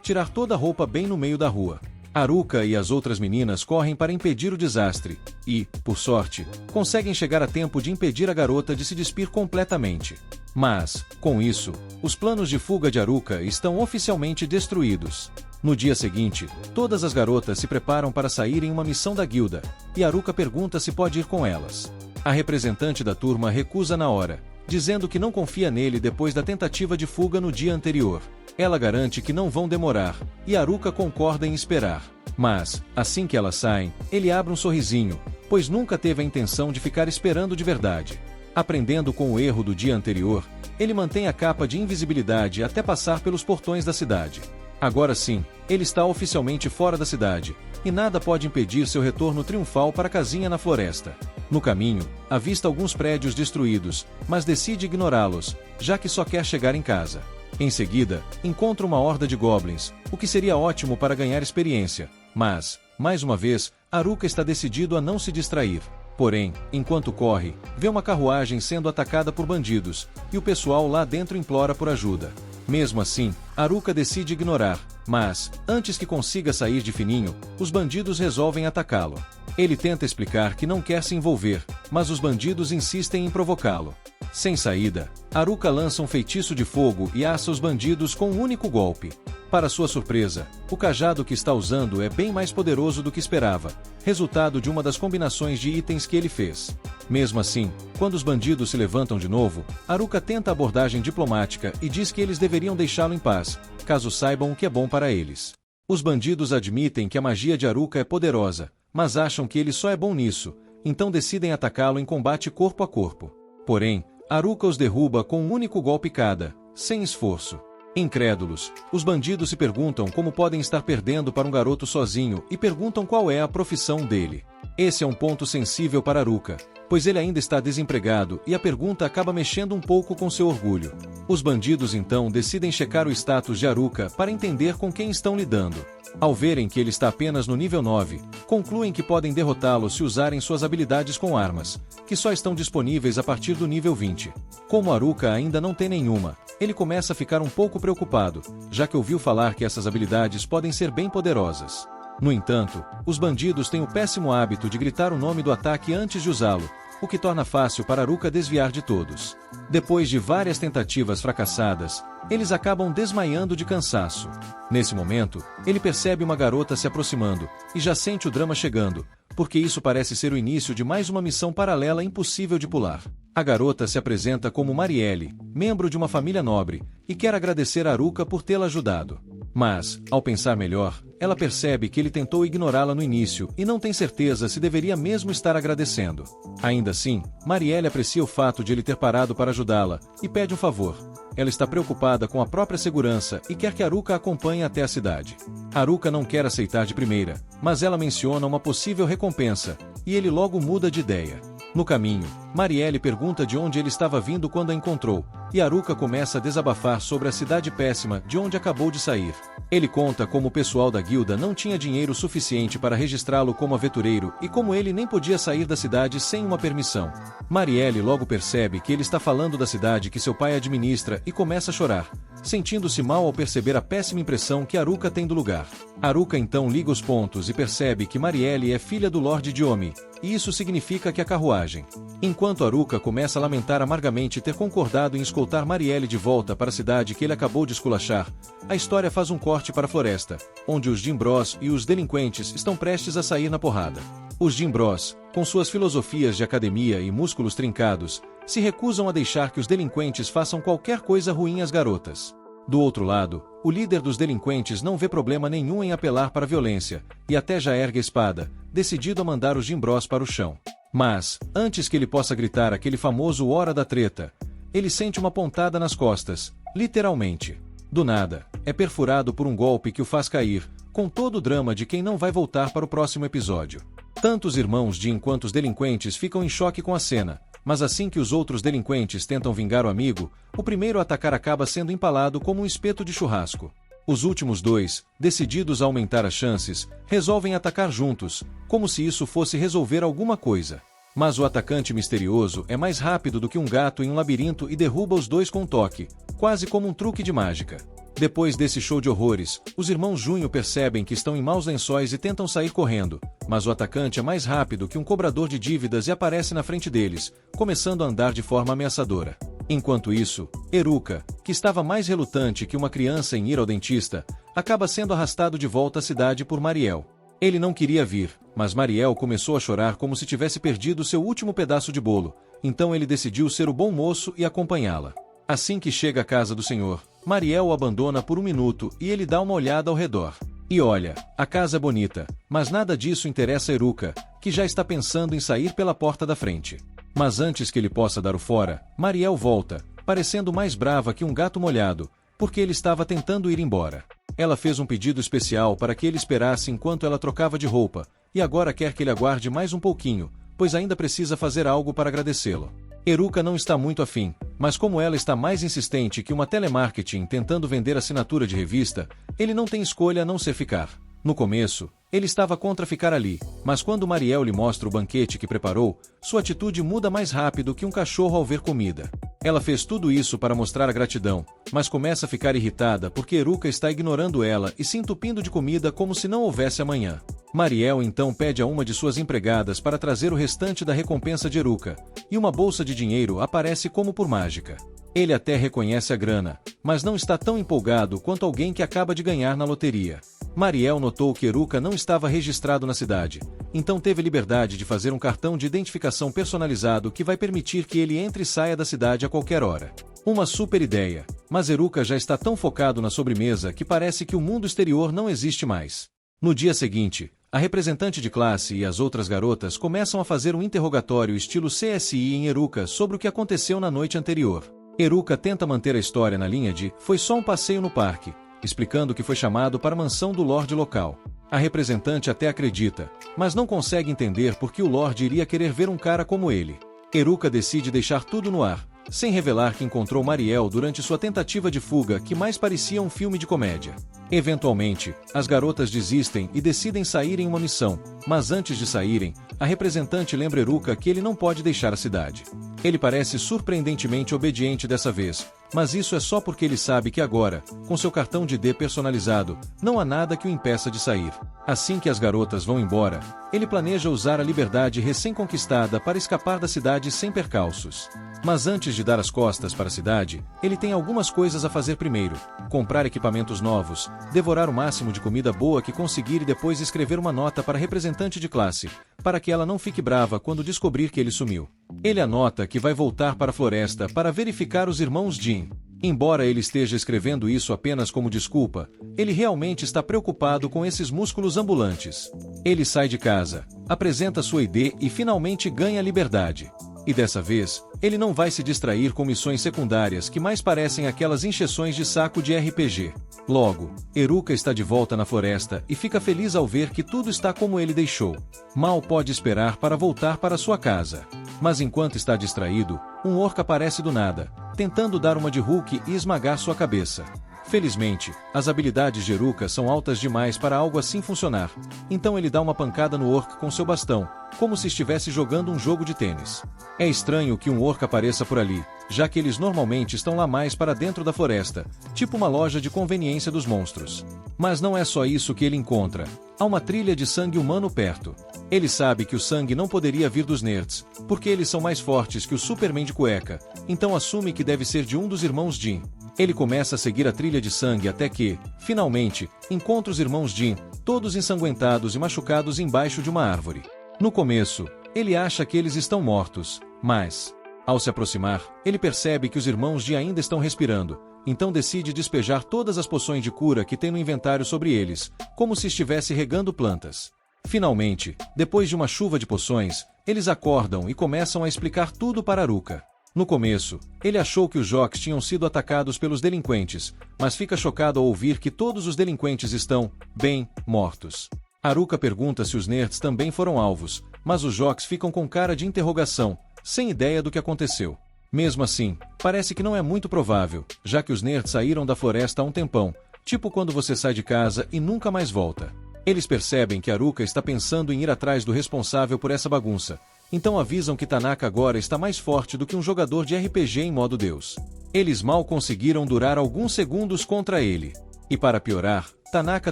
Speaker 1: tirar toda a roupa bem no meio da rua. Haruka e as outras meninas correm para impedir o desastre e, por sorte, conseguem chegar a tempo de impedir a garota de se despir completamente. Mas, com isso, os planos de fuga de Haruka estão oficialmente destruídos. No dia seguinte, todas as garotas se preparam para sair em uma missão da guilda, e Haruka pergunta se pode ir com elas. A representante da turma recusa na hora, dizendo que não confia nele depois da tentativa de fuga no dia anterior. Ela garante que não vão demorar, e Haruka concorda em esperar. Mas, assim que elas saem, ele abre um sorrisinho, pois nunca teve a intenção de ficar esperando de verdade. Aprendendo com o erro do dia anterior, ele mantém a capa de invisibilidade até passar pelos portões da cidade. Agora sim, ele está oficialmente fora da cidade, e nada pode impedir seu retorno triunfal para a casinha na floresta. No caminho, avista alguns prédios destruídos, mas decide ignorá-los, já que só quer chegar em casa. Em seguida, encontra uma horda de goblins, o que seria ótimo para ganhar experiência, mas, mais uma vez, Haruka está decidido a não se distrair. Porém, enquanto corre, vê uma carruagem sendo atacada por bandidos, e o pessoal lá dentro implora por ajuda. Mesmo assim, Haruka decide ignorar, mas, antes que consiga sair de fininho, os bandidos resolvem atacá-lo. Ele tenta explicar que não quer se envolver, mas os bandidos insistem em provocá-lo. Sem saída, Haruka lança um feitiço de fogo e assa os bandidos com um único golpe. Para sua surpresa, o cajado que está usando é bem mais poderoso do que esperava, resultado de uma das combinações de itens que ele fez. Mesmo assim, quando os bandidos se levantam de novo, Haruka tenta a abordagem diplomática e diz que eles deveriam deixá-lo em paz, caso saibam o que é bom para eles. Os bandidos admitem que a magia de Haruka é poderosa, mas acham que ele só é bom nisso, então decidem atacá-lo em combate corpo a corpo. Porém, Haruka os derruba com um único golpe cada, sem esforço. Incrédulos, os bandidos se perguntam como podem estar perdendo para um garoto sozinho e perguntam qual é a profissão dele. Esse é um ponto sensível para Haruka, pois ele ainda está desempregado e a pergunta acaba mexendo um pouco com seu orgulho. Os bandidos então decidem checar o status de Haruka para entender com quem estão lidando. Ao verem que ele está apenas no nível 9, concluem que podem derrotá-lo se usarem suas habilidades com armas, que só estão disponíveis a partir do nível 20. Como Haruka ainda não tem nenhuma, ele começa a ficar um pouco preocupado, já que ouviu falar que essas habilidades podem ser bem poderosas. No entanto, os bandidos têm o péssimo hábito de gritar o nome do ataque antes de usá-lo, o que torna fácil para Haruka desviar de todos. Depois de várias tentativas fracassadas, eles acabam desmaiando de cansaço. Nesse momento, ele percebe uma garota se aproximando, e já sente o drama chegando, porque isso parece ser o início de mais uma missão paralela impossível de pular. A garota se apresenta como Marielle, membro de uma família nobre, e quer agradecer a Haruka por tê-la ajudado. Mas, ao pensar melhor, ela percebe que ele tentou ignorá-la no início e não tem certeza se deveria mesmo estar agradecendo. Ainda assim, Marielle aprecia o fato de ele ter parado para ajudá-la e pede um favor. Ela está preocupada com a própria segurança e quer que Haruka a acompanhe até a cidade. Haruka não quer aceitar de primeira, mas ela menciona uma possível recompensa, e ele logo muda de ideia. No caminho, Marielle pergunta de onde ele estava vindo quando a encontrou, e Haruka começa a desabafar sobre a cidade péssima de onde acabou de sair. Ele conta como o pessoal da guilda não tinha dinheiro suficiente para registrá-lo como aventureiro e como ele nem podia sair da cidade sem uma permissão. Marielle logo percebe que ele está falando da cidade que seu pai administra e começa a chorar, sentindo-se mal ao perceber a péssima impressão que Haruka tem do lugar. Haruka então liga os pontos e percebe que Marielle é filha do Lorde Diomi, e isso significa que a carruagem. Enquanto Haruka começa a lamentar amargamente ter concordado em escoltar Marielle de volta para a cidade que ele acabou de esculachar, a história faz um corte para a floresta, onde os Jin Bros e os delinquentes estão prestes a sair na porrada. Os Jin Bros, com suas filosofias de academia e músculos trincados, se recusam a deixar que os delinquentes façam qualquer coisa ruim às garotas. Do outro lado, o líder dos delinquentes não vê problema nenhum em apelar para a violência, e até já ergue a espada, decidido a mandar os Jin Bros para o chão. Mas, antes que ele possa gritar aquele famoso hora da treta, ele sente uma pontada nas costas, literalmente. Do nada, é perfurado por um golpe que o faz cair, com todo o drama de quem não vai voltar para o próximo episódio. Tanto os irmãos Jin quanto os delinquentes ficam em choque com a cena, mas assim que os outros delinquentes tentam vingar o amigo, o primeiro a atacar acaba sendo empalado como um espeto de churrasco. Os últimos dois, decididos a aumentar as chances, resolvem atacar juntos, como se isso fosse resolver alguma coisa. Mas o atacante misterioso é mais rápido do que um gato em um labirinto e derruba os dois com um toque, quase como um truque de mágica. Depois desse show de horrores, os irmãos Junho percebem que estão em maus lençóis e tentam sair correndo, mas o atacante é mais rápido que um cobrador de dívidas e aparece na frente deles, começando a andar de forma ameaçadora. Enquanto isso, Haruka, que estava mais relutante que uma criança em ir ao dentista, acaba sendo arrastado de volta à cidade por Marielle. Ele não queria vir, mas Marielle começou a chorar como se tivesse perdido seu último pedaço de bolo, então ele decidiu ser o bom moço e acompanhá-la. Assim que chega à casa do senhor, Marielle o abandona por um minuto e ele dá uma olhada ao redor. E olha, a casa é bonita, mas nada disso interessa a Haruka, que já está pensando em sair pela porta da frente. Mas antes que ele possa dar o fora, Marielle volta, parecendo mais brava que um gato molhado, porque ele estava tentando ir embora. Ela fez um pedido especial para que ele esperasse enquanto ela trocava de roupa, e agora quer que ele aguarde mais um pouquinho, pois ainda precisa fazer algo para agradecê-lo. Haruka não está muito afim, mas como ela está mais insistente que uma telemarketing tentando vender assinatura de revista, ele não tem escolha a não ser ficar. No começo, ele estava contra ficar ali, mas quando Marielle lhe mostra o banquete que preparou, sua atitude muda mais rápido que um cachorro ao ver comida. Ela fez tudo isso para mostrar a gratidão, mas começa a ficar irritada porque Haruka está ignorando ela e se entupindo de comida como se não houvesse amanhã. Marielle então pede a uma de suas empregadas para trazer o restante da recompensa de Haruka, e uma bolsa de dinheiro aparece como por mágica. Ele até reconhece a grana, mas não está tão empolgado quanto alguém que acaba de ganhar na loteria. Marielle notou que Haruka não estava registrado na cidade, então teve liberdade de fazer um cartão de identificação personalizado que vai permitir que ele entre e saia da cidade a qualquer hora. Uma super ideia, mas Haruka já está tão focado na sobremesa que parece que o mundo exterior não existe mais. No dia seguinte, A representante de classe e as outras garotas começam a fazer um interrogatório estilo CSI em Eruka sobre o que aconteceu na noite anterior. Eruka tenta manter a história na linha de "foi só um passeio no parque", explicando que foi chamado para a mansão do Lorde local. A representante até acredita, mas não consegue entender por que o Lorde iria querer ver um cara como ele. Eruka decide deixar tudo no ar, sem revelar que encontrou Mariel durante sua tentativa de fuga que mais parecia um filme de comédia. Eventualmente, as garotas desistem e decidem sair em uma missão, mas antes de saírem, a representante lembra Eruka que ele não pode deixar a cidade. Ele parece surpreendentemente obediente dessa vez, mas isso é só porque ele sabe que agora, com seu cartão de ID personalizado, não há nada que o impeça de sair. Assim que as garotas vão embora, ele planeja usar a liberdade recém-conquistada para escapar da cidade sem percalços. Mas antes de dar as costas para a cidade, ele tem algumas coisas a fazer primeiro: comprar equipamentos novos, devorar o máximo de comida boa que conseguir e depois escrever uma nota para a representante de classe, para que ela não fique brava quando descobrir que ele sumiu. Ele anota que vai voltar para a floresta para verificar os irmãos Jin. Embora ele esteja escrevendo isso apenas como desculpa, ele realmente está preocupado com esses músculos ambulantes. Ele sai de casa, apresenta sua ID e finalmente ganha liberdade. E dessa vez, ele não vai se distrair com missões secundárias que mais parecem aquelas encheções de saco de RPG. Logo, Eruka está de volta na floresta e fica feliz ao ver que tudo está como ele deixou. Mal pode esperar para voltar para sua casa. Mas enquanto está distraído, um orc aparece do nada, tentando dar uma de Hulk e esmagar sua cabeça. Felizmente, as habilidades de Eruka são altas demais para algo assim funcionar, então ele dá uma pancada no orc com seu bastão, como se estivesse jogando um jogo de tênis. É estranho que um orc apareça por ali, já que eles normalmente estão lá mais para dentro da floresta, tipo uma loja de conveniência dos monstros. Mas não é só isso que ele encontra. Há uma trilha de sangue humano perto. Ele sabe que o sangue não poderia vir dos nerds, porque eles são mais fortes que o Superman de cueca, então assume que deve ser de um dos irmãos Jin. Ele começa a seguir a trilha de sangue até que, finalmente, encontra os irmãos Jin, todos ensanguentados e machucados embaixo de uma árvore. No começo, ele acha que eles estão mortos, mas, ao se aproximar, ele percebe que os irmãos Jin ainda estão respirando, então decide despejar todas as poções de cura que tem no inventário sobre eles, como se estivesse regando plantas. Finalmente, depois de uma chuva de poções, eles acordam e começam a explicar tudo para Eruka. No começo, ele achou que os jocks tinham sido atacados pelos delinquentes, mas fica chocado ao ouvir que todos os delinquentes estão, bem, mortos. Eruka pergunta se os nerds também foram alvos, mas os jocks ficam com cara de interrogação, sem ideia do que aconteceu. Mesmo assim, parece que não é muito provável, já que os nerds saíram da floresta há um tempão, tipo quando você sai de casa e nunca mais volta. Eles percebem que Eruka está pensando em ir atrás do responsável por essa bagunça, então avisam que Tanaka agora está mais forte do que um jogador de RPG em modo Deus. Eles mal conseguiram durar alguns segundos contra ele. E para piorar, Tanaka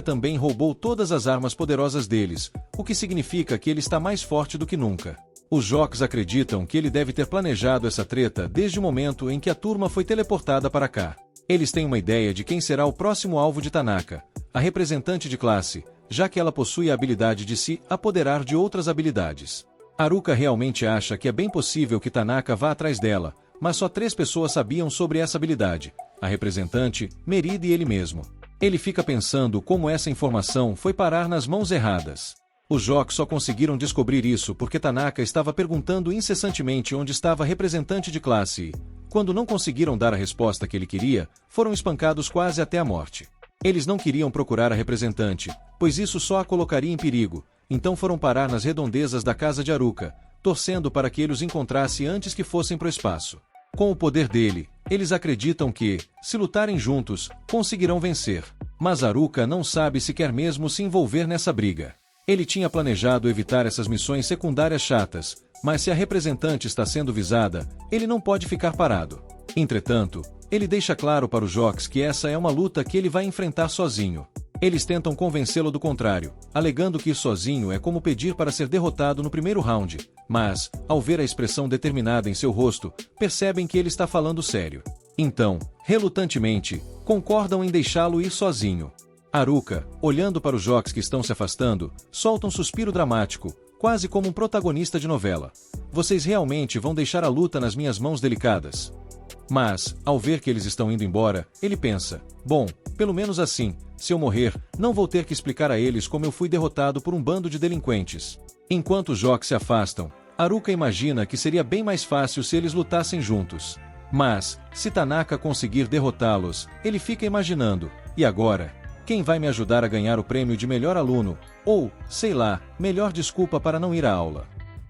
Speaker 1: também roubou todas as armas poderosas deles, o que significa que ele está mais forte do que nunca. Os jocks acreditam que ele deve ter planejado essa treta desde o momento em que a turma foi teleportada para cá. Eles têm uma ideia de quem será o próximo alvo de Tanaka, a representante de classe, já que ela possui a habilidade de se apoderar de outras habilidades. Eruka realmente acha que é bem possível que Tanaka vá atrás dela, mas só 3 pessoas sabiam sobre essa habilidade: a representante, Merida e ele mesmo. Ele fica pensando como essa informação foi parar nas mãos erradas. Os jocks só conseguiram descobrir isso porque Tanaka estava perguntando incessantemente onde estava a representante de classe e, quando não conseguiram dar a resposta que ele queria, foram espancados quase até a morte. Eles não queriam procurar a representante, pois isso só a colocaria em perigo, então foram parar nas redondezas da casa de Eruka, torcendo para que ele os encontrasse antes que fossem para o espaço. Com o poder dele, eles acreditam que, se lutarem juntos, conseguirão vencer. Mas Eruka não sabe se quer mesmo se envolver nessa briga. Ele tinha planejado evitar essas missões secundárias chatas, mas se a representante está sendo visada, ele não pode ficar parado. Entretanto, ele deixa claro para os jocks que essa é uma luta que ele vai enfrentar sozinho. Eles tentam convencê-lo do contrário, alegando que ir sozinho é como pedir para ser derrotado no primeiro round, mas, ao ver a expressão determinada em seu rosto, percebem que ele está falando sério. Então, relutantemente, concordam em deixá-lo ir sozinho. Eruka, olhando para os jocks que estão se afastando, solta um suspiro dramático, quase como um protagonista de novela. Vocês realmente vão deixar a luta nas minhas mãos delicadas? Mas, ao ver que eles estão indo embora, ele pensa: bom, pelo menos assim, se eu morrer, não vou ter que explicar a eles como eu fui derrotado por um bando de delinquentes. Enquanto os jocks se afastam, Haruka imagina que seria bem mais fácil se eles lutassem juntos. Mas, se Tanaka conseguir derrotá-los, ele fica imaginando: e agora? Quem vai me ajudar a ganhar o prêmio de melhor aluno? Ou, sei lá, melhor desculpa para não ir à aula?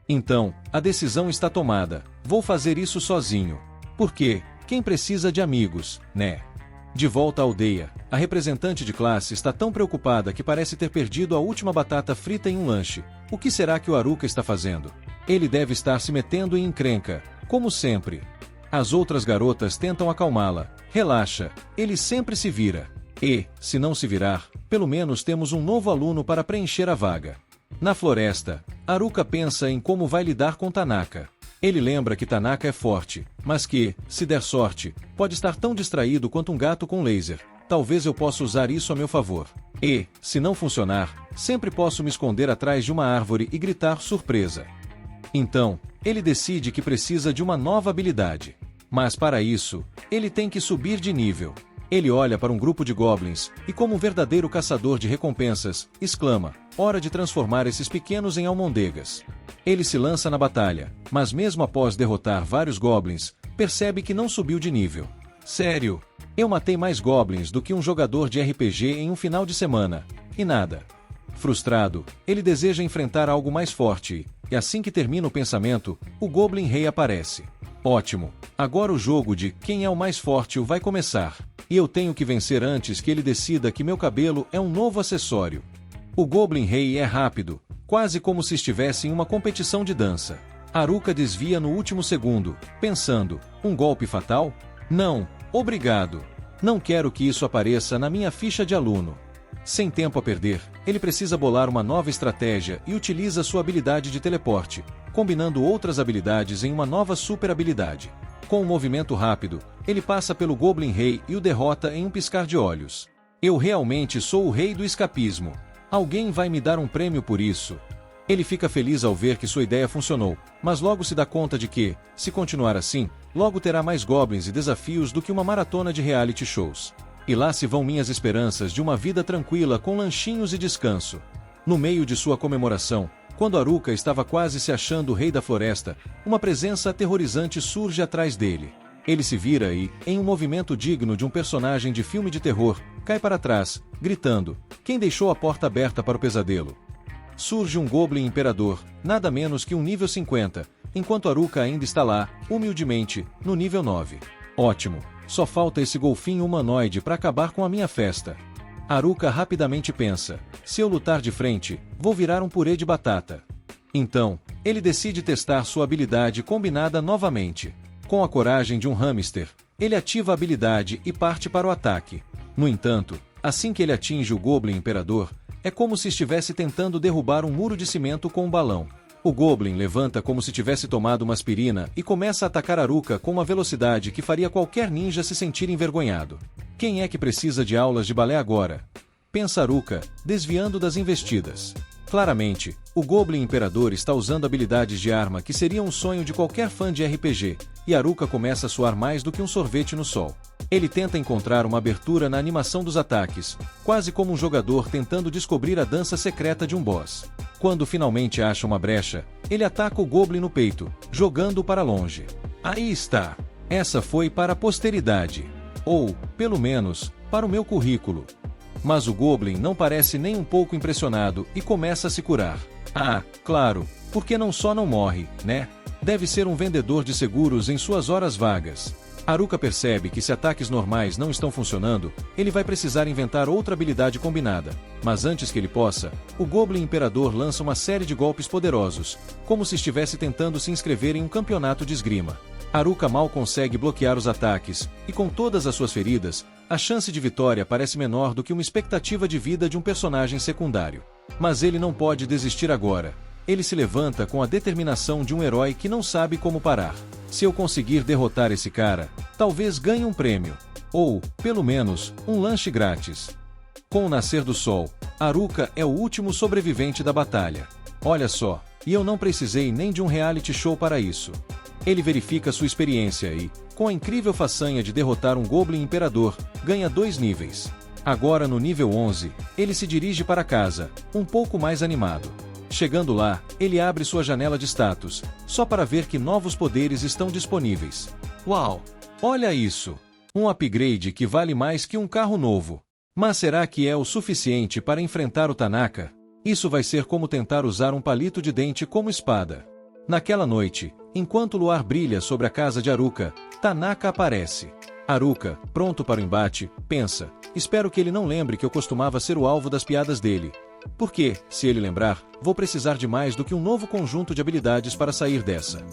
Speaker 1: Então, a decisão está tomada: vou fazer isso sozinho. Porque, quem precisa de amigos, né? De volta à aldeia, a representante de classe está tão preocupada que parece ter perdido a última batata frita em um lanche. O que será que o Haruka está fazendo? Ele deve estar se metendo em encrenca, como sempre. As outras garotas tentam acalmá-la. Relaxa, ele sempre se vira. E, se não se virar, pelo menos temos um novo aluno para preencher a vaga. Na floresta, Haruka pensa em como vai lidar com Tanaka. Ele lembra que Tanaka é forte, mas que, se der sorte, pode estar tão distraído quanto um gato com laser. Talvez eu possa usar isso a meu favor. E, se não funcionar, sempre posso me esconder atrás de uma árvore e gritar surpresa. Então, ele decide que precisa de uma nova habilidade. Mas para isso, ele tem que subir de nível. Ele olha para um grupo de goblins, e como um verdadeiro caçador de recompensas, exclama: hora de transformar esses pequenos em almôndegas. Ele se lança na batalha, mas mesmo após derrotar vários goblins, percebe que não subiu de nível. Sério? Eu matei mais goblins do que um jogador de RPG em um final de semana. E nada. Frustrado, ele deseja enfrentar algo mais forte, e assim que termina o pensamento, o Goblin Rei aparece. Ótimo! Agora o jogo de quem é o mais forte vai começar. E eu tenho que vencer antes que ele decida que meu cabelo é um novo acessório. O Goblin Rei é rápido, quase como se estivesse em uma competição de dança. Haruka desvia no último segundo, pensando: um golpe fatal? Não, obrigado. Não quero que isso apareça na minha ficha de aluno. Sem tempo a perder, ele precisa bolar uma nova estratégia e utiliza sua habilidade de teleporte, combinando outras habilidades em uma nova super habilidade. Com um movimento rápido, ele passa pelo Goblin Rei e o derrota em um piscar de olhos. Eu realmente sou o rei do escapismo. Alguém vai me dar um prêmio por isso? Ele fica feliz ao ver que sua ideia funcionou, mas logo se dá conta de que, se continuar assim, logo terá mais goblins e desafios do que uma maratona de reality shows. E lá se vão minhas esperanças de uma vida tranquila com lanchinhos e descanso. No meio de sua comemoração, quando Haruka estava quase se achando o rei da floresta, uma presença aterrorizante surge atrás dele. Ele se vira e, em um movimento digno de um personagem de filme de terror, cai para trás, gritando: quem deixou a porta aberta para o pesadelo? Surge um Goblin Imperador, nada menos que um nível 50, enquanto Haruka ainda está lá, humildemente, no nível 9. Ótimo! Só falta esse golfinho humanoide para acabar com a minha festa. Haruka rapidamente pensa: se eu lutar de frente, vou virar um purê de batata. Então, ele decide testar sua habilidade combinada novamente. Com a coragem de um hamster, ele ativa a habilidade e parte para o ataque. No entanto, assim que ele atinge o Goblin Imperador, é como se estivesse tentando derrubar um muro de cimento com um balão. O Goblin levanta como se tivesse tomado uma aspirina e começa a atacar Haruka com uma velocidade que faria qualquer ninja se sentir envergonhado. Quem é que precisa de aulas de balé agora? Pensa Haruka, desviando das investidas. Claramente, o Goblin Imperador está usando habilidades de arma que seria um sonho de qualquer fã de RPG, e Haruka começa a suar mais do que um sorvete no sol. Ele tenta encontrar uma abertura na animação dos ataques, quase como um jogador tentando descobrir a dança secreta de um boss. Quando finalmente acha uma brecha, ele ataca o Goblin no peito, jogando-o para longe. Aí está! Essa foi para a posteridade. Ou, pelo menos, para o meu currículo. Mas o Goblin não parece nem um pouco impressionado e começa a se curar. Ah, claro, porque não morre, né? Deve ser um vendedor de seguros em suas horas vagas. Haruka percebe que se ataques normais não estão funcionando, ele vai precisar inventar outra habilidade combinada. Mas antes que ele possa, o Goblin Imperador lança uma série de golpes poderosos, como se estivesse tentando se inscrever em um campeonato de esgrima. Haruka mal consegue bloquear os ataques, e com todas as suas feridas, a chance de vitória parece menor do que uma expectativa de vida de um personagem secundário. Mas ele não pode desistir agora. Ele se levanta com a determinação de um herói que não sabe como parar. Se eu conseguir derrotar esse cara, talvez ganhe um prêmio. Ou, pelo menos, um lanche grátis. Com o nascer do sol, Haruka é o último sobrevivente da batalha. Olha só, e eu não precisei nem de um reality show para isso. Ele verifica sua experiência e, com a incrível façanha de derrotar um Goblin Imperador, ganha 2 níveis. Agora no nível 11, ele se dirige para casa, um pouco mais animado. Chegando lá, ele abre sua janela de status, só para ver que novos poderes estão disponíveis. Uau! Olha isso! Um upgrade que vale mais que um carro novo. Mas será que é o suficiente para enfrentar o Tanaka? Isso vai ser como tentar usar um palito de dente como espada. Naquela noite, enquanto o luar brilha sobre a casa de Haruka, Tanaka aparece. Haruka, pronto para o embate, pensa: espero que ele não lembre que eu costumava ser o alvo das piadas dele. Porque, se ele lembrar, vou precisar de mais do que um novo conjunto de habilidades para sair dessa.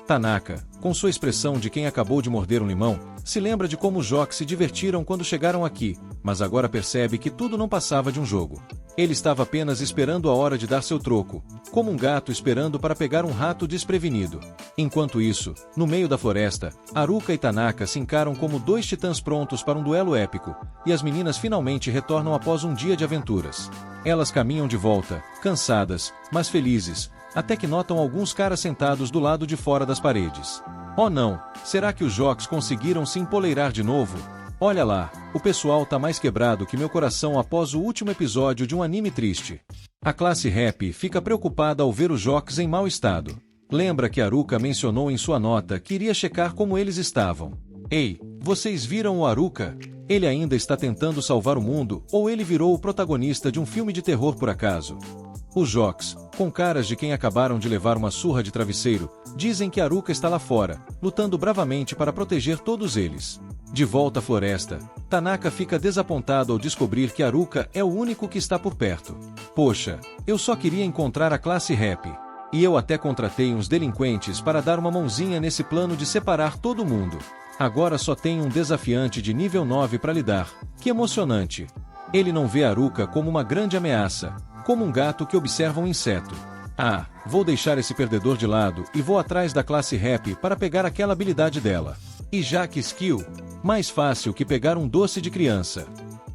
Speaker 1: Tanaka, com sua expressão de quem acabou de morder um limão, se lembra de como os Jocks se divertiram quando chegaram aqui, mas agora percebe que tudo não passava de um jogo. Ele estava apenas esperando a hora de dar seu troco, como um gato esperando para pegar um rato desprevenido. Enquanto isso, no meio da floresta, Haruka e Tanaka se encaram como 2 titãs prontos para um duelo épico, e as meninas finalmente retornam após um dia de aventuras. Elas caminham de volta, cansadas, mas felizes, até que notam alguns caras sentados do lado de fora das paredes. Oh não, será que os Jocks conseguiram se empoleirar de novo? Olha lá, o pessoal tá mais quebrado que meu coração após o último episódio de um anime triste. A classe Rap fica preocupada ao ver os Jocks em mau estado. Lembra que Haruka mencionou em sua nota que iria checar como eles estavam. Ei, vocês viram o Haruka? Ele ainda está tentando salvar o mundo ou ele virou o protagonista de um filme de terror por acaso? Os Jocks, com caras de quem acabaram de levar uma surra de travesseiro, dizem que Haruka está lá fora, lutando bravamente para proteger todos eles. De volta à floresta, Tanaka fica desapontado ao descobrir que Haruka é o único que está por perto. Poxa, eu só queria encontrar a classe Rap. E eu até contratei uns delinquentes para dar uma mãozinha nesse plano de separar todo mundo. Agora só tem um desafiante de nível 9 para lidar. Que emocionante! Ele não vê Haruka como uma grande ameaça, como um gato que observa um inseto. Ah, vou deixar esse perdedor de lado e vou atrás da classe Rap para pegar aquela habilidade dela. E já que skill, mais fácil que pegar um doce de criança.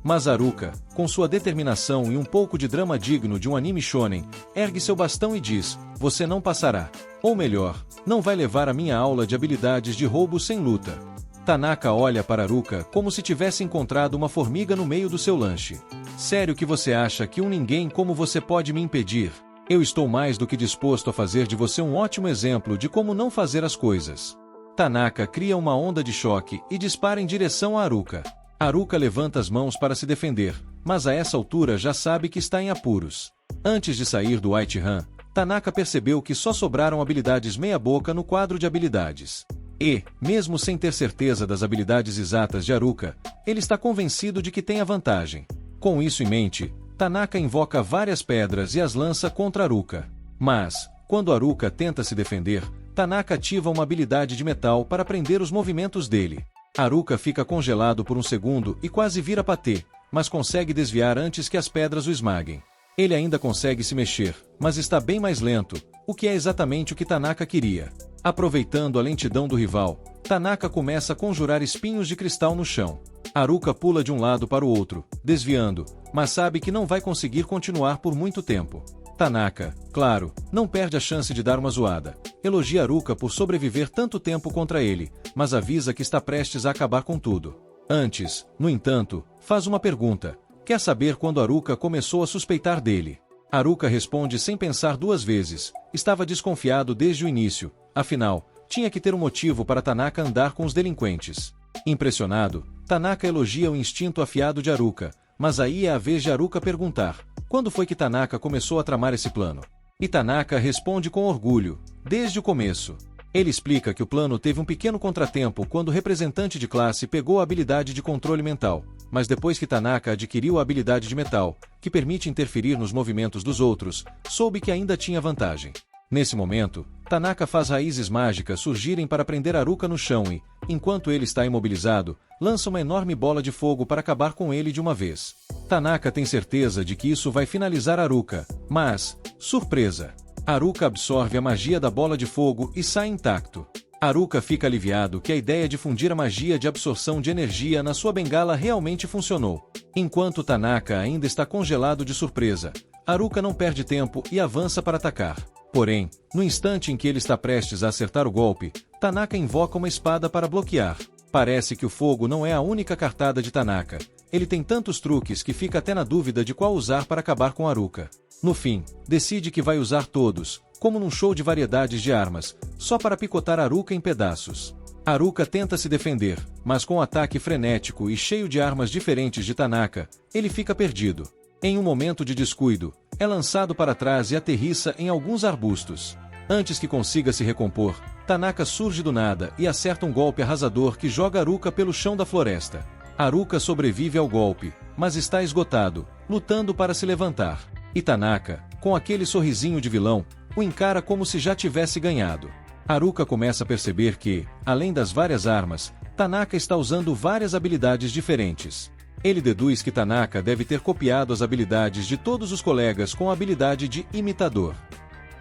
Speaker 1: Mas Haruka, com sua determinação e um pouco de drama digno de um anime shonen, ergue seu bastão e diz: você não passará. Ou melhor, não vai levar a minha aula de habilidades de roubo sem luta. Tanaka olha para Haruka como se tivesse encontrado uma formiga no meio do seu lanche. Sério que você acha que um ninguém como você pode me impedir? Eu estou mais do que disposto a fazer de você um ótimo exemplo de como não fazer as coisas. Tanaka cria uma onda de choque e dispara em direção a Haruka. Haruka levanta as mãos para se defender, mas a essa altura já sabe que está em apuros. Antes de sair do White-Han, Tanaka percebeu que só sobraram habilidades meia-boca no quadro de habilidades. E, mesmo sem ter certeza das habilidades exatas de Haruka, ele está convencido de que tem a vantagem. Com isso em mente, Tanaka invoca várias pedras e as lança contra Haruka. Mas, quando Haruka tenta se defender, Tanaka ativa uma habilidade de metal para prender os movimentos dele. Haruka fica congelado por um segundo e quase vira patê, mas consegue desviar antes que as pedras o esmaguem. Ele ainda consegue se mexer, mas está bem mais lento, o que é exatamente o que Tanaka queria. Aproveitando a lentidão do rival, Tanaka começa a conjurar espinhos de cristal no chão. Haruka pula de um lado para o outro, desviando, mas sabe que não vai conseguir continuar por muito tempo. Tanaka, claro, não perde a chance de dar uma zoada. Elogia Haruka por sobreviver tanto tempo contra ele, mas avisa que está prestes a acabar com tudo. Antes, no entanto, faz uma pergunta. Quer saber quando Haruka começou a suspeitar dele? Haruka responde sem pensar 2 vezes. Estava desconfiado desde o início. Afinal, tinha que ter um motivo para Tanaka andar com os delinquentes. Impressionado, Tanaka elogia o instinto afiado de Haruka, mas aí é a vez de Haruka perguntar: quando foi que Tanaka começou a tramar esse plano? E Tanaka responde com orgulho: desde o começo. Ele explica que o plano teve um pequeno contratempo quando o representante de classe pegou a habilidade de controle mental, mas depois que Tanaka adquiriu a habilidade de metal, que permite interferir nos movimentos dos outros, soube que ainda tinha vantagem. Nesse momento, Tanaka faz raízes mágicas surgirem para prender Haruka no chão e, enquanto ele está imobilizado, lança uma enorme bola de fogo para acabar com ele de uma vez. Tanaka tem certeza de que isso vai finalizar Haruka, mas, surpresa! Haruka absorve a magia da bola de fogo e sai intacto. Haruka fica aliviado que a ideia de fundir a magia de absorção de energia na sua bengala realmente funcionou. Enquanto Tanaka ainda está congelado de surpresa, Haruka não perde tempo e avança para atacar. Porém, no instante em que ele está prestes a acertar o golpe, Tanaka invoca uma espada para bloquear. Parece que o fogo não é a única cartada de Tanaka. Ele tem tantos truques que fica até na dúvida de qual usar para acabar com Haruka. No fim, decide que vai usar todos, como num show de variedades de armas, só para picotar Haruka em pedaços. Haruka tenta se defender, mas com um ataque frenético e cheio de armas diferentes de Tanaka, ele fica perdido. Em um momento de descuido, é lançado para trás e aterrissa em alguns arbustos. Antes que consiga se recompor, Tanaka surge do nada e acerta um golpe arrasador que joga Haruka pelo chão da floresta. Haruka sobrevive ao golpe, mas está esgotado, lutando para se levantar. E Tanaka, com aquele sorrisinho de vilão, o encara como se já tivesse ganhado. Haruka começa a perceber que, além das várias armas, Tanaka está usando várias habilidades diferentes. Ele deduz que Tanaka deve ter copiado as habilidades de todos os colegas com a habilidade de imitador.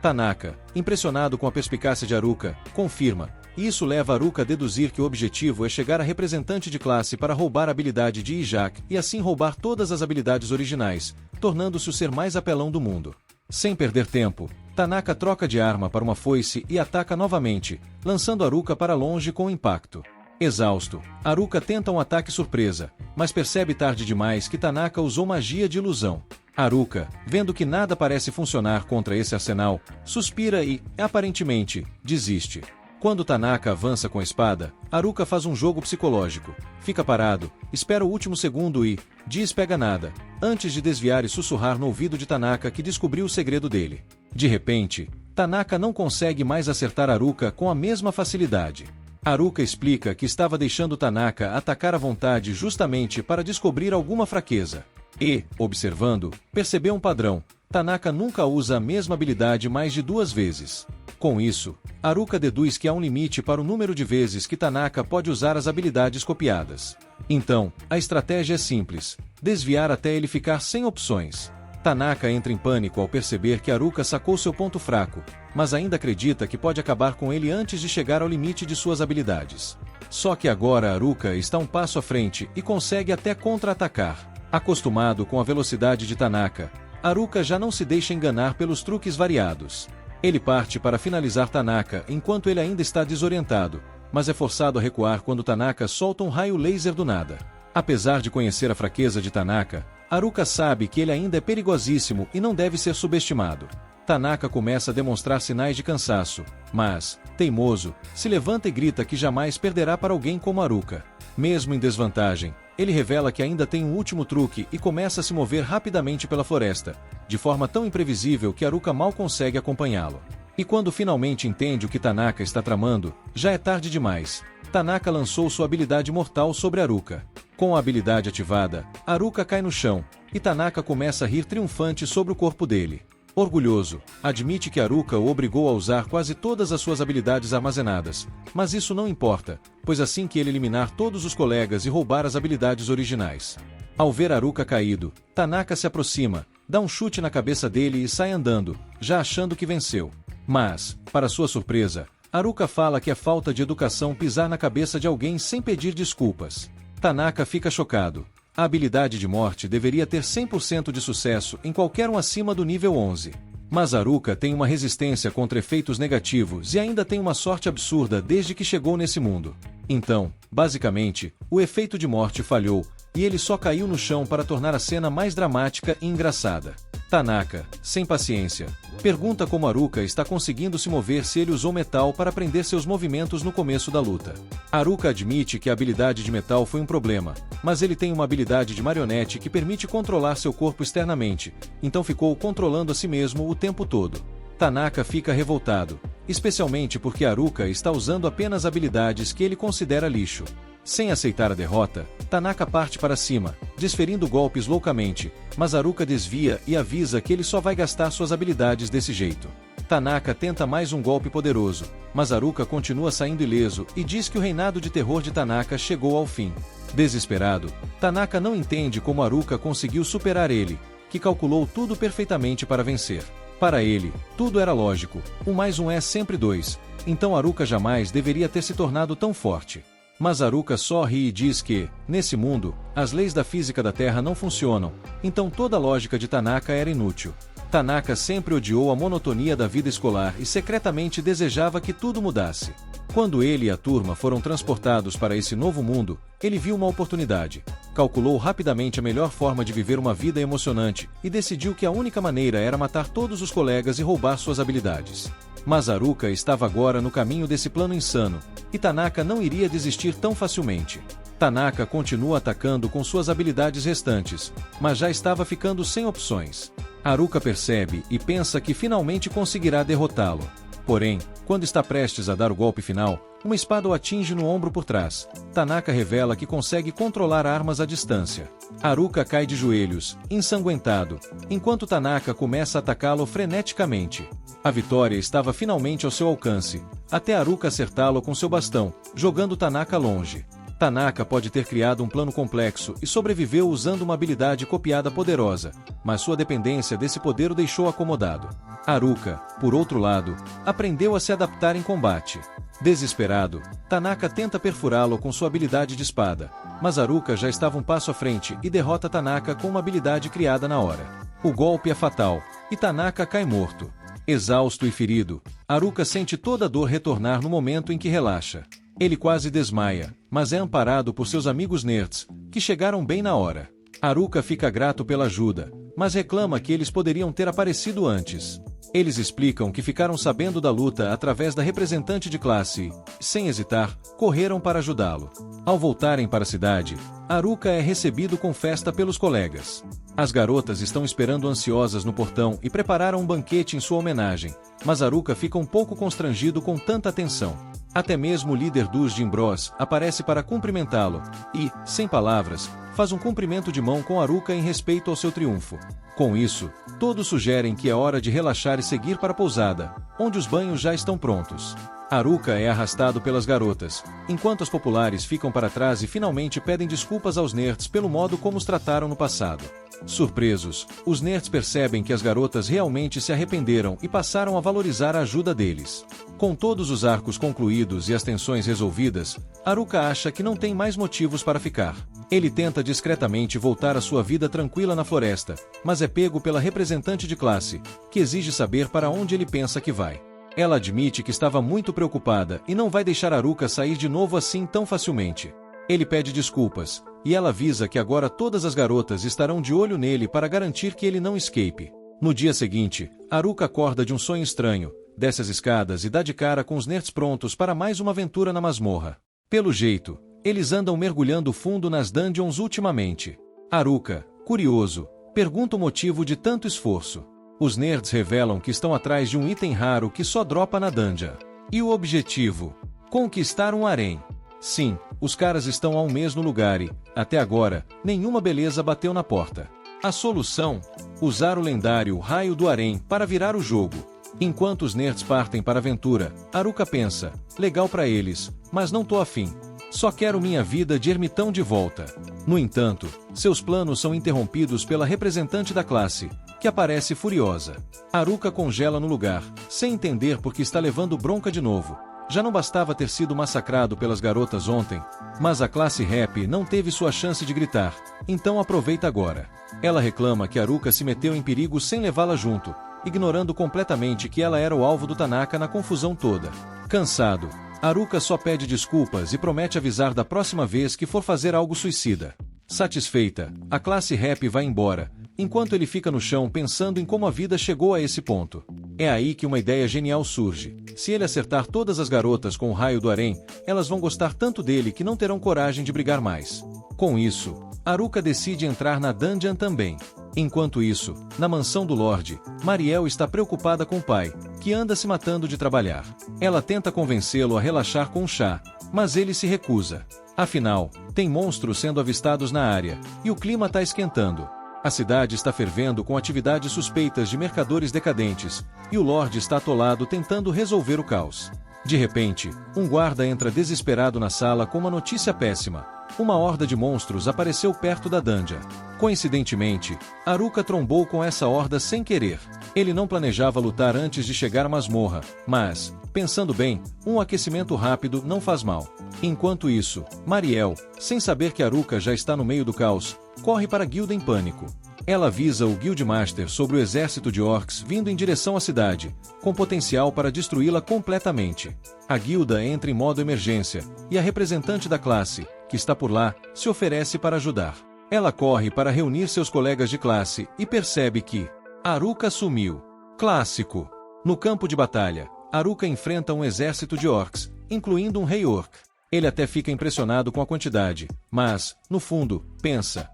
Speaker 1: Tanaka, impressionado com a perspicácia de Haruka, confirma, e isso leva Haruka a deduzir que o objetivo é chegar a representante de classe para roubar a habilidade de Ijak e assim roubar todas as habilidades originais, tornando-se o ser mais apelão do mundo. Sem perder tempo, Tanaka troca de arma para uma foice e ataca novamente, lançando Haruka para longe com impacto. Exausto, Haruka tenta um ataque surpresa, mas percebe tarde demais que Tanaka usou magia de ilusão. Haruka, vendo que nada parece funcionar contra esse arsenal, suspira e, aparentemente, desiste. Quando Tanaka avança com a espada, Haruka faz um jogo psicológico. Fica parado, espera o último segundo e, diz pega nada, antes de desviar e sussurrar no ouvido de Tanaka que descobriu o segredo dele. De repente, Tanaka não consegue mais acertar Haruka com a mesma facilidade. Haruka explica que estava deixando Tanaka atacar à vontade justamente para descobrir alguma fraqueza. E, observando, percebeu um padrão. Tanaka nunca usa a mesma habilidade mais de 2 vezes. Com isso, Haruka deduz que há um limite para o número de vezes que Tanaka pode usar as habilidades copiadas. Então, a estratégia é simples: desviar até ele ficar sem opções. Tanaka entra em pânico ao perceber que Haruka sacou seu ponto fraco, mas ainda acredita que pode acabar com ele antes de chegar ao limite de suas habilidades. Só que agora Haruka está um passo à frente e consegue até contra-atacar. Acostumado com a velocidade de Tanaka, Haruka já não se deixa enganar pelos truques variados. Ele parte para finalizar Tanaka enquanto ele ainda está desorientado, mas é forçado a recuar quando Tanaka solta um raio laser do nada. Apesar de conhecer a fraqueza de Tanaka, Haruka sabe que ele ainda é perigosíssimo e não deve ser subestimado. Tanaka começa a demonstrar sinais de cansaço, mas, teimoso, se levanta e grita que jamais perderá para alguém como Haruka. Mesmo em desvantagem, ele revela que ainda tem um último truque e começa a se mover rapidamente pela floresta, de forma tão imprevisível que Haruka mal consegue acompanhá-lo. E quando finalmente entende o que Tanaka está tramando, já é tarde demais. Tanaka lançou sua habilidade mortal sobre Haruka. Com a habilidade ativada, Haruka cai no chão, e Tanaka começa a rir triunfante sobre o corpo dele. Orgulhoso, admite que Haruka o obrigou a usar quase todas as suas habilidades armazenadas, mas isso não importa, pois assim que ele eliminar todos os colegas e roubar as habilidades originais. Ao ver Haruka caído, Tanaka se aproxima, dá um chute na cabeça dele e sai andando, já achando que venceu. Mas, para sua surpresa, Haruka fala que é falta de educação pisar na cabeça de alguém sem pedir desculpas. Tanaka fica chocado. A habilidade de morte deveria ter 100% de sucesso em qualquer um acima do nível 11. Mas Haruka tem uma resistência contra efeitos negativos e ainda tem uma sorte absurda desde que chegou nesse mundo. Então, basicamente, o efeito de morte falhou, e ele só caiu no chão para tornar a cena mais dramática e engraçada. Tanaka, sem paciência, pergunta como Haruka está conseguindo se mover se ele usou metal para prender seus movimentos no começo da luta. Haruka admite que a habilidade de metal foi um problema, mas ele tem uma habilidade de marionete que permite controlar seu corpo externamente, então ficou controlando a si mesmo o tempo todo. Tanaka fica revoltado, especialmente porque Haruka está usando apenas habilidades que ele considera lixo. Sem aceitar a derrota, Tanaka parte para cima, desferindo golpes loucamente, mas Haruka desvia e avisa que ele só vai gastar suas habilidades desse jeito. Tanaka tenta mais um golpe poderoso, mas Haruka continua saindo ileso e diz que o reinado de terror de Tanaka chegou ao fim. Desesperado, Tanaka não entende como Haruka conseguiu superar ele, que calculou tudo perfeitamente para vencer. Para ele, tudo era lógico, 1 mais 1 é sempre 2, então Haruka jamais deveria ter se tornado tão forte. Mas Haruka só ri e diz que, nesse mundo, as leis da física da Terra não funcionam, então toda a lógica de Tanaka era inútil. Tanaka sempre odiou a monotonia da vida escolar e secretamente desejava que tudo mudasse. Quando ele e a turma foram transportados para esse novo mundo, ele viu uma oportunidade. Calculou rapidamente a melhor forma de viver uma vida emocionante e decidiu que a única maneira era matar todos os colegas e roubar suas habilidades. Mas Haruka estava agora no caminho desse plano insano, e Tanaka não iria desistir tão facilmente. Tanaka continua atacando com suas habilidades restantes, mas já estava ficando sem opções. Haruka percebe e pensa que finalmente conseguirá derrotá-lo. Porém, quando está prestes a dar o golpe final, uma espada o atinge no ombro por trás. Tanaka revela que consegue controlar armas à distância. Haruka cai de joelhos, ensanguentado, enquanto Tanaka começa a atacá-lo freneticamente. A vitória estava finalmente ao seu alcance, até Haruka acertá-lo com seu bastão, jogando Tanaka longe. Tanaka pode ter criado um plano complexo e sobreviveu usando uma habilidade copiada poderosa, mas sua dependência desse poder o deixou acomodado. Haruka, por outro lado, aprendeu a se adaptar em combate. Desesperado, Tanaka tenta perfurá-lo com sua habilidade de espada, mas Haruka já estava um passo à frente e derrota Tanaka com uma habilidade criada na hora. O golpe é fatal, e Tanaka cai morto. Exausto e ferido, Haruka sente toda a dor retornar no momento em que relaxa. Ele quase desmaia, mas é amparado por seus amigos nerds, que chegaram bem na hora. Haruka fica grato pela ajuda, mas reclama que eles poderiam ter aparecido antes. Eles explicam que ficaram sabendo da luta através da representante de classe e, sem hesitar, correram para ajudá-lo. Ao voltarem para a cidade, Haruka é recebido com festa pelos colegas. As garotas estão esperando ansiosas no portão e prepararam um banquete em sua homenagem, mas Haruka fica um pouco constrangido com tanta atenção. Até mesmo o líder dos Gym Bros aparece para cumprimentá-lo e, sem palavras, faz um cumprimento de mão com Haruka em respeito ao seu triunfo. Com isso, todos sugerem que é hora de relaxar e seguir para a pousada, onde os banhos já estão prontos. Haruka é arrastado pelas garotas, enquanto as populares ficam para trás e finalmente pedem desculpas aos nerds pelo modo como os trataram no passado. Surpresos, os nerds percebem que as garotas realmente se arrependeram e passaram a valorizar a ajuda deles. Com todos os arcos concluídos e as tensões resolvidas, Haruka acha que não tem mais motivos para ficar. Ele tenta discretamente voltar à sua vida tranquila na floresta, mas é pego pela representante de classe, que exige saber para onde ele pensa que vai. Ela admite que estava muito preocupada e não vai deixar Haruka sair de novo assim tão facilmente. Ele pede desculpas, e ela avisa que agora todas as garotas estarão de olho nele para garantir que ele não escape. No dia seguinte, Haruka acorda de um sonho estranho, desce as escadas e dá de cara com os nerds prontos para mais uma aventura na masmorra. Pelo jeito, eles andam mergulhando fundo nas dungeons ultimamente. Haruka, curioso, pergunta o motivo de tanto esforço. Os nerds revelam que estão atrás de um item raro que só dropa na dungeon. E o objetivo? Conquistar um harém. Sim, os caras estão há um mês no lugar e, até agora, nenhuma beleza bateu na porta. A solução? Usar o lendário Raio do Harém para virar o jogo. Enquanto os nerds partem para a aventura, Haruka pensa, legal pra eles, mas não tô afim. Só quero minha vida de ermitão de volta. No entanto, seus planos são interrompidos pela representante da classe, que aparece furiosa. Haruka congela no lugar, sem entender por que está levando bronca de novo. Já não bastava ter sido massacrado pelas garotas ontem, mas a classe rap não teve sua chance de gritar, então aproveita agora. Ela reclama que Haruka se meteu em perigo sem levá-la junto, ignorando completamente que ela era o alvo do Tanaka na confusão toda. Cansado, Haruka só pede desculpas e promete avisar da próxima vez que for fazer algo suicida. Satisfeita, a classe rap vai embora, enquanto ele fica no chão pensando em como a vida chegou a esse ponto. É aí que uma ideia genial surge. Se ele acertar todas as garotas com o raio do harém, elas vão gostar tanto dele que não terão coragem de brigar mais. Com isso, Haruka decide entrar na dungeon também. Enquanto isso, na mansão do Lorde, Mariel está preocupada com o pai, que anda se matando de trabalhar. Ela tenta convencê-lo a relaxar com um chá, mas ele se recusa. Afinal, tem monstros sendo avistados na área, e o clima está esquentando. A cidade está fervendo com atividades suspeitas de mercadores decadentes, e o Lorde está atolado tentando resolver o caos. De repente, um guarda entra desesperado na sala com uma notícia péssima. Uma horda de monstros apareceu perto da dungeon. Coincidentemente, Haruka trombou com essa horda sem querer. Ele não planejava lutar antes de chegar à masmorra, mas, pensando bem, um aquecimento rápido não faz mal. Enquanto isso, Mariel, sem saber que Haruka já está no meio do caos, corre para a guilda em pânico. Ela avisa o Guildmaster sobre o exército de orcs vindo em direção à cidade, com potencial para destruí-la completamente. A guilda entra em modo emergência, e a representante da classe, que está por lá, se oferece para ajudar. Ela corre para reunir seus colegas de classe e percebe que Aruka sumiu. Clássico. No campo de batalha, Aruka enfrenta um exército de orcs, incluindo um rei orc. Ele até fica impressionado com a quantidade, mas, no fundo, pensa,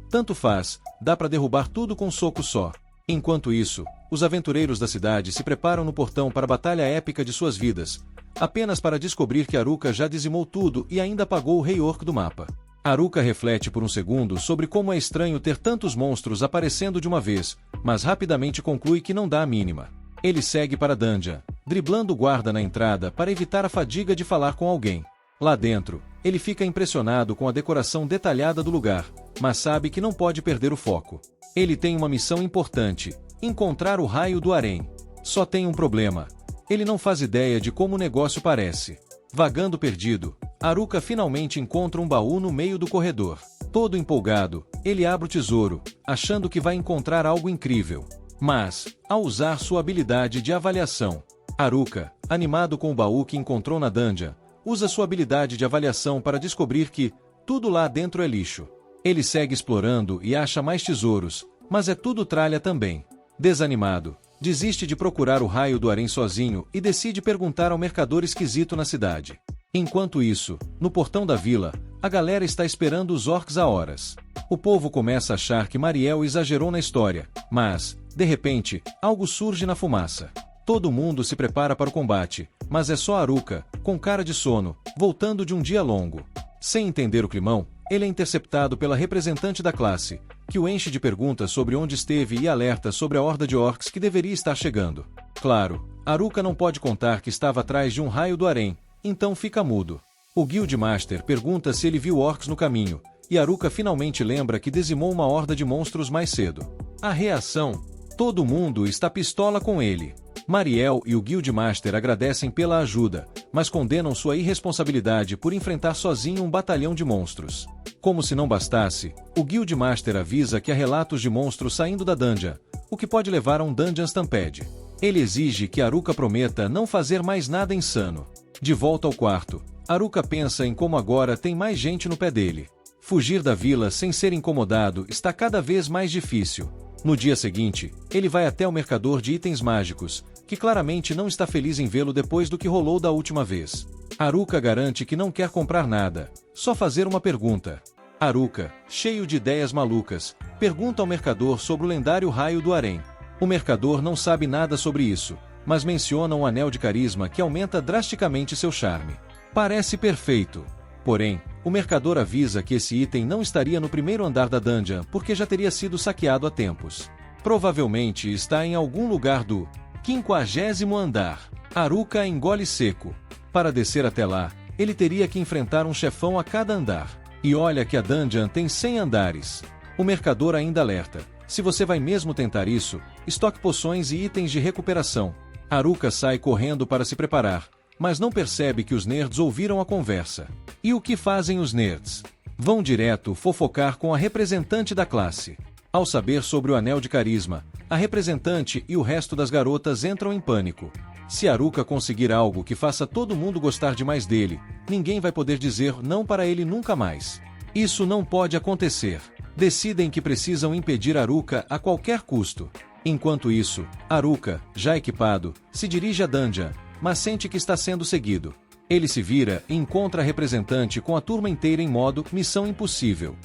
Speaker 1: tanto faz, dá para derrubar tudo com um soco só. Enquanto isso, os aventureiros da cidade se preparam no portão para a batalha épica de suas vidas, apenas para descobrir que Aruka já dizimou tudo e ainda apagou o rei orc do mapa. Aruka reflete por um segundo sobre como é estranho ter tantos monstros aparecendo de uma vez, mas rapidamente conclui que não dá a mínima. Ele segue para a dungeon, driblando o guarda na entrada para evitar a fadiga de falar com alguém. Lá dentro, ele fica impressionado com a decoração detalhada do lugar, mas sabe que não pode perder o foco. Ele tem uma missão importante: encontrar o raio do harém. Só tem um problema. Ele não faz ideia de como o negócio parece. Vagando perdido, Aruka finalmente encontra um baú no meio do corredor. Todo empolgado, ele abre o tesouro, achando que vai encontrar algo incrível. Mas, ao usar sua habilidade de avaliação, Aruka, animado com o baú que encontrou na dungeon, usa sua habilidade de avaliação para descobrir que tudo lá dentro é lixo. Ele segue explorando e acha mais tesouros, mas é tudo tralha também. Desanimado, desiste de procurar o raio do harém sozinho e decide perguntar ao mercador esquisito na cidade. Enquanto isso, no portão da vila, a galera está esperando os orcs há horas. O povo começa a achar que Mariel exagerou na história, mas, de repente, algo surge na fumaça. Todo mundo se prepara para o combate, mas é só Aruka, com cara de sono, voltando de um dia longo. Sem entender o climão, ele é interceptado pela representante da classe, que o enche de perguntas sobre onde esteve e alerta sobre a horda de orcs que deveria estar chegando. Claro, Aruka não pode contar que estava atrás de um raio do harém, então fica mudo. O Guildmaster pergunta se ele viu orcs no caminho, e Aruka finalmente lembra que dizimou uma horda de monstros mais cedo. A reação: todo mundo está pistola com ele. Mariel e o Guildmaster agradecem pela ajuda, mas condenam sua irresponsabilidade por enfrentar sozinho um batalhão de monstros. Como se não bastasse, o Guildmaster avisa que há relatos de monstros saindo da dungeon, o que pode levar a um Dungeon Stampede. Ele exige que Aruka prometa não fazer mais nada insano. De volta ao quarto, Aruka pensa em como agora tem mais gente no pé dele. Fugir da vila sem ser incomodado está cada vez mais difícil. No dia seguinte, ele vai até o mercador de itens mágicos, que claramente não está feliz em vê-lo depois do que rolou da última vez. Aruka garante que não quer comprar nada, só fazer uma pergunta. Aruka, cheio de ideias malucas, pergunta ao mercador sobre o lendário raio do harém. O mercador não sabe nada sobre isso, mas menciona um anel de carisma que aumenta drasticamente seu charme. Parece perfeito. Porém, o mercador avisa que esse item não estaria no primeiro andar da dungeon porque já teria sido saqueado há tempos. Provavelmente está em algum lugar do 50º andar. Aruka engole seco. Para descer até lá, ele teria que enfrentar um chefão a cada andar. E olha que a dungeon tem 100 andares. O mercador ainda alerta: se você vai mesmo tentar isso, estoque poções e itens de recuperação. Aruka sai correndo para se preparar, mas não percebe que os nerds ouviram a conversa. E o que fazem os nerds? Vão direto fofocar com a representante da classe. Ao saber sobre o anel de carisma, a representante e o resto das garotas entram em pânico. Se Aruka conseguir algo que faça todo mundo gostar demais dele, ninguém vai poder dizer não para ele nunca mais. Isso não pode acontecer. Decidem que precisam impedir Aruka a qualquer custo. Enquanto isso, Aruka, já equipado, se dirige à dungeon, mas sente que está sendo seguido. Ele se vira e encontra a representante com a turma inteira em modo Missão Impossível.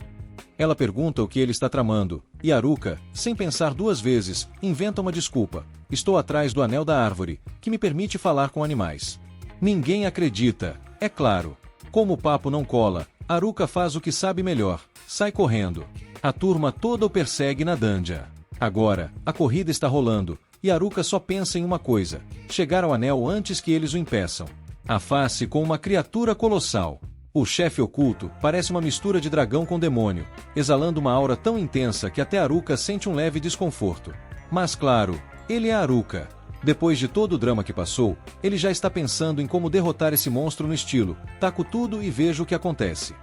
Speaker 1: Ela pergunta o que ele está tramando, e Aruka, sem pensar duas vezes, inventa uma desculpa: estou atrás do anel da árvore, que me permite falar com animais. Ninguém acredita, é claro. Como o papo não cola, Aruka faz o que sabe melhor: sai correndo. A turma toda o persegue na dungeon. Agora, a corrida está rolando, e Aruka só pensa em uma coisa: chegar ao anel antes que eles o impeçam. A face com uma criatura colossal. O chefe oculto parece uma mistura de dragão com demônio, exalando uma aura tão intensa que até Aruka sente um leve desconforto. Mas claro, ele é Aruka. Depois de todo o drama que passou, ele já está pensando em como derrotar esse monstro no estilo taco tudo e veja o que acontece.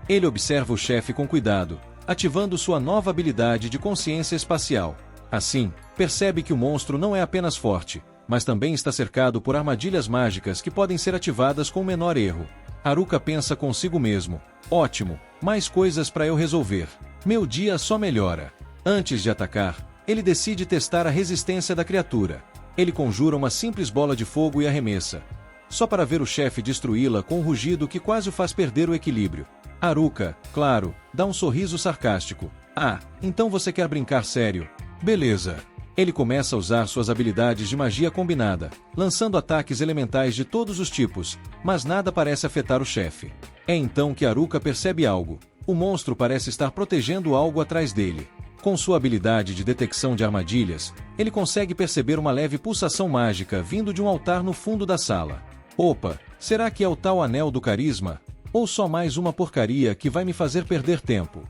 Speaker 1: Ele observa o chefe com cuidado, ativando sua nova habilidade de consciência espacial. Assim, percebe que o monstro não é apenas forte, mas também está cercado por armadilhas mágicas que podem ser ativadas com o menor erro. Haruka pensa consigo mesmo: ótimo, mais coisas para eu resolver. Meu dia só melhora. Antes de atacar, ele decide testar a resistência da criatura. Ele conjura uma simples bola de fogo e arremessa, só para ver o chefe destruí-la com um rugido que quase o faz perder o equilíbrio. Haruka, claro, dá um sorriso sarcástico. Ah, então você quer brincar sério? Beleza. Ele começa a usar suas habilidades de magia combinada, lançando ataques elementais de todos os tipos, mas nada parece afetar o chefe. É então que Haruka percebe algo. O monstro parece estar protegendo algo atrás dele. Com sua habilidade de detecção de armadilhas, ele consegue perceber uma leve pulsação mágica vindo de um altar no fundo da sala. Opa, será que é o tal anel do carisma? Ou só mais uma porcaria que vai me fazer perder tempo?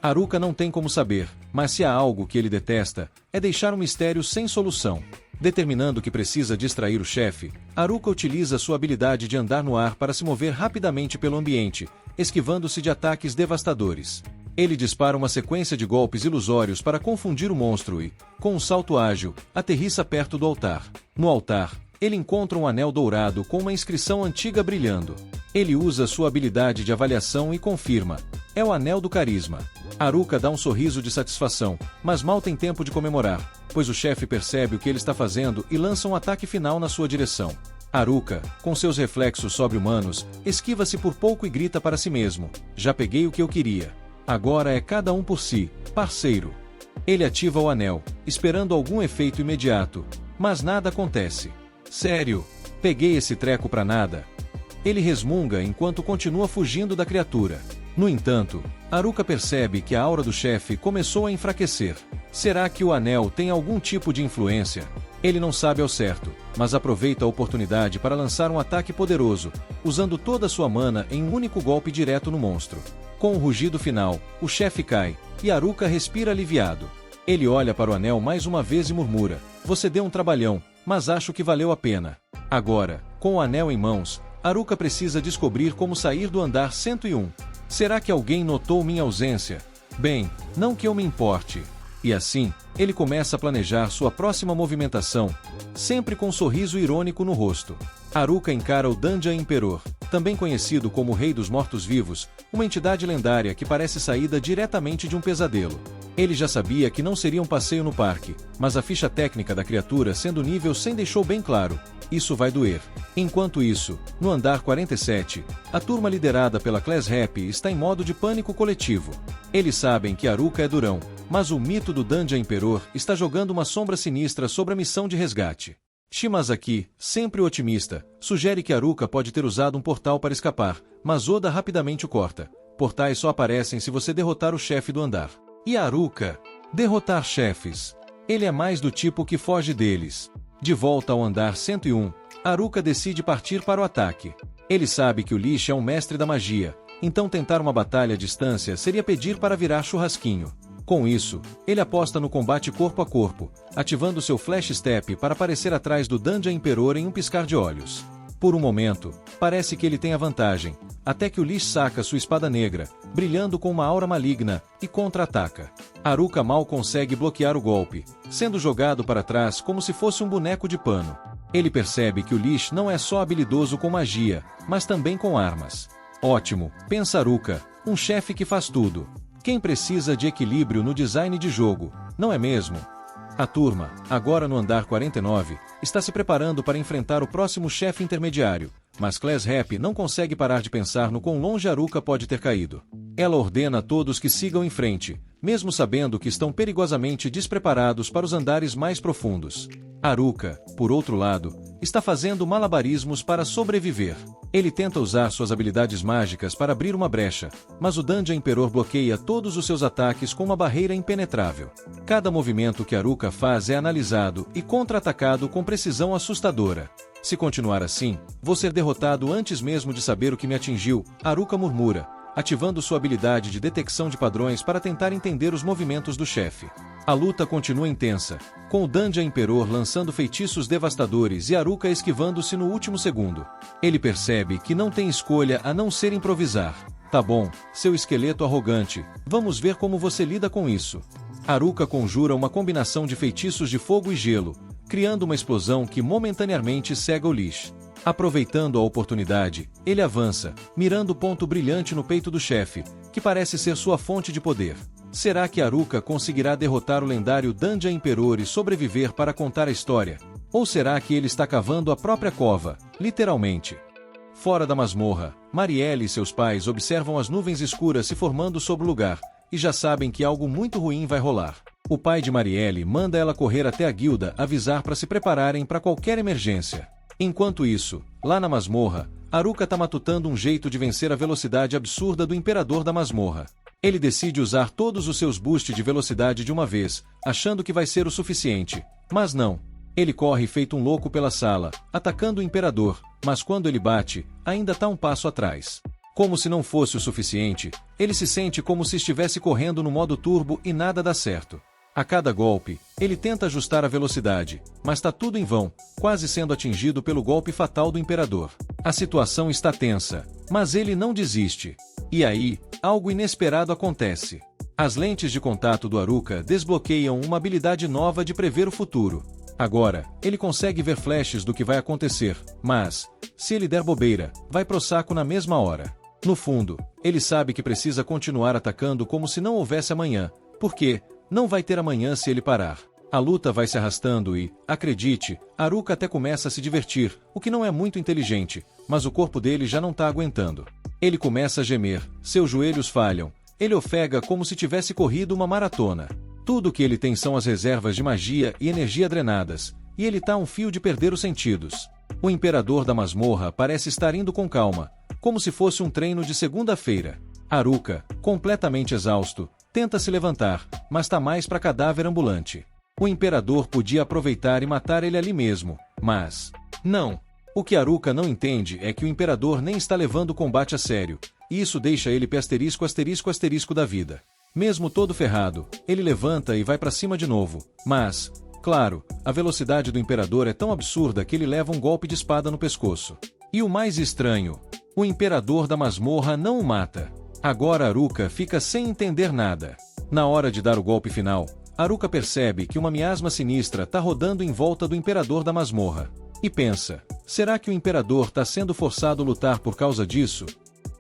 Speaker 1: Haruka não tem como saber, mas se há algo que ele detesta, é deixar um mistério sem solução. Determinando que precisa distrair o chefe, Haruka utiliza sua habilidade de andar no ar para se mover rapidamente pelo ambiente, esquivando-se de ataques devastadores. Ele dispara uma sequência de golpes ilusórios para confundir o monstro e, com um salto ágil, aterrissa perto do altar. No altar, ele encontra um anel dourado com uma inscrição antiga brilhando. Ele usa sua habilidade de avaliação e confirma: é o anel do carisma. Haruka dá um sorriso de satisfação, mas mal tem tempo de comemorar, pois o chefe percebe o que ele está fazendo e lança um ataque final na sua direção. Haruka, com seus reflexos sobre-humanos, esquiva-se por pouco e grita para si mesmo: já peguei o que eu queria. Agora é cada um por si, parceiro. Ele ativa o anel, esperando algum efeito imediato, mas nada acontece. Sério? Peguei esse treco pra nada? Ele resmunga enquanto continua fugindo da criatura. No entanto, Haruka percebe que a aura do chefe começou a enfraquecer. Será que o anel tem algum tipo de influência? Ele não sabe ao certo, mas aproveita a oportunidade para lançar um ataque poderoso, usando toda sua mana em um único golpe direto no monstro. Com um rugido final, o chefe cai, e Haruka respira aliviado. Ele olha para o anel mais uma vez e murmura: você deu um trabalhão, mas acho que valeu a pena. Agora, com o anel em mãos, Haruka precisa descobrir como sair do andar 101. Será que alguém notou minha ausência? Bem, não que eu me importe. E assim, ele começa a planejar sua próxima movimentação, sempre com um sorriso irônico no rosto. Haruka encara o Dungeon Emperor, também conhecido como Rei dos Mortos-Vivos, uma entidade lendária que parece saída diretamente de um pesadelo. Ele já sabia que não seria um passeio no parque, mas a ficha técnica da criatura sendo nível 100 deixou bem claro: isso vai doer. Enquanto isso, no andar 47, a turma liderada pela Class Rap está em modo de pânico coletivo. Eles sabem que Haruka é durão, mas o mito do Dungeon Emperor está jogando uma sombra sinistra sobre a missão de resgate. Shimazaki, sempre otimista, sugere que Haruka pode ter usado um portal para escapar, mas Oda rapidamente o corta. Portais só aparecem se você derrotar o chefe do andar. E Haruka? Derrotar chefes. Ele é mais do tipo que foge deles. De volta ao andar 101, Haruka decide partir para o ataque. Ele sabe que o Lich é um mestre da magia, então tentar uma batalha à distância seria pedir para virar churrasquinho. Com isso, ele aposta no combate corpo a corpo, ativando seu Flash Step para aparecer atrás do Dungeon Emperor em um piscar de olhos. Por um momento, parece que ele tem a vantagem, até que o Lich saca sua espada negra, brilhando com uma aura maligna, e contra-ataca. Haruka mal consegue bloquear o golpe, sendo jogado para trás como se fosse um boneco de pano. Ele percebe que o Lich não é só habilidoso com magia, mas também com armas. Ótimo, pensa Haruka, um chefe que faz tudo. Quem precisa de equilíbrio no design de jogo, não é mesmo? A turma, agora no andar 49, está se preparando para enfrentar o próximo chefe intermediário, mas Class Rap não consegue parar de pensar no quão longe Haruka pode ter caído. Ela ordena a todos que sigam em frente, mesmo sabendo que estão perigosamente despreparados para os andares mais profundos. Haruka, por outro lado, está fazendo malabarismos para sobreviver. Ele tenta usar suas habilidades mágicas para abrir uma brecha, mas o Dungeon Emperor bloqueia todos os seus ataques com uma barreira impenetrável. Cada movimento que Haruka faz é analisado e contra-atacado com precisão assustadora. Se continuar assim, vou ser derrotado antes mesmo de saber o que me atingiu, Haruka murmura, ativando sua habilidade de detecção de padrões para tentar entender os movimentos do chefe. A luta continua intensa, com o Dungeon Emperor lançando feitiços devastadores e Haruka esquivando-se no último segundo. Ele percebe que não tem escolha a não ser improvisar. Tá bom, seu esqueleto arrogante, vamos ver como você lida com isso. Haruka conjura uma combinação de feitiços de fogo e gelo, criando uma explosão que momentaneamente cega o Lich. Aproveitando a oportunidade, ele avança, mirando o ponto brilhante no peito do chefe, que parece ser sua fonte de poder. Será que Haruka conseguirá derrotar o lendário Dandia Emperor e sobreviver para contar a história? Ou será que ele está cavando a própria cova, literalmente? Fora da masmorra, Marielle e seus pais observam as nuvens escuras se formando sobre o lugar, e já sabem que algo muito ruim vai rolar. O pai de Marielle manda ela correr até a guilda avisar para se prepararem para qualquer emergência. Enquanto isso, lá na masmorra, Haruka tá matutando um jeito de vencer a velocidade absurda do Imperador da Masmorra. Ele decide usar todos os seus boosts de velocidade de uma vez, achando que vai ser o suficiente. Mas não. Ele corre feito um louco pela sala, atacando o Imperador, mas quando ele bate, ainda tá um passo atrás. Como se não fosse o suficiente, ele se sente como se estivesse correndo no modo turbo e nada dá certo. A cada golpe, ele tenta ajustar a velocidade, mas tá tudo em vão, quase sendo atingido pelo golpe fatal do Imperador. A situação está tensa, mas ele não desiste. E aí, algo inesperado acontece. As lentes de contato do Haruka desbloqueiam uma habilidade nova de prever o futuro. Agora, ele consegue ver flashes do que vai acontecer, mas, se ele der bobeira, vai pro saco na mesma hora. No fundo, ele sabe que precisa continuar atacando como se não houvesse amanhã, porque não vai ter amanhã se ele parar. A luta vai se arrastando e, acredite, Haruka até começa a se divertir, o que não é muito inteligente, mas o corpo dele já não tá aguentando. Ele começa a gemer, seus joelhos falham, ele ofega como se tivesse corrido uma maratona. Tudo o que ele tem são as reservas de magia e energia drenadas, e ele tá a um fio de perder os sentidos. O Imperador da Masmorra parece estar indo com calma, como se fosse um treino de segunda-feira. Haruka, completamente exausto, tenta se levantar, mas tá mais pra cadáver ambulante. O Imperador podia aproveitar e matar ele ali mesmo, mas não. O que Haruka não entende é que o Imperador nem está levando o combate a sério, e isso deixa ele **** da vida. Mesmo todo ferrado, ele levanta e vai pra cima de novo, mas, claro, a velocidade do Imperador é tão absurda que ele leva um golpe de espada no pescoço. E o mais estranho, o Imperador da Masmorra não o mata. Agora Haruka fica sem entender nada. Na hora de dar o golpe final, Haruka percebe que uma miasma sinistra tá rodando em volta do Imperador da Masmorra. E pensa, será que o Imperador tá sendo forçado a lutar por causa disso?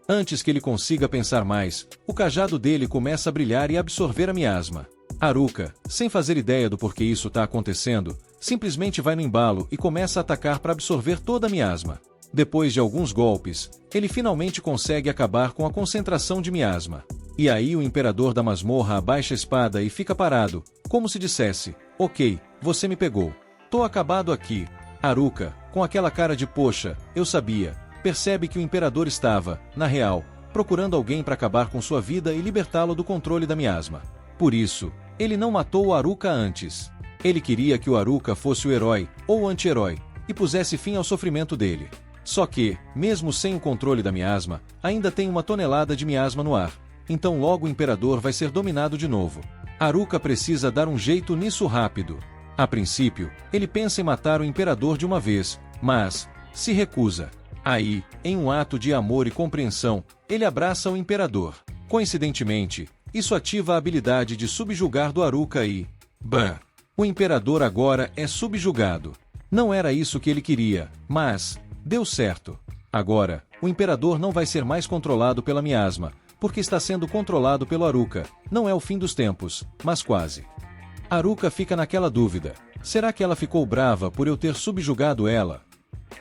Speaker 1: Antes que ele consiga pensar mais, o cajado dele começa a brilhar e absorver a miasma. Haruka, sem fazer ideia do porquê isso tá acontecendo, simplesmente vai no embalo e começa a atacar para absorver toda a miasma. Depois de alguns golpes, ele finalmente consegue acabar com a concentração de miasma. E aí o Imperador da Masmorra abaixa a espada e fica parado, como se dissesse, ok, você me pegou. Tô acabado aqui. Haruka, com aquela cara de poxa, eu sabia, percebe que o Imperador estava, na real, procurando alguém para acabar com sua vida e libertá-lo do controle da miasma. Por isso, ele não matou o Haruka antes. Ele queria que o Haruka fosse o herói, ou o anti-herói, e pusesse fim ao sofrimento dele. Só que, mesmo sem o controle da miasma, ainda tem uma tonelada de miasma no ar, então logo o Imperador vai ser dominado de novo. Haruka precisa dar um jeito nisso rápido. A princípio, ele pensa em matar o Imperador de uma vez, mas se recusa. Aí, em um ato de amor e compreensão, ele abraça o Imperador. Coincidentemente, isso ativa a habilidade de subjugar do Haruka e... Bam! O Imperador agora é subjugado. Não era isso que ele queria, mas... deu certo. Agora, o Imperador não vai ser mais controlado pela miasma, porque está sendo controlado pelo Haruka. Não é o fim dos tempos, mas quase. Haruka fica naquela dúvida. Será que ela ficou brava por eu ter subjugado ela?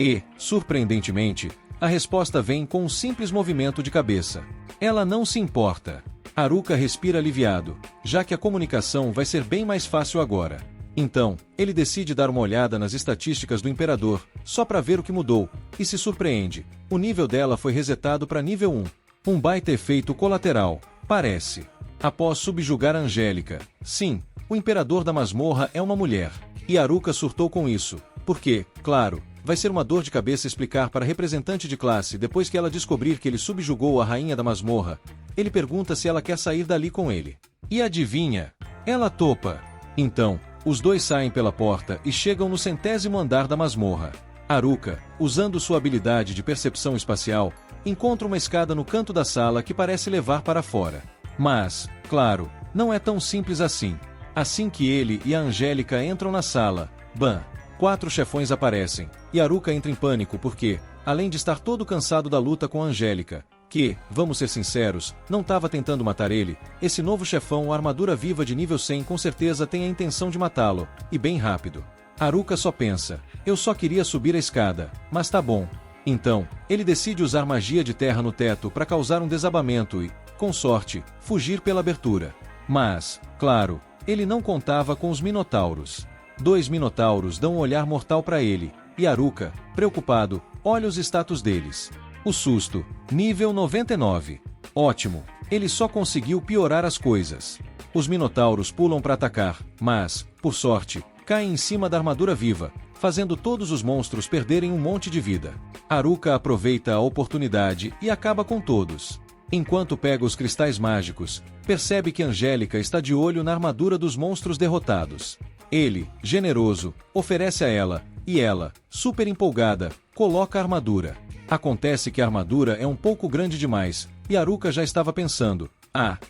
Speaker 1: E, surpreendentemente, a resposta vem com um simples movimento de cabeça. Ela não se importa. Haruka respira aliviado, já que a comunicação vai ser bem mais fácil agora. Então, ele decide dar uma olhada nas estatísticas do Imperador, só para ver o que mudou, e se surpreende. O nível dela foi resetado para nível 1. Um baita efeito colateral, parece. Após subjugar a Angélica, sim, o Imperador da Masmorra é uma mulher. E Haruka surtou com isso, porque, claro, vai ser uma dor de cabeça explicar para a representante de classe depois que ela descobrir que ele subjugou a rainha da masmorra. Ele pergunta se ela quer sair dali com ele. E adivinha? Ela topa. Então, os dois saem pela porta e chegam no 100º andar da masmorra. Haruka, usando sua habilidade de percepção espacial, encontra uma escada no canto da sala que parece levar para fora. Mas, claro, não é tão simples assim. Assim que ele e a Angélica entram na sala, bam! 4 chefões aparecem, e Haruka entra em pânico porque, além de estar todo cansado da luta com a Angélica, que, vamos ser sinceros, não estava tentando matar ele, esse novo chefão, armadura viva de nível 100, com certeza tem a intenção de matá-lo, e bem rápido. Haruka só pensa, eu só queria subir a escada, mas tá bom. Então, ele decide usar magia de terra no teto para causar um desabamento e, com sorte, fugir pela abertura. Mas, claro, ele não contava com os minotauros. 2 minotauros dão um olhar mortal para ele, e Haruka, preocupado, olha os status deles. O susto, nível 99. Ótimo, ele só conseguiu piorar as coisas. Os minotauros pulam para atacar, mas, por sorte, caem em cima da armadura viva, fazendo todos os monstros perderem um monte de vida. Haruka aproveita a oportunidade e acaba com todos. Enquanto pega os cristais mágicos, percebe que Angélica está de olho na armadura dos monstros derrotados. Ele, generoso, oferece a ela, e ela, super empolgada, coloca a armadura. Acontece que a armadura é um pouco grande demais, e Haruka já estava pensando,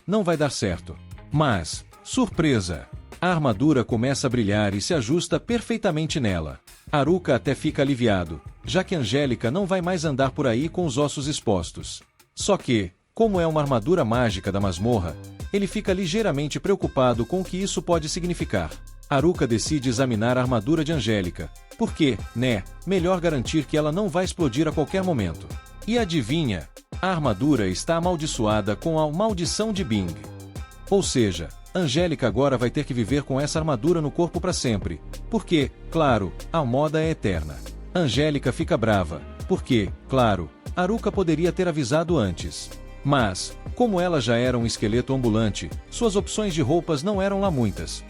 Speaker 1: não vai dar certo. Mas, surpresa! A armadura começa a brilhar e se ajusta perfeitamente nela. Haruka até fica aliviado, já que Angélica não vai mais andar por aí com os ossos expostos. Só que, como é uma armadura mágica da masmorra, ele fica ligeiramente preocupado com o que isso pode significar. Haruka decide examinar a armadura de Angélica, porque, melhor garantir que ela não vai explodir a qualquer momento. E adivinha? A armadura está amaldiçoada com a maldição de Bing. Ou seja, Angélica agora vai ter que viver com essa armadura no corpo para sempre, porque, claro, a moda é eterna. Angélica fica brava, porque, claro, Haruka poderia ter avisado antes. Mas, como ela já era um esqueleto ambulante, suas opções de roupas não eram lá muitas,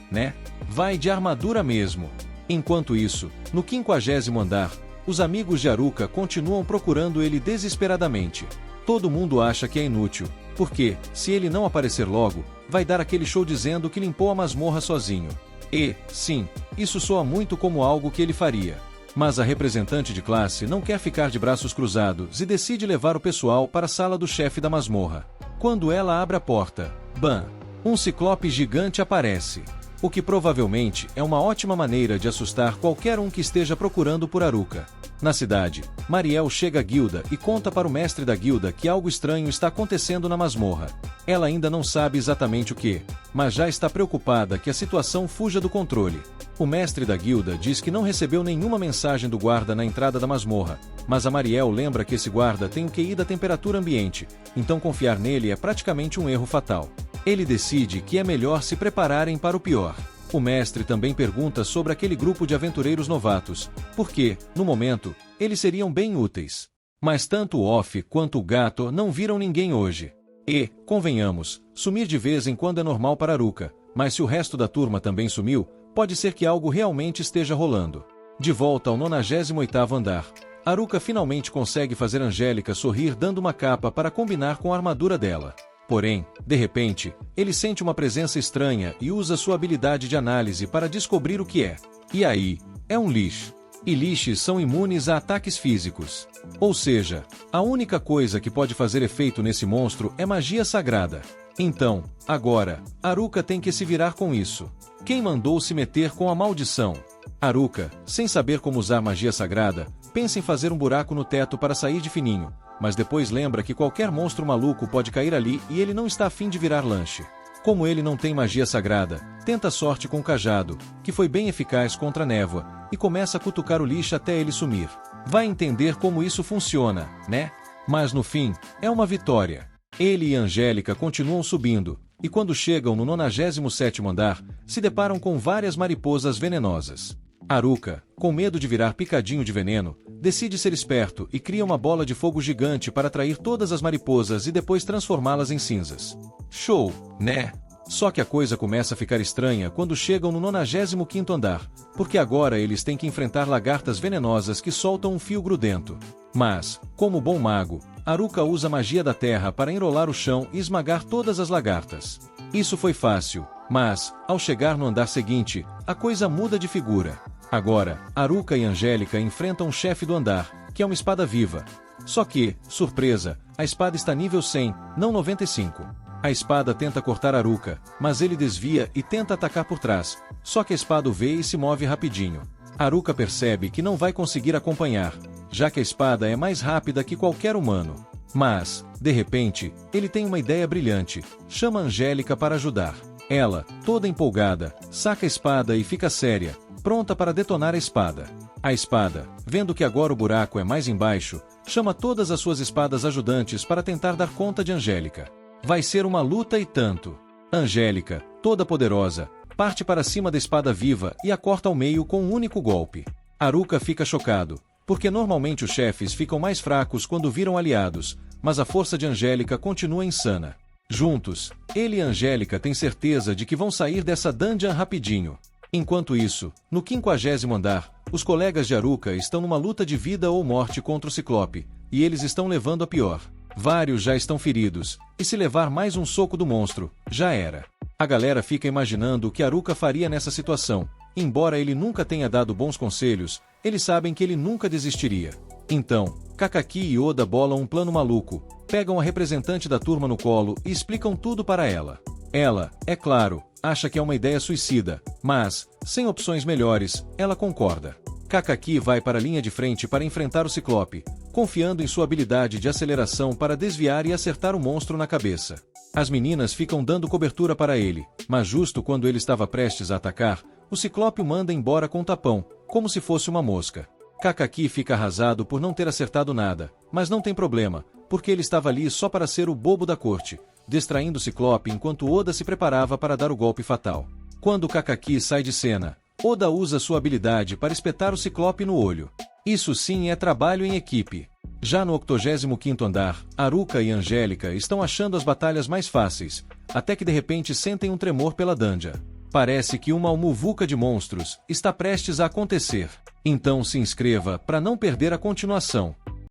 Speaker 1: Vai de armadura mesmo. Enquanto isso, no 50º andar, os amigos de Haruka continuam procurando ele desesperadamente. Todo mundo acha que é inútil, porque, se ele não aparecer logo, vai dar aquele show dizendo que limpou a masmorra sozinho. E, sim, isso soa muito como algo que ele faria. Mas a representante de classe não quer ficar de braços cruzados e decide levar o pessoal para a sala do chefe da masmorra. Quando ela abre a porta, bam! Um ciclope gigante aparece. O que provavelmente é uma ótima maneira de assustar qualquer um que esteja procurando por Haruka. Na cidade, Mariel chega à guilda e conta para o mestre da guilda que algo estranho está acontecendo na masmorra. Ela ainda não sabe exatamente o que, mas já está preocupada que a situação fuja do controle. O mestre da guilda diz que não recebeu nenhuma mensagem do guarda na entrada da masmorra, mas a Mariel lembra que esse guarda tem o QI da temperatura ambiente, então confiar nele é praticamente um erro fatal. Ele decide que é melhor se prepararem para o pior. O mestre também pergunta sobre aquele grupo de aventureiros novatos, porque, no momento, eles seriam bem úteis. Mas tanto o Off quanto o Gato não viram ninguém hoje. E, convenhamos, sumir de vez em quando é normal para Haruka, mas se o resto da turma também sumiu, pode ser que algo realmente esteja rolando. De volta ao 98º andar, Haruka finalmente consegue fazer Angélica sorrir dando uma capa para combinar com a armadura dela. Porém, de repente, ele sente uma presença estranha e usa sua habilidade de análise para descobrir o que é. E aí, é um Lich. E Liches são imunes a ataques físicos. Ou seja, a única coisa que pode fazer efeito nesse monstro é magia sagrada. Então, agora, Haruka tem que se virar com isso. Quem mandou se meter com a maldição? Haruka, sem saber como usar magia sagrada, pensa em fazer um buraco no teto para sair de fininho, mas depois lembra que qualquer monstro maluco pode cair ali e ele não está afim de virar lanche. Como ele não tem magia sagrada, tenta sorte com o cajado, que foi bem eficaz contra a névoa, e começa a cutucar o lixo até ele sumir. Vai entender como isso funciona, Mas no fim, é uma vitória. Ele e Angélica continuam subindo, e quando chegam no 97º andar, se deparam com várias mariposas venenosas. Haruka, com medo de virar picadinho de veneno, decide ser esperto e cria uma bola de fogo gigante para atrair todas as mariposas e depois transformá-las em cinzas. Show, Só que a coisa começa a ficar estranha quando chegam no 95º andar, porque agora eles têm que enfrentar lagartas venenosas que soltam um fio grudento. Mas, como bom mago, Haruka usa a magia da terra para enrolar o chão e esmagar todas as lagartas. Isso foi fácil, mas, ao chegar no andar seguinte, a coisa muda de figura. Agora, Haruka e Angélica enfrentam o chefe do andar, que é uma espada viva, Só que, surpresa, a espada está nível 100, não 95. A espada tenta cortar Haruka, mas ele desvia e tenta atacar por trás, só que a espada o vê e se move rapidinho. Haruka percebe que não vai conseguir acompanhar, já que a espada é mais rápida que qualquer humano. Mas, de repente, ele tem uma ideia brilhante, chama Angélica para ajudar. Ela, toda empolgada, saca a espada e fica séria, pronta para detonar a espada. A espada, vendo que agora o buraco é mais embaixo, chama todas as suas espadas ajudantes para tentar dar conta de Angélica. Vai ser uma luta e tanto. Angélica, toda poderosa, parte para cima da espada viva e a corta ao meio com um único golpe. Haruka fica chocado, porque normalmente os chefes ficam mais fracos quando viram aliados, mas a força de Angélica continua insana. Juntos, ele e Angélica têm certeza de que vão sair dessa dungeon rapidinho. Enquanto isso, no 50º andar, os colegas de Haruka estão numa luta de vida ou morte contra o Ciclope, e eles estão levando a pior. Vários já estão feridos, e se levar mais um soco do monstro, já era. A galera fica imaginando o que Haruka faria nessa situação. Embora ele nunca tenha dado bons conselhos, eles sabem que ele nunca desistiria. Então, Kakaki e Oda bolam um plano maluco, pegam a representante da turma no colo e explicam tudo para ela. Ela, é claro, acha que é uma ideia suicida, mas, sem opções melhores, ela concorda. Kakaki vai para a linha de frente para enfrentar o Ciclope, confiando em sua habilidade de aceleração para desviar e acertar o monstro na cabeça. As meninas ficam dando cobertura para ele, mas justo quando ele estava prestes a atacar, o Ciclope o manda embora com um tapão, como se fosse uma mosca. Kakaki fica arrasado por não ter acertado nada, mas não tem problema, porque ele estava ali só para ser o bobo da corte, distraindo o Ciclope enquanto Oda se preparava para dar o golpe fatal. Quando Kakaki sai de cena, Oda usa sua habilidade para espetar o Ciclope no olho. Isso sim é trabalho em equipe. Já no 85º andar, Haruka e Angélica estão achando as batalhas mais fáceis, até que de repente sentem um tremor pela dungeon. Parece que uma muvuca de monstros está prestes a acontecer. Então se inscreva para não perder a continuação.